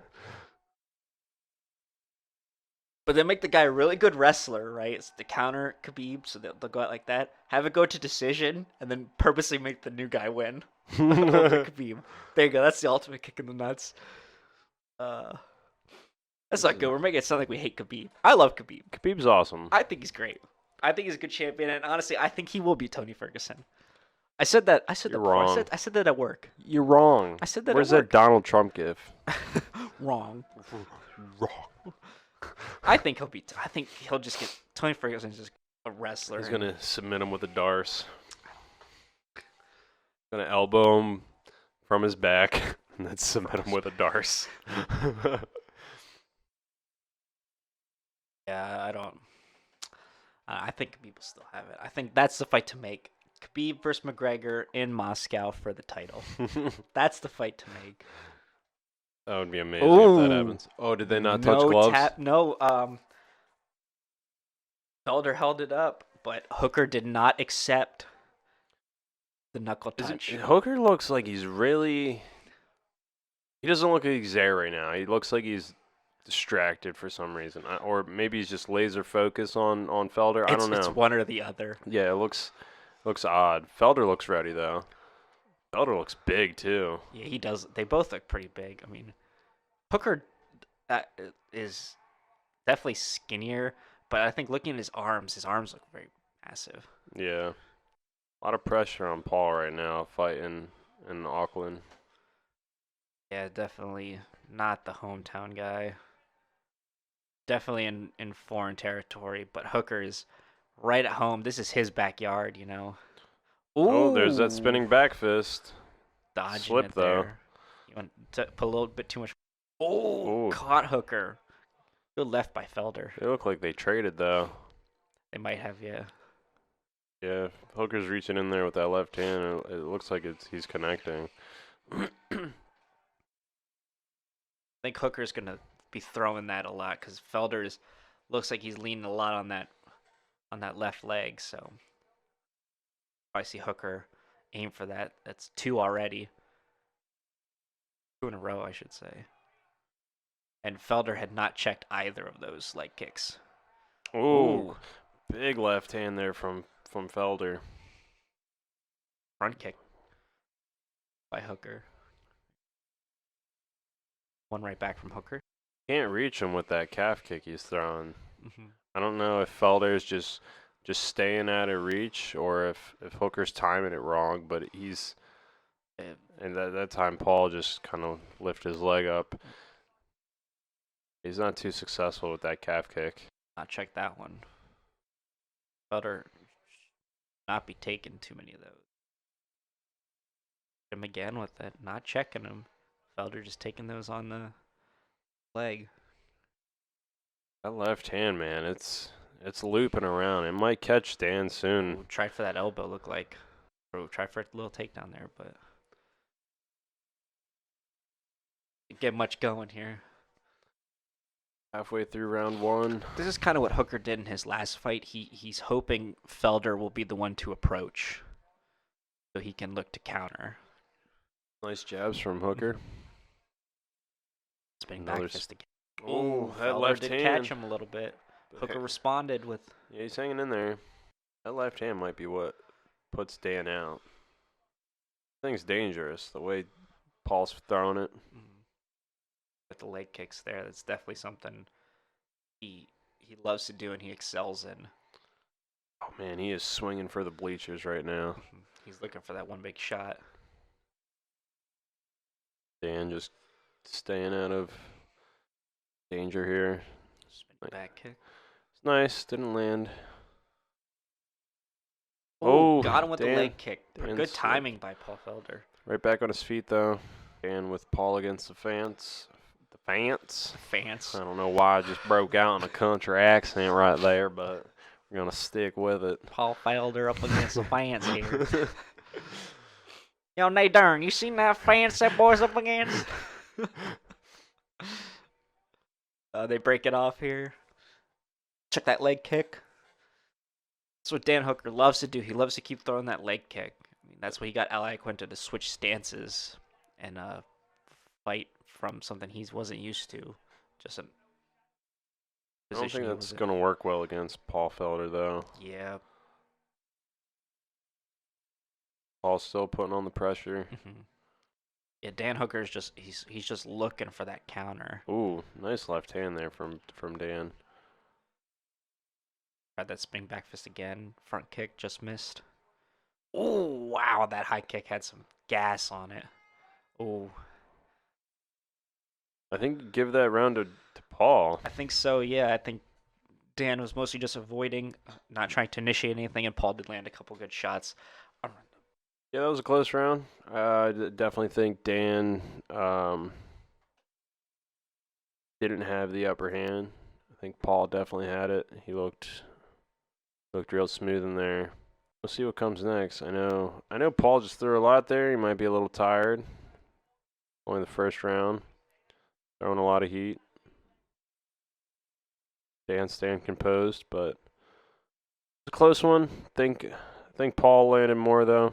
But they make the guy a really good wrestler, right? It's the counter Khabib, so they'll go out like that. Have it go to decision, and then purposely make the new guy win. Over Khabib. There you go. That's the ultimate kick in the nuts. That's not good. We're making it sound like we hate Khabib. I love Khabib. Khabib's awesome. I think he's great. I think he's a good champion, and honestly, I think he will beat Tony Ferguson. I said that. You're wrong. I said that at work. You're wrong. I said that Where's at work. that Donald Trump gif? Wrong. Wrong. I think he'll just get Tony Ferguson's just a wrestler. He's gonna submit him with a Darce. Gonna elbow him from his back and then submit him with a Darce. Yeah, I don't. I think Khabib will still have it. I think that's the fight to make. Khabib versus McGregor in Moscow for the title. That's the fight to make. That would be amazing if that Ooh. happens. Oh, did they not touch gloves? No, Felder held it up, but Hooker did not accept the knuckle touch. Hooker looks like he's really. He doesn't look like he's there right now. He looks like he's distracted for some reason, or maybe he's just laser focused on Felder. I don't know. It's one or the other. Yeah, it looks odd. Felder looks ready though. Felder looks big too. Yeah, he does. They both look pretty big. I mean, Hooker is definitely skinnier, but I think looking at his arms look very massive. Yeah, a lot of pressure on Paul right now fighting in Auckland. Yeah, definitely not the hometown guy. Definitely in foreign territory, but Hooker is right at home. This is his backyard, you know. Oh, there's that Ooh. spinning back fist. Dodging Slip, it though. there. You want to put a little bit too much. Oh, Ooh. caught Hooker. Good left by Felder. They look like they traded though. They might have, yeah. Yeah, Hooker's reaching in there with that left hand. It looks like he's connecting. I think Hooker's gonna be throwing that a lot because Felder's looks like he's leaning a lot on that left leg. So I see Hooker aim for that. That's two already. Two in a row, I should say. And Felder had not checked either of those leg kicks. Ooh, big left hand there from Felder. Front kick by Hooker. One right back from Hooker. Can't reach him with that calf kick he's throwing. Mm-hmm. I don't know if Felder's just staying out of reach or if Hooker's timing it wrong, but he's and that time Paul just kind of lifted his leg up. He's not too successful with that calf kick. Not check that one. Felder should not be taking too many of those. Him again with it, not checking him. Felder just taking those on the leg. That left hand, man, it's looping around. It might catch Dan soon. Ooh, tried for that elbow, look like. Or tried for a little takedown there, but didn't get much going here. Halfway through round 1. This is kind of what Hooker did in his last fight. He's hoping Felder will be the one to approach, so he can look to counter. Nice jabs from Hooker. Spinning back fist again. Oh, that Felder left did hand. catch him a little bit. Hooker responded with. Yeah, he's hanging in there. That left hand might be what puts Dan out. Thing's dangerous, the way Paul's throwing it. With the leg kicks there, that's definitely something he loves to do and he excels in. Oh man, he is swinging for the bleachers right now. He's looking for that one big shot. Dan just staying out of danger here. Spinning back kick. It's nice, didn't land. Oh, got him with the leg kick. Dan's Good timing by Paul Felder. Right back on his feet though. And with Paul against the fence. The fence. I don't know why I just broke out in a country accent right there, but we're gonna stick with it. Paul Felder up against the fence here. Yo, Nate Dern, you seen that fence that boy's up against? They break it off here. Check that leg kick. That's what Dan Hooker loves to do. He loves to keep throwing that leg kick. I mean, that's what he got Ally Quinta to switch stances and fight from something he wasn't used to. Just a I don't think that's going to work well against Paul Felder, though. Yeah. Paul's still putting on the pressure. Yeah, Dan Hooker's he's just looking for that counter. Ooh, nice left hand there from Dan. Tried that spin back fist again. Front kick just missed. Oh, wow, that high kick had some gas on it. Oh. I think give that round to Paul. I think so, yeah. I think Dan was mostly just avoiding, not trying to initiate anything, and Paul did land a couple good shots. Yeah, that was a close round. I definitely think Dan didn't have the upper hand. I think Paul definitely had it. He looked real smooth in there. We'll see what comes next. I know Paul just threw a lot there. He might be a little tired. Only the first round. Throwing a lot of heat. Dan staying composed, but it's a close one. I think Paul landed more though.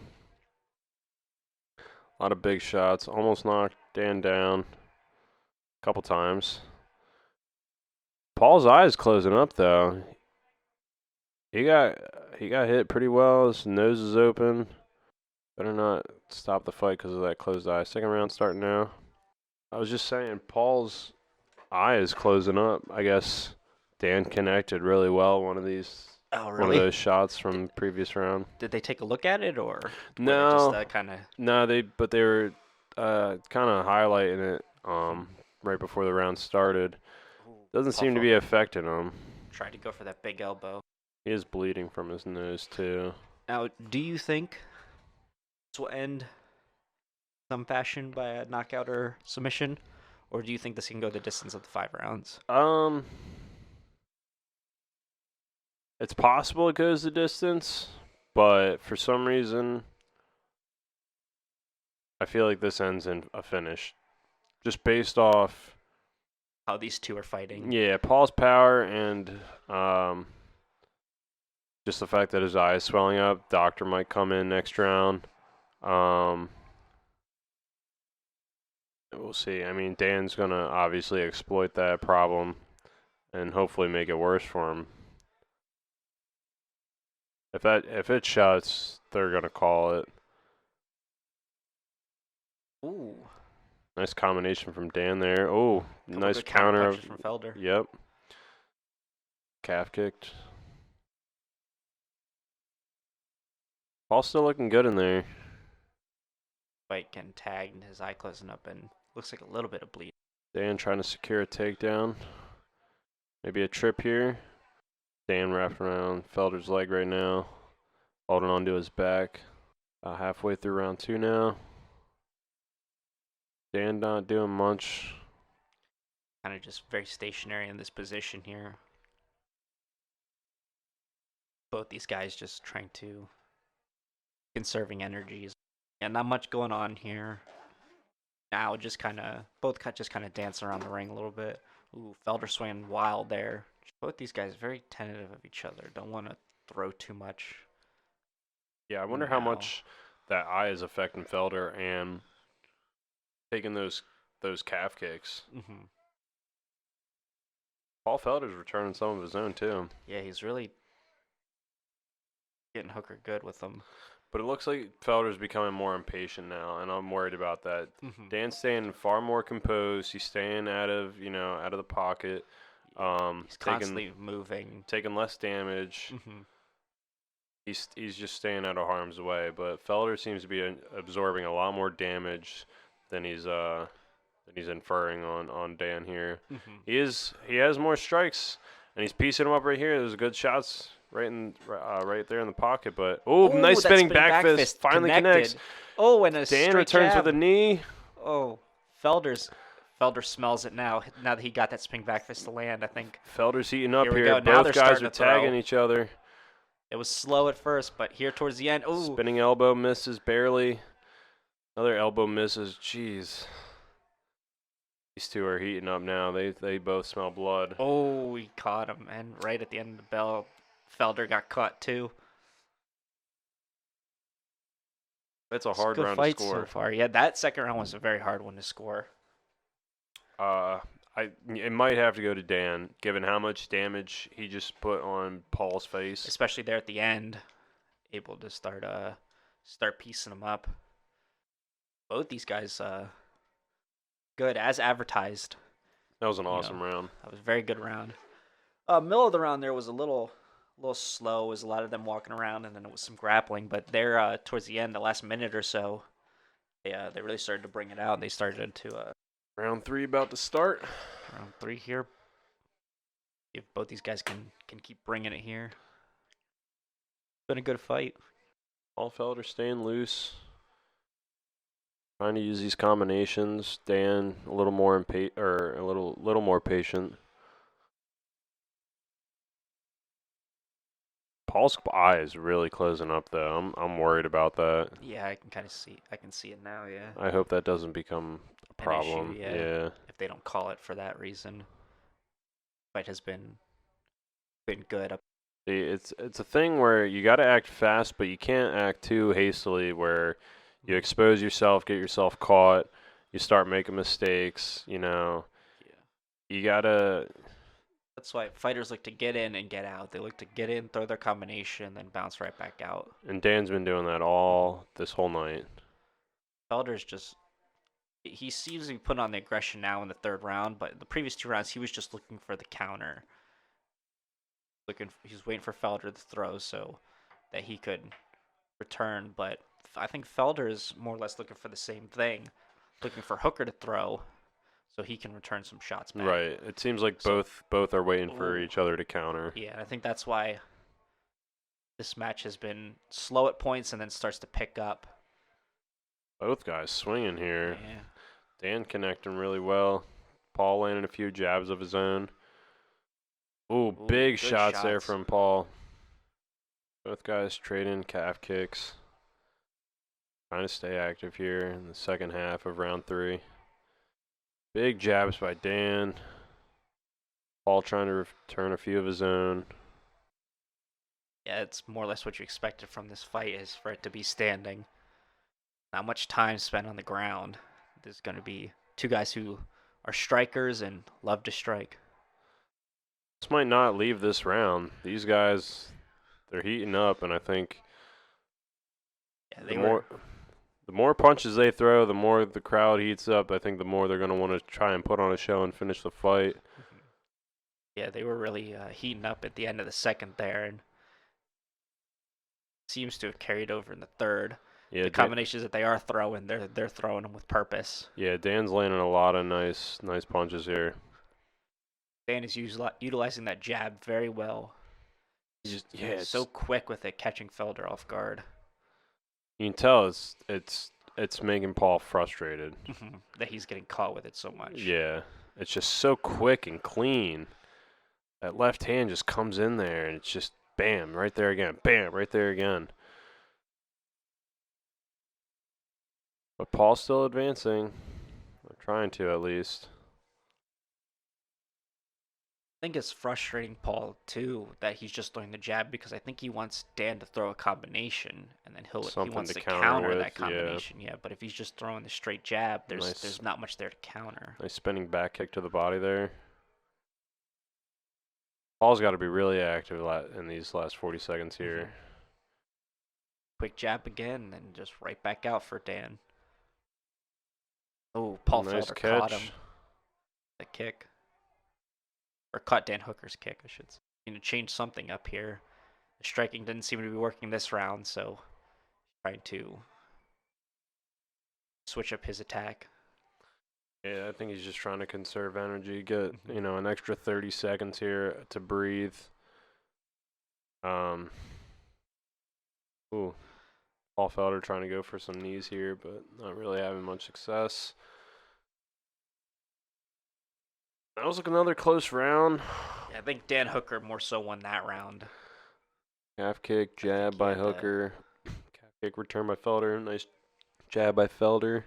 A lot of big shots. Almost knocked Dan down a couple times. Paul's eyes closing up though. He got hit pretty well. His nose is open. Better not stop the fight because of that closed eye. Second round starting now. I was just saying, Paul's eye is closing up. I guess Dan connected really well one of these. Oh, really? One of those shots from the previous round. Did they take a look at it, or no? Just kind of. No, they were kind of highlighting it right before the round started. Doesn't seem to be affecting him. Tried to go for that big elbow. He is bleeding from his nose too. Now, do you think this will end some fashion by a knockout or submission, or do you think this can go the distance of the 5 rounds? It's possible it goes the distance, but for some reason, I feel like this ends in a finish, just based off how these two are fighting. Yeah, Paul's power and just the fact that his eye is swelling up. Doctor might come in next round. We'll see. I mean, Dan's going to obviously exploit that problem and hopefully make it worse for him. If it shuts, they're going to call it. Ooh. Nice combination from Dan there. Oh, nice counter from Felder. Yep. Calf kicked. Paul's still looking good in there. Fight getting tagged and his eye closing up and looks like a little bit of bleed. Dan trying to secure a takedown. Maybe a trip here. Dan wrapped around Felder's leg right now. Holding on to his back. About halfway through round 2 now. Dan not doing much. Kind of just very stationary in this position here. Both these guys just trying to conserving energies. Yeah, not much going on here. Now just kind of just kind of dancing around the ring a little bit. Ooh, Felder swinging wild there. Both these guys very tentative of each other. Don't want to throw too much. Yeah, I wonder how Now. much that eye is affecting Felder and taking those calf kicks. Mm-hmm. Paul Felder's returning some of his own too. Yeah, he's really getting Hooker good with them. But it looks like Felder's becoming more impatient now, and I'm worried about that. Mm-hmm. Dan's staying far more composed. He's staying out of the pocket. He's constantly moving, taking less damage. Mm-hmm. He's just staying out of harm's way. But Felder seems to be absorbing a lot more damage than he's inferring on Dan here. Mm-hmm. He has more strikes, and he's piecing them up right here. There's good shots right there in the pocket. But nice spinning back fist finally connects. Oh, and a Dan returns jab. with a knee. Oh, Felder smells it now. Now that he got that spinning back fist to land, I think. Felder's heating up here. Now Both guys are tagging each other. It was slow at first, but here towards the end, spinning elbow misses barely. Another elbow misses. Jeez. These two are heating up now. They both smell blood. Oh, he caught him, and right at the end of the bell, Felder got caught too. It's a hard round to score so far. Yeah, that second round was a very hard one to score. It might have to go to Dan, given how much damage he just put on Paul's face. Especially there at the end, able to start piecing them up. Both these guys, good as advertised. That was an awesome round. That was a very good round. Middle of the round there was a little slow. It was a lot of them walking around, and then it was some grappling. But there, towards the end, the last minute or so, they really started to bring it out. They started to. Round 3 about to start. Round 3 here. If both these guys can keep bringing it here. It's been a good fight. Paul Felder staying loose. Trying to use these combinations. Dan a little more a little more patient. Paul's eye is really closing up though. I'm worried about that. Yeah, I can kind of see. I can see it now. Yeah. I hope that doesn't become a problem. Issue, yeah. If they don't call it for that reason. Fight has been good. It's a thing where you got to act fast, but you can't act too hastily where you expose yourself, get yourself caught, you start making mistakes, Yeah. You got to. That's why fighters look to get in and get out. They look to get in, throw their combination, then bounce right back out. And Dan's been doing that all this whole night. Felder's he seems to be putting on the aggression now in the third round, but the previous 2 rounds he was just looking for the counter. He was waiting for Felder to throw so that he could return, but I think Felder is more or less looking for the same thing, looking for Hooker to throw so he can return some shots back. Right. It seems like both are waiting for each other to counter. Yeah, I think that's why this match has been slow at points and then starts to pick up. Both guys swinging here. Yeah. Dan connecting really well. Paul landing a few jabs of his own. Ooh, big shots there from Paul. Both guys trading calf kicks. Trying to stay active here in the second half of round 3. Big jabs by Dan. Paul trying to return a few of his own. Yeah, it's more or less what you expected from this fight is for it to be standing. Not much time spent on the ground. There's going to be 2 guys who are strikers and love to strike. This might not leave this round. These guys, they're heating up, and I think the more punches they throw, the more the crowd heats up. I think the more they're going to want to try and put on a show and finish the fight. Yeah, they were really heating up at the end of the second there, and seems to have carried over in the third. Yeah, the combinations that they are throwing, they're throwing them with purpose. Yeah, Dan's landing a lot of nice punches here. Dan is utilizing that jab very well. He's so quick with it, catching Felder off guard. You can tell it's it's making Paul frustrated. that he's getting caught with it so much. Yeah, it's just so quick and clean. That left hand just comes in there, and it's just bam, right there again. Bam, right there again. But Paul's still advancing. Or trying to, at least. I think it's frustrating Paul too that he's just throwing the jab because I think he wants Dan to throw a combination and then he Something wants to to counter counter with, that combination. Yeah, but if he's just throwing the straight jab, there's not much there to counter. Nice spinning back kick to the body there. Paul's got to be really active in these last 40 seconds here. Quick jab again, and just right back out for Dan. Oh, Paul Nice Felder catch. caught him. The kick. Or caught Dan Hooker's kick, I should say. You know, change something up here. The striking didn't seem to be working this round, so trying to switch up his attack. Yeah, I think he's just trying to conserve energy, get an extra 30 seconds here to breathe. Paul Felder trying to go for some knees here, but not really having much success. That was like another close round. Yeah, I think Dan Hooker more so won that round. Calf kick, jab by Hooker. Calf kick return by Felder. Nice jab by Felder.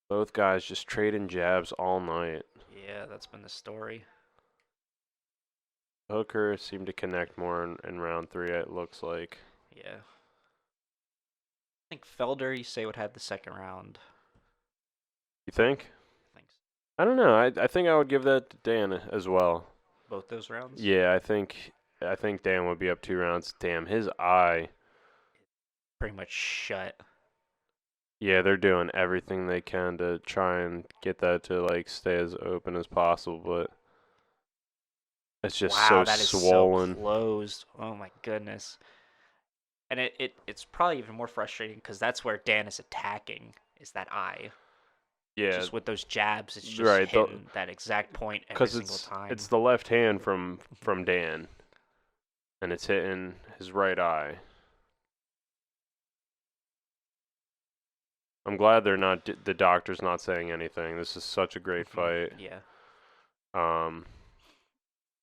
Both guys just trading jabs all night. Yeah, that's been the story. Hooker seemed to connect more in round 3, it looks like. Yeah. I think Felder, you say, would have the second round. You think? I think so. I don't know. I think I would give that to Dan as well. Both those rounds? Yeah, I think Dan would be up 2 rounds. Damn, his eye. Pretty much shut. Yeah, they're doing everything they can to try and get that to like stay as open as possible, but it's just wow, so that is swollen. so closed. Oh my goodness. And it's probably even more frustrating because that's where Dan is attacking, is that eye. Yeah. Just with those jabs, it's just right, hitting that exact point every single time. It's the left hand from Dan, and it's hitting his right eye. I'm glad the doctor's not saying anything. This is such a great fight. Yeah.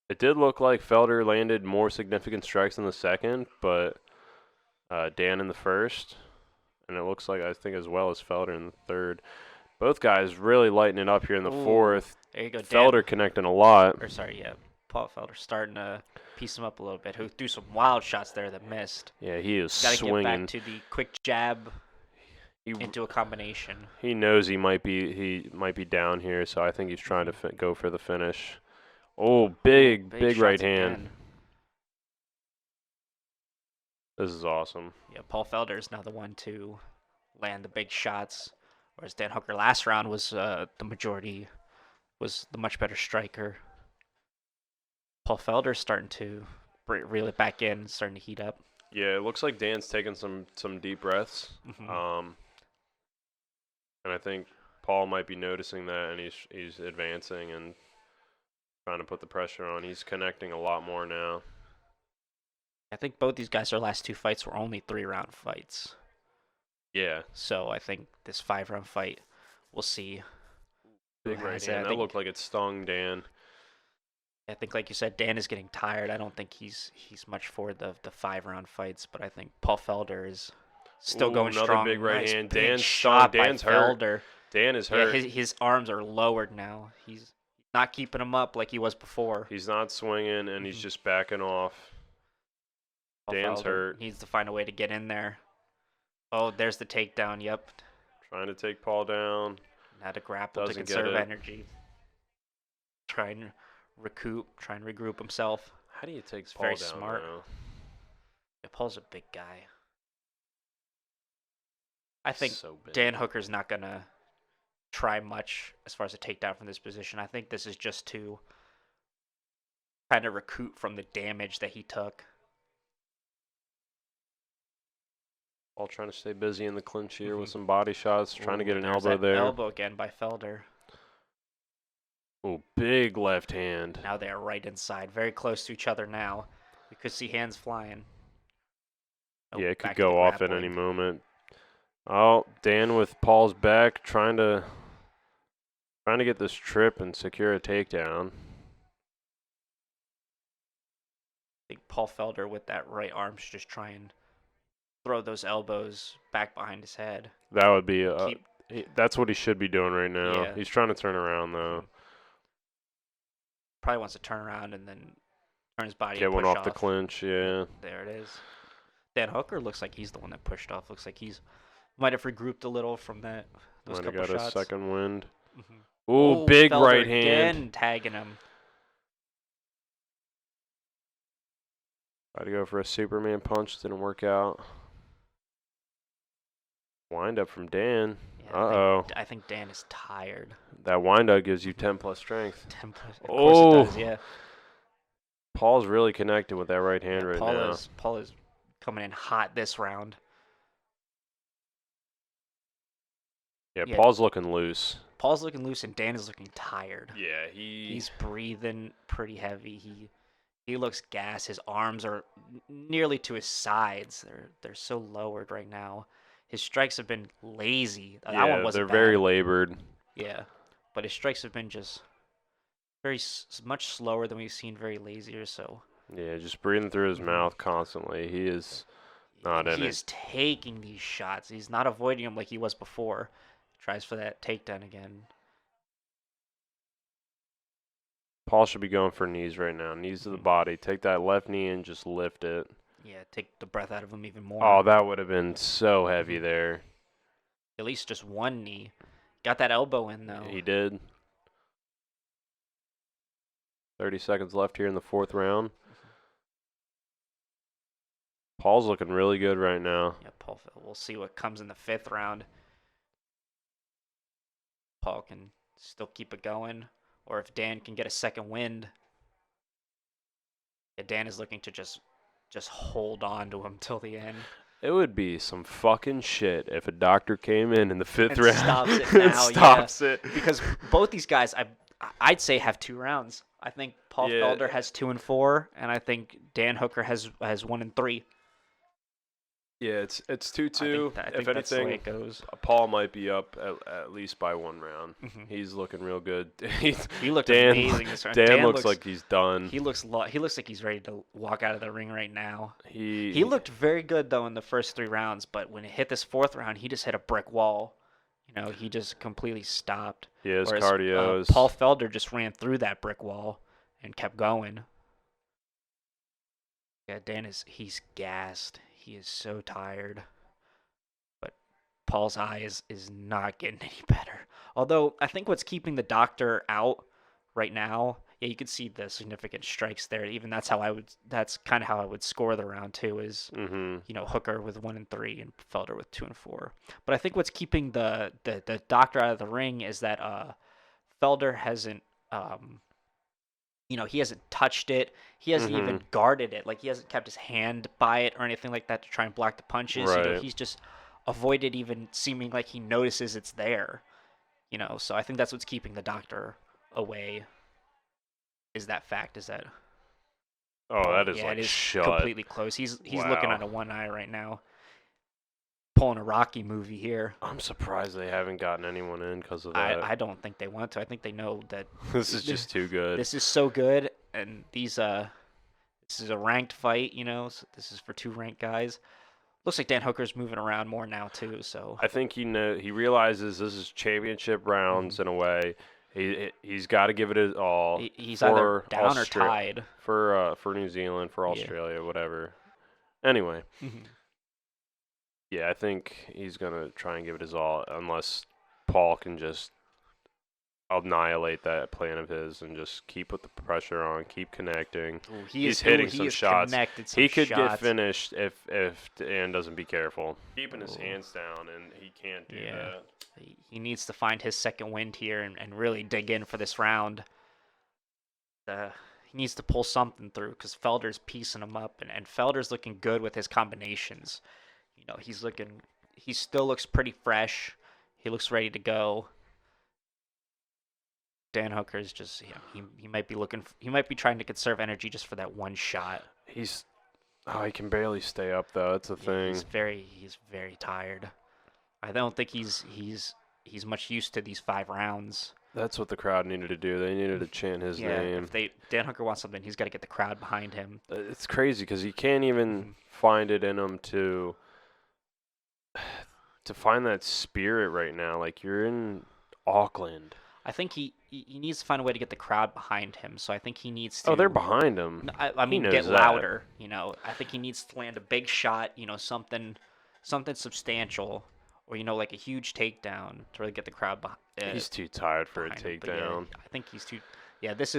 It did look like Felder landed more significant strikes in the second, but Dan in the first, and it looks like I think as well as Felder in the third. Both guys really lighting it up here in the fourth. There you go, Felder connecting a lot. Paul Felder starting to piece him up a little bit. He'll do some wild shots there that missed. Yeah, he is Got swinging. to get back to the quick jab into a combination. He knows he might be down here, so I think he's trying to go for the finish. Oh, big right hand. Again. This is awesome. Yeah, Paul Felder is now the one to land the big shots, whereas Dan Hooker last round was the much better striker. Paul Felder starting to reel it back in, starting to heat up. Yeah, it looks like Dan's taking some deep breaths. And I think Paul might be noticing that, and he's advancing and trying to put the pressure on. He's connecting a lot more now. I think both these guys, their last 2 fights were only 3-round fights. Yeah. So I think this 5-round fight, we'll see. Big right hand. That looked like it stung Dan. I think, like you said, Dan is getting tired. I don't think he's much for the 5-round fights, but I think Paul Felder is still going another strong. Big right hand. Dan's shot. Dan's hurt. Felder. Dan is hurt. Yeah, his arms are lowered now. He's not keeping them up like he was before. He's not swinging, and he's just backing off. Dan's hurt. Needs to find a way to get in there. Oh, there's the takedown. Yep. Trying to take Paul down. Had to grapple to conserve energy. Try and regroup himself. How do you take Paul very down? Smart. Now? Yeah, Paul's a big guy. I think so Dan Hooker's not going to try much as far as a takedown from this position. I think this is just to kind of recoup from the damage that he took. All trying to stay busy in the clinch here with some body shots, trying to get an elbow that there. Elbow again by Felder. Oh, big left hand. Now they are right inside, very close to each other now. We could see hands flying. Yeah, it could go off at any moment. Oh, Dan with Paul's back, trying to get this trip and secure a takedown. I think Paul Felder with that right arm should just try and throw those elbows back behind his head. That would be Keep that's what he should be doing right now. Yeah. He's trying to turn around though. Probably wants to turn around and then turn his body Get and one push off the clinch, yeah. There it is. Dan Hooker looks like he's the one that pushed off. Looks like he's might have regrouped a little from those Might have couple got shots. a second wind. Mm-hmm. Ooh, big Felder right hand. again tagging him. Tried to go for a Superman punch, didn't work out. Wind up from Dan. Yeah, Uh-oh. I think Dan is tired. That wind up gives you 10 plus strength. 10 plus. Of Oh. course it does, yeah. Paul's really connected with that right hand right Paul now. Paul is coming in hot this round. Yeah, Yeah. Paul's looking loose. Paul's looking loose and Dan is looking tired. Yeah, He's breathing pretty heavy. He looks gassed. His arms are nearly to his sides. They're so lowered right now. His strikes have been lazy. That one wasn't they're very bad. labored. Yeah, but his strikes have been just much slower than we've seen. Very lazy or so. Yeah, just breathing through his mouth constantly. He is not in it. He is taking these shots. He's not avoiding them like he was before. Tries for that takedown again. Paul should be going for knees right now. Knees to the body. Take that left knee and just lift it. Yeah, take the breath out of him even more. Oh, that would have been so heavy there. At least just one knee. Got that elbow in, though. He did. 30 seconds left here in the fourth round. Paul's looking really good right now. Yeah, Paul. We'll see what comes in the fifth round. Paul can still keep it going, or if Dan can get a second wind. Yeah, Dan is looking to just hold on to him till the end. It would be some fucking shit if a doctor came in the fifth And round stops it and now, stops it. Because both these guys, I'd say have 2 rounds. I think Paul Felder has 2 and 4, and I think Dan Hooker has 1 and 3. Yeah, it's 2-2. I think If that's the way anything, it goes. Paul might be up at least by 1 round. Mm-hmm. He's looking real good. He looked Dan, amazing this round. Dan looks like he's done. He looks like he's ready to walk out of the ring right now. He looked very good though in the first 3 rounds, but when it hit this 4th round, he just hit a brick wall. You know, he just completely stopped. Yeah, his Whereas, cardio is. Paul Felder just ran through that brick wall and kept going. Yeah, he's gassed. He is so tired. But Paul's eye is not getting any better. Although I think what's keeping the doctor out right now, yeah, you can see the significant strikes there. Even that's kind of how I would score the round too. Is Hooker with 1 and 3 and Felder with 2 and 4. But I think what's keeping the doctor out of the ring is that Felder hasn't he hasn't touched it. He hasn't even guarded it. Like he hasn't kept his hand by it or anything like that to try and block the punches. Right. He's just avoided even seeming like he notices it's there. So I think that's what's keeping the doctor away. Is that that is yeah, like it is shut. completely closed. He's Wow. looking out of one eye right now. Pulling a Rocky movie here. I'm surprised they haven't gotten anyone in because of that. I don't think they want to. I think they know that This is just too good. this is so good, and this is a ranked fight, so this is for 2 ranked guys. Looks like Dan Hooker's moving around more now too, so I think he realizes this is championship rounds in a way. He's got to give it his all. He's for either down or tied. for New Zealand, for Australia, whatever. Anyway, yeah, I think he's gonna try and give it his all, unless Paul can just annihilate that plan of his and just keep with the pressure on, keep connecting. Ooh, He's hitting some shots. He could get shots. finished if Dan doesn't be careful. Keeping his hands down, and he can't do that. He needs to find his second wind here and really dig in for this round. He needs to pull something through because Felder's piecing him up, and Felder's looking good with his combinations. He still looks pretty fresh. He looks ready to go. Dan Hooker's just, he might be trying to conserve energy just for that one shot. He can barely stay up though. That's the thing. He's very tired. I don't think he's much used to these 5 rounds. That's what the crowd needed to do. They needed to chant his Yeah, name. if Dan Hooker wants something, he's got to get the crowd behind him. It's crazy because he can't even Mhm. find it in him to find that spirit right now. Like, you're in Auckland. I think he needs to find a way to get the crowd behind him. So I think he needs Oh, they're to. behind him. I He mean, knows get that. louder. I think he needs to land a big shot. Something substantial, or like a huge takedown to really get the crowd behind. He's too tired for a Behind him. But yeah, takedown. I think he's too. Yeah, this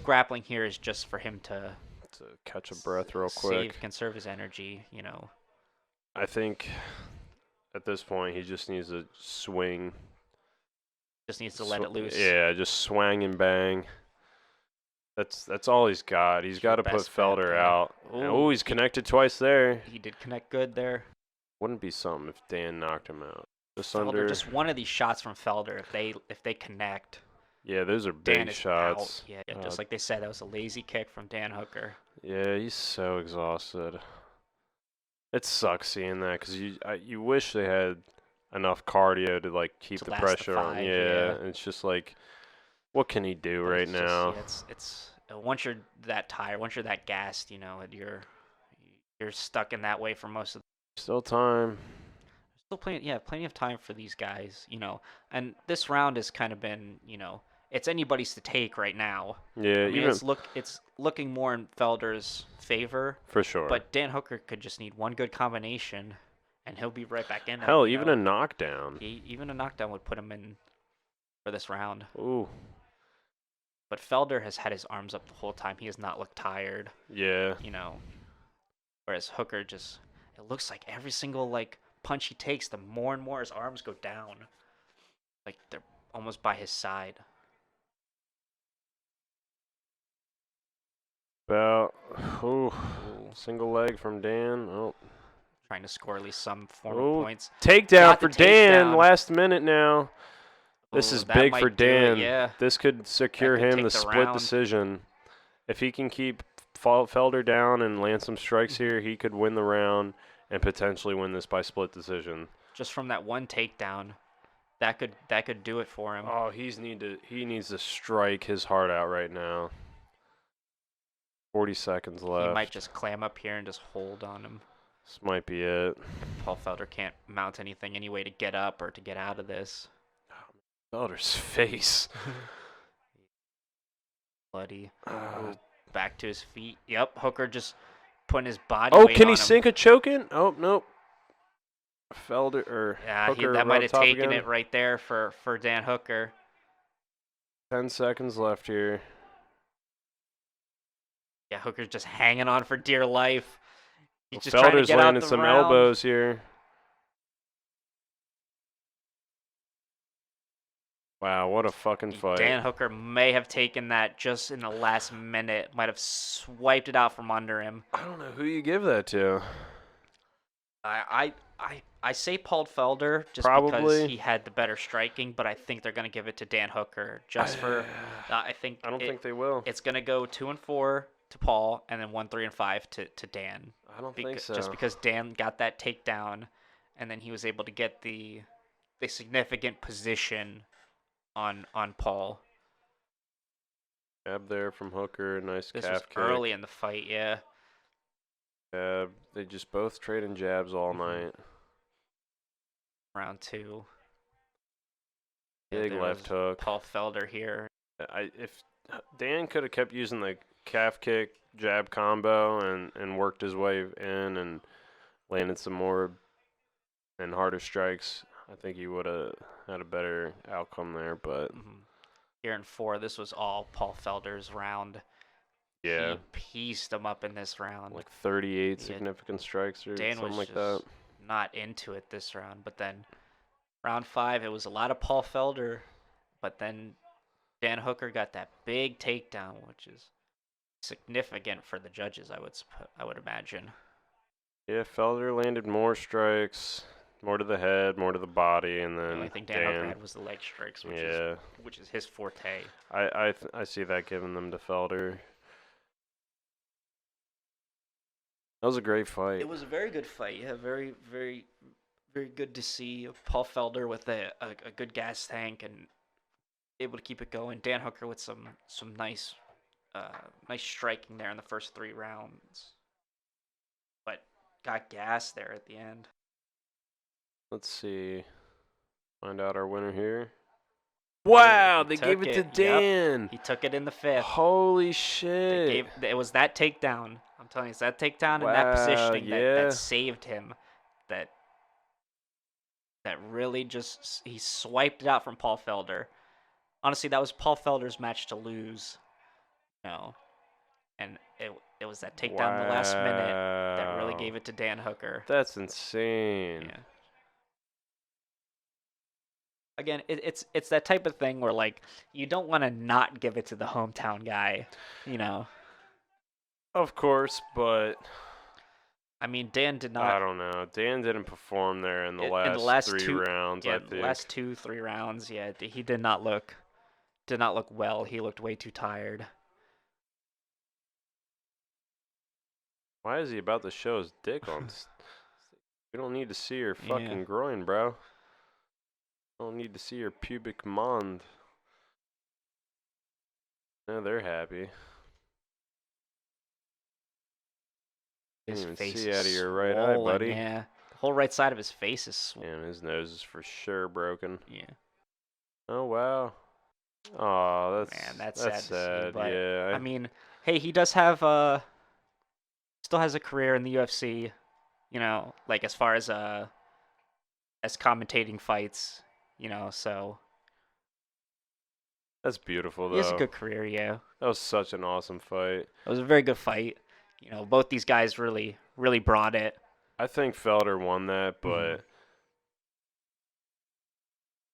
grappling here is just for him to Catch a breath real quick. conserve his energy. I think at this point he just needs to swing. Just needs to let it loose. Yeah, just swang and bang. That's all he's got. He's got to put best bet Felder there. out. Ooh, Oh, he's connected twice there. He did connect good there. Wouldn't be something if Dan knocked him out. Just Felder, under. just one of these shots from Felder, if they connect, Yeah, those are Dan big is shots. out. Yeah, just like they said, that was a lazy kick from Dan Hooker. Yeah, he's so exhausted. It sucks seeing that because you wish they had enough cardio to like keep To the last pressure the on. 5, Yeah, and it's just like, what can he do But right it's just- now? yeah, it's once you're that tired, once you're that gassed, you're stuck in that way for most of. Still time. Still plenty of time for these guys, And this round has kind of been, it's anybody's to take right now. Yeah, I mean, even it's looking more in Felder's favor, for sure. but Dan Hooker could just need one good combination, and he'll be right back in. Hell, even a knockdown. Even a knockdown would put him in for this round. Ooh. But Felder has had his arms up the whole time. He has not looked tired, Yeah. Whereas Hooker just, it looks like every single punch he takes, the more and more his arms go down, like they're almost by his side. About single leg from Dan. Oh. Trying to score at least some form of points. Takedown Got for the Dan. takedown. Last minute now. This is That big might for do it, Dan. yeah. This could secure That could him take the the split round. decision. If he can keep Felder down and land some strikes here, he could win the round and potentially win this by split decision. Just from that one takedown, that could do it for him. Oh, he needs to strike his heart out right now. 40 seconds left. He might just clam up here and just hold on him. This might be it. Paul Felder can't mount anything anyway to get up or to get out of this. Felder's face. Bloody. Back to his feet. Yep, Hooker just putting his body Oh, weight can on he him. sink a choking? Oh, nope. Felder or Yeah, Hooker that might on have top taken again. it right there for Dan Hooker. 10 seconds left here. Yeah, Hooker's just hanging on for dear life. He's just trying to Felder's get out landing the some round. elbows here. Wow, what a fucking fight. Dan Hooker may have taken that just in the last minute. Might have swiped it out from under him. I don't know who you give that to. I say Paul Felder just Probably. because he had the better striking, but I think they're gonna give it to Dan Hooker just for. I don't think they will. It's gonna go 2-4 to Paul, and then 1-3-5 to Dan. I don't think so. Just because Dan got that takedown, and then he was able to get the significant position on Paul. Jab there from Hooker, nice This calf was kick. early in the fight, yeah. Jab. They just both trading jabs all night. Round 2. Big there left was hook. Paul Felder here. If Dan could have kept using the calf kick jab combo and worked his way in and landed some more and harder strikes, I think he would have had a better outcome there. But Here in 4, this was all Paul Felder's round. yeah, He pieced him up in this round. like 38 significant strikes or Dan something was like just that. not into it this round, but then round 5, it was a lot of Paul Felder, but then Dan Hooker got that big takedown, which is significant for the judges, I would imagine. Yeah, Felder landed more strikes, more to the head, more to the body, and The then only thing Dan Hooker had was the leg strikes, which is his forte. I see that giving them to Felder. That was a great fight. It was a very good fight. Yeah, very, very, very good to see Paul Felder with a good gas tank and able to keep it going. Dan Hooker with some nice striking there in the first 3 rounds, but got gas there at the end. Let's see. Find out our winner here. Oh, Wow, he they gave took it to it. Yep. Dan. He took it in the 5th. Holy They shit. it was that takedown. I'm telling you, it's that takedown and that Wow, positioning yeah. that saved him. That really just he swiped it out from Paul Felder. Honestly, that was Paul Felder's match to lose. And it was that takedown in the last minute that really gave it to Dan Hooker. That's insane. Yeah. Again, it's that type of thing where like you don't want to not give it to the hometown guy, Of course, but I mean, Dan did not. I don't know. Dan didn't perform there in the in the last last 3 rounds, Yeah, I the think. last 2-3 rounds. Yeah, he did not look well. He looked way too tired. Why is he about to show his dick on? We don't need to see your fucking groin, bro. Don't need to see your pubic mond. No, they're happy. His Can't even face see is out of your right eye, swollen, buddy. Yeah, the whole right side of his face is swollen. Damn, his nose is for sure broken. Yeah. Oh wow. Oh, That's sad. sad to see, but, yeah. I mean, hey, he does have still has a career in the UFC. Like as far as commentating fights. So That's beautiful though. he has a good career. Yeah. That was such an awesome fight. It was a very good fight. Both these guys really brought it. I think Felder won that, but Mhm.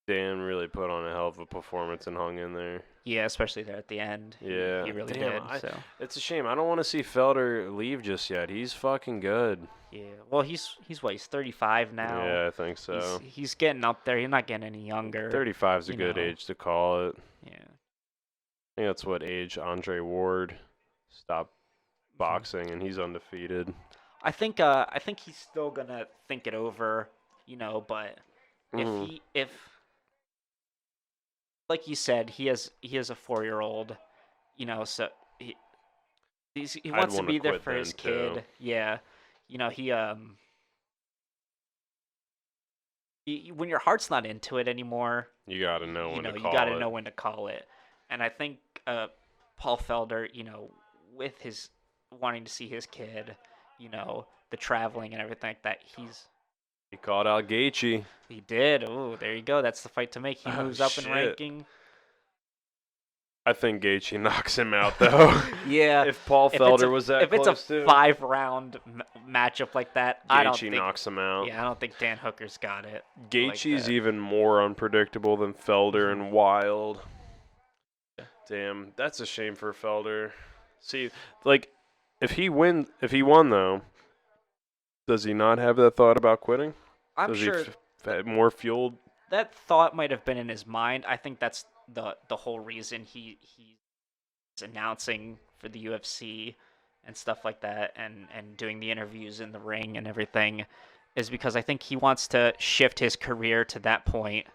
Dan really put on a hell of a performance and hung in there. Yeah, especially there at the end. Yeah. He really Damn, did. So it's a shame. I don't want to see Felder leave just yet. He's fucking good. yeah. Well, he's what? He's 35 now. Yeah, I think so. He's getting up there. He's not getting any younger. 35 is a good age to call it. Yeah. I think that's what age Andre Ward stopped boxing, and he's undefeated. I think he's still gonna think it over, but if like you said, he has a 4-year-old, so he wants to be there for his kid. Too. Yeah. When your heart's not into it anymore, you gotta know when to call it. You gotta know when to call it. And I think Paul Felder, with his wanting to see his kid, the traveling and everything like that, he called out Gaethje. He did. Oh, there you go. That's the fight to make. He moves up in ranking. I think Gaethje knocks him out though. Yeah. If Paul Felder was that close, if it's a 5-round matchup like that, Gaethje knocks him out. Yeah, I don't think Dan Hooker's got it. Gaethje's even more unpredictable than Felder and wild. Damn, that's a shame for Felder. See, like, if he won though, does he not have that thought about quitting? I'm does sure he more fueled? That thought might have been in his mind. I think that's the whole reason he's announcing for the UFC and stuff like that, and doing the interviews in the ring and everything, is because I think he wants to shift his career to that point.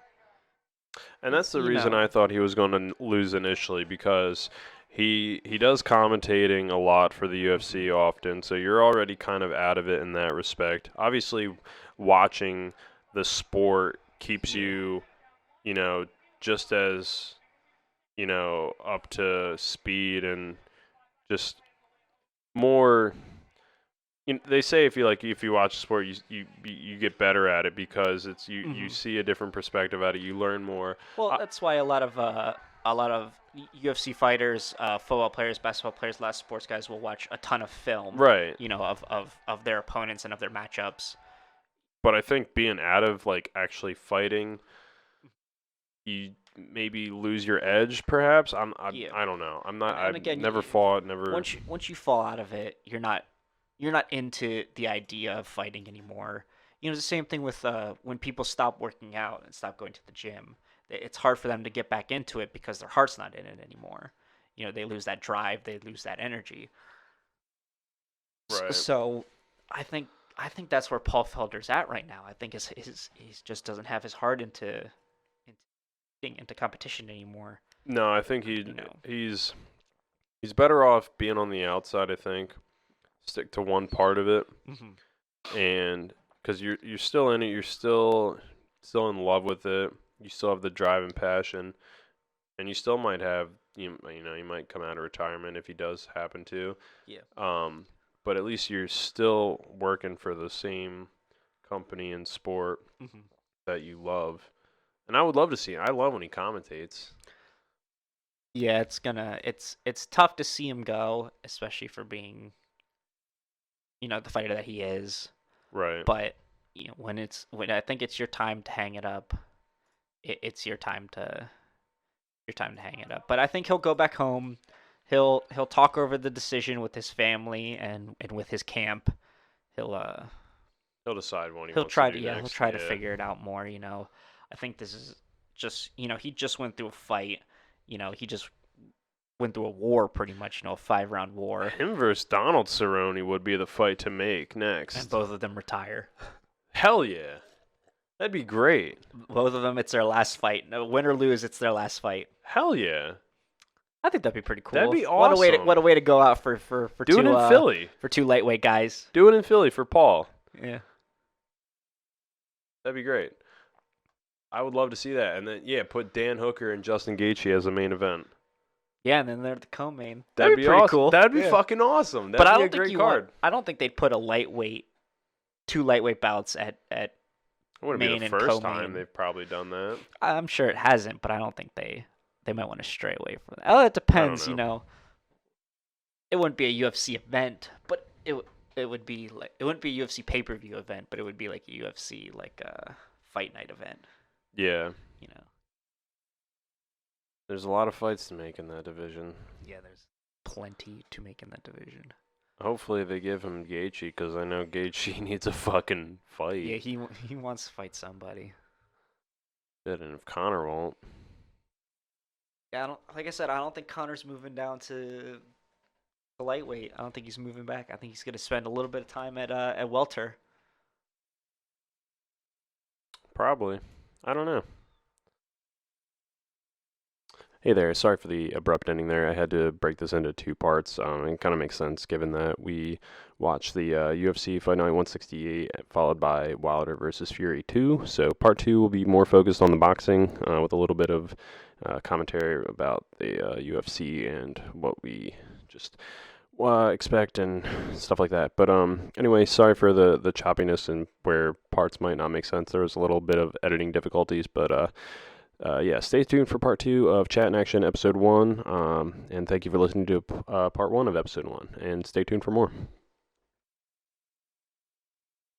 And that's the reason I thought he was going to lose initially, because he does commentating a lot for the UFC often, so you're already kind of out of it in that respect. Obviously, watching the sport keeps you, just as, up to speed and just more. They say if you watch sport, you get better at it because it's you see a different perspective at it. You learn more. Well, that's why a lot of UFC fighters, football players, basketball players, a lot of sports guys will watch a ton of film, right? Of their opponents and of their matchups. But I think being out of actually fighting, you maybe lose your edge. Perhaps I don't know. I'm not. I've never fought. Never. Once you fall out of it, you're not into the idea of fighting anymore. It's the same thing with when people stop working out and stop going to the gym. It's hard for them to get back into it because their heart's not in it anymore. They lose that drive, they lose that energy. Right. So I think I think that's where Paul Felder's at right now. I think he just doesn't have his heart into competition anymore. No, I think You know. he's better off being on the outside. I think stick to one part of it, and because you're still in it, you're still in love with it. You still have the drive and passion, and you still might have you might come out of retirement if he does happen to. Yeah. But at least you're still working for the same company and sport that you love. And I would love to see him. I love when he commentates. Yeah, it's tough to see him go, especially for being, the fighter that he is. Right. But when I think it's your time to hang it up, it's your time to hang it up. But I think he'll go back home. He'll talk over the decision with his family and with his camp. He'll decide when he'll wants try to to do next. he'll try to figure it out more. I think this is just he just went through a fight. He just went through a war pretty much. A 5-round war. Him versus Donald Cerrone would be the fight to make next. And both of them retire. Hell yeah. That'd be great. Both of them, it's their last fight. No, win or lose, it's their last fight. Hell yeah. I think that'd be pretty cool. That'd be awesome. What a way to go out for Do two, it in Philly. For two lightweight guys. Do it in Philly for Paul. Yeah. That'd be great. I would love to see that. And then put Dan Hooker and Justin Gaethje as the main event. Yeah, and then they're the co-main. That'd be pretty awesome. Cool. That'd be fucking awesome. That'd be a great card. I don't think they'd put two lightweight bouts at it wouldn't be the first time they've probably done that. I'm sure it hasn't, but I don't think they might want to stray away from that. Oh, it depends, It wouldn't be a UFC event, but it would be like it wouldn't be a UFC pay-per-view event, but it would be like a UFC Fight Night event. Yeah. There's a lot of fights to make in that division. Yeah, there's plenty to make in that division. Hopefully they give him Gaethje, because I know Gaethje needs a fucking fight. Yeah, he wants to fight somebody. Good, and if Conor won't. Yeah, like I said, I don't think Conor's moving down to the lightweight. I don't think he's moving back. I think he's going to spend a little bit of time at welter. Probably. I don't know. Hey there, sorry for the abrupt ending there. I had to break this into two parts. It kind of makes sense given that we watched the UFC Fight Night 168 followed by Wilder versus Fury 2. So part 2 will be more focused on the boxing with a little bit of commentary about the UFC and what we just expect and stuff like that. But anyway, sorry for the choppiness and where parts might not make sense. There was a little bit of editing difficulties, but stay tuned for part 2 of Chattin Action episode 1. And thank you for listening to part 1 of episode 1. And stay tuned for more.